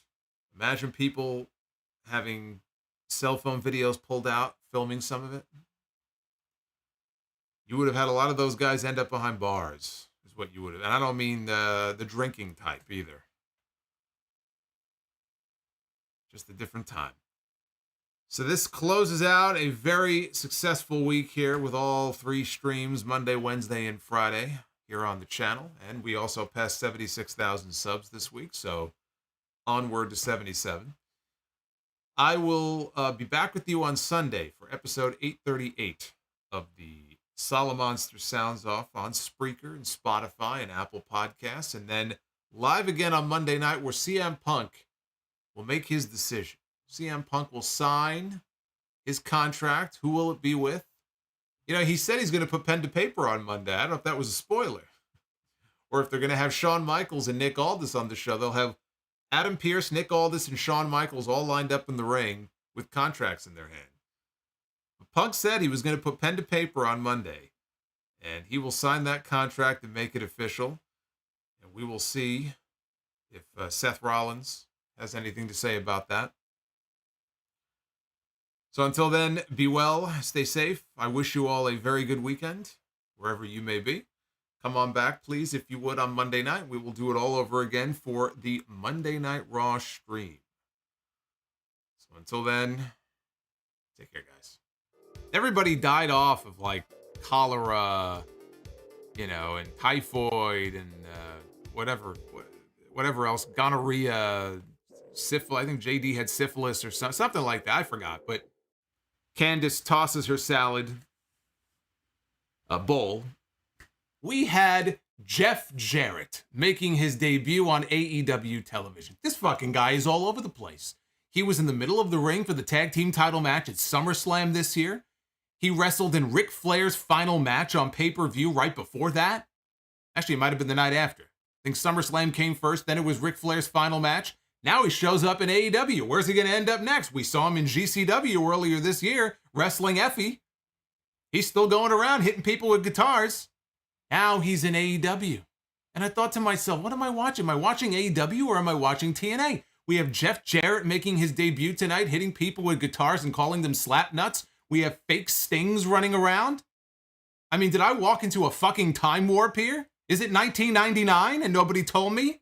imagine people having cell phone videos pulled out, filming some of it. You would have had a lot of those guys end up behind bars, is what you would have. And I don't mean the drinking type either. Just a different time. So this closes out a very successful week here with all 3 streams, Monday, Wednesday, and Friday here on the channel. And we also passed 76,000 subs this week, so onward to 77. I will be back with you on Sunday for episode 838 of the Solomonster Sounds Off on Spreaker and Spotify and Apple Podcasts. And then live again on Monday night where CM Punk will make his decision. CM Punk will sign his contract. Who will it be with? You know, he said he's going to put pen to paper on Monday. I don't know if that was a spoiler. Or if they're going to have Shawn Michaels and Nick Aldis on the show. They'll have Adam Pearce, Nick Aldis, and Shawn Michaels all lined up in the ring with contracts in their hand. But Punk said he was going to put pen to paper on Monday. And he will sign that contract and make it official. And we will see if Seth Rollins has anything to say about that. So until then, be well, stay safe. I wish you all a very good weekend, wherever you may be. Come on back, please, if you would, on Monday night. We will do it all over again for the Monday Night Raw stream. So until then, take care, guys. Everybody died off of, like, cholera, you know, and typhoid and whatever else, gonorrhea, syphilis. I think JD had syphilis or something like that. I forgot, but Candace tosses her salad bowl. We had Jeff Jarrett making his debut on AEW television. This fucking guy is all over the place. He was in the middle of the ring for the tag team title match at SummerSlam this year. He wrestled in Ric Flair's final match on pay-per-view right before that. Actually, it might have been the night after. I think SummerSlam came first, then it was Ric Flair's final match. Now he shows up in AEW. Where's he going to end up next? We saw him in GCW earlier this year, wrestling Effie. He's still going around hitting people with guitars. Now he's in AEW. And I thought to myself, what am I watching? Am I watching AEW or am I watching TNA? We have Jeff Jarrett making his debut tonight, hitting people with guitars and calling them slap nuts. We have fake Stings running around. I mean, did I walk into a fucking time warp here? Is it 1999 and nobody told me?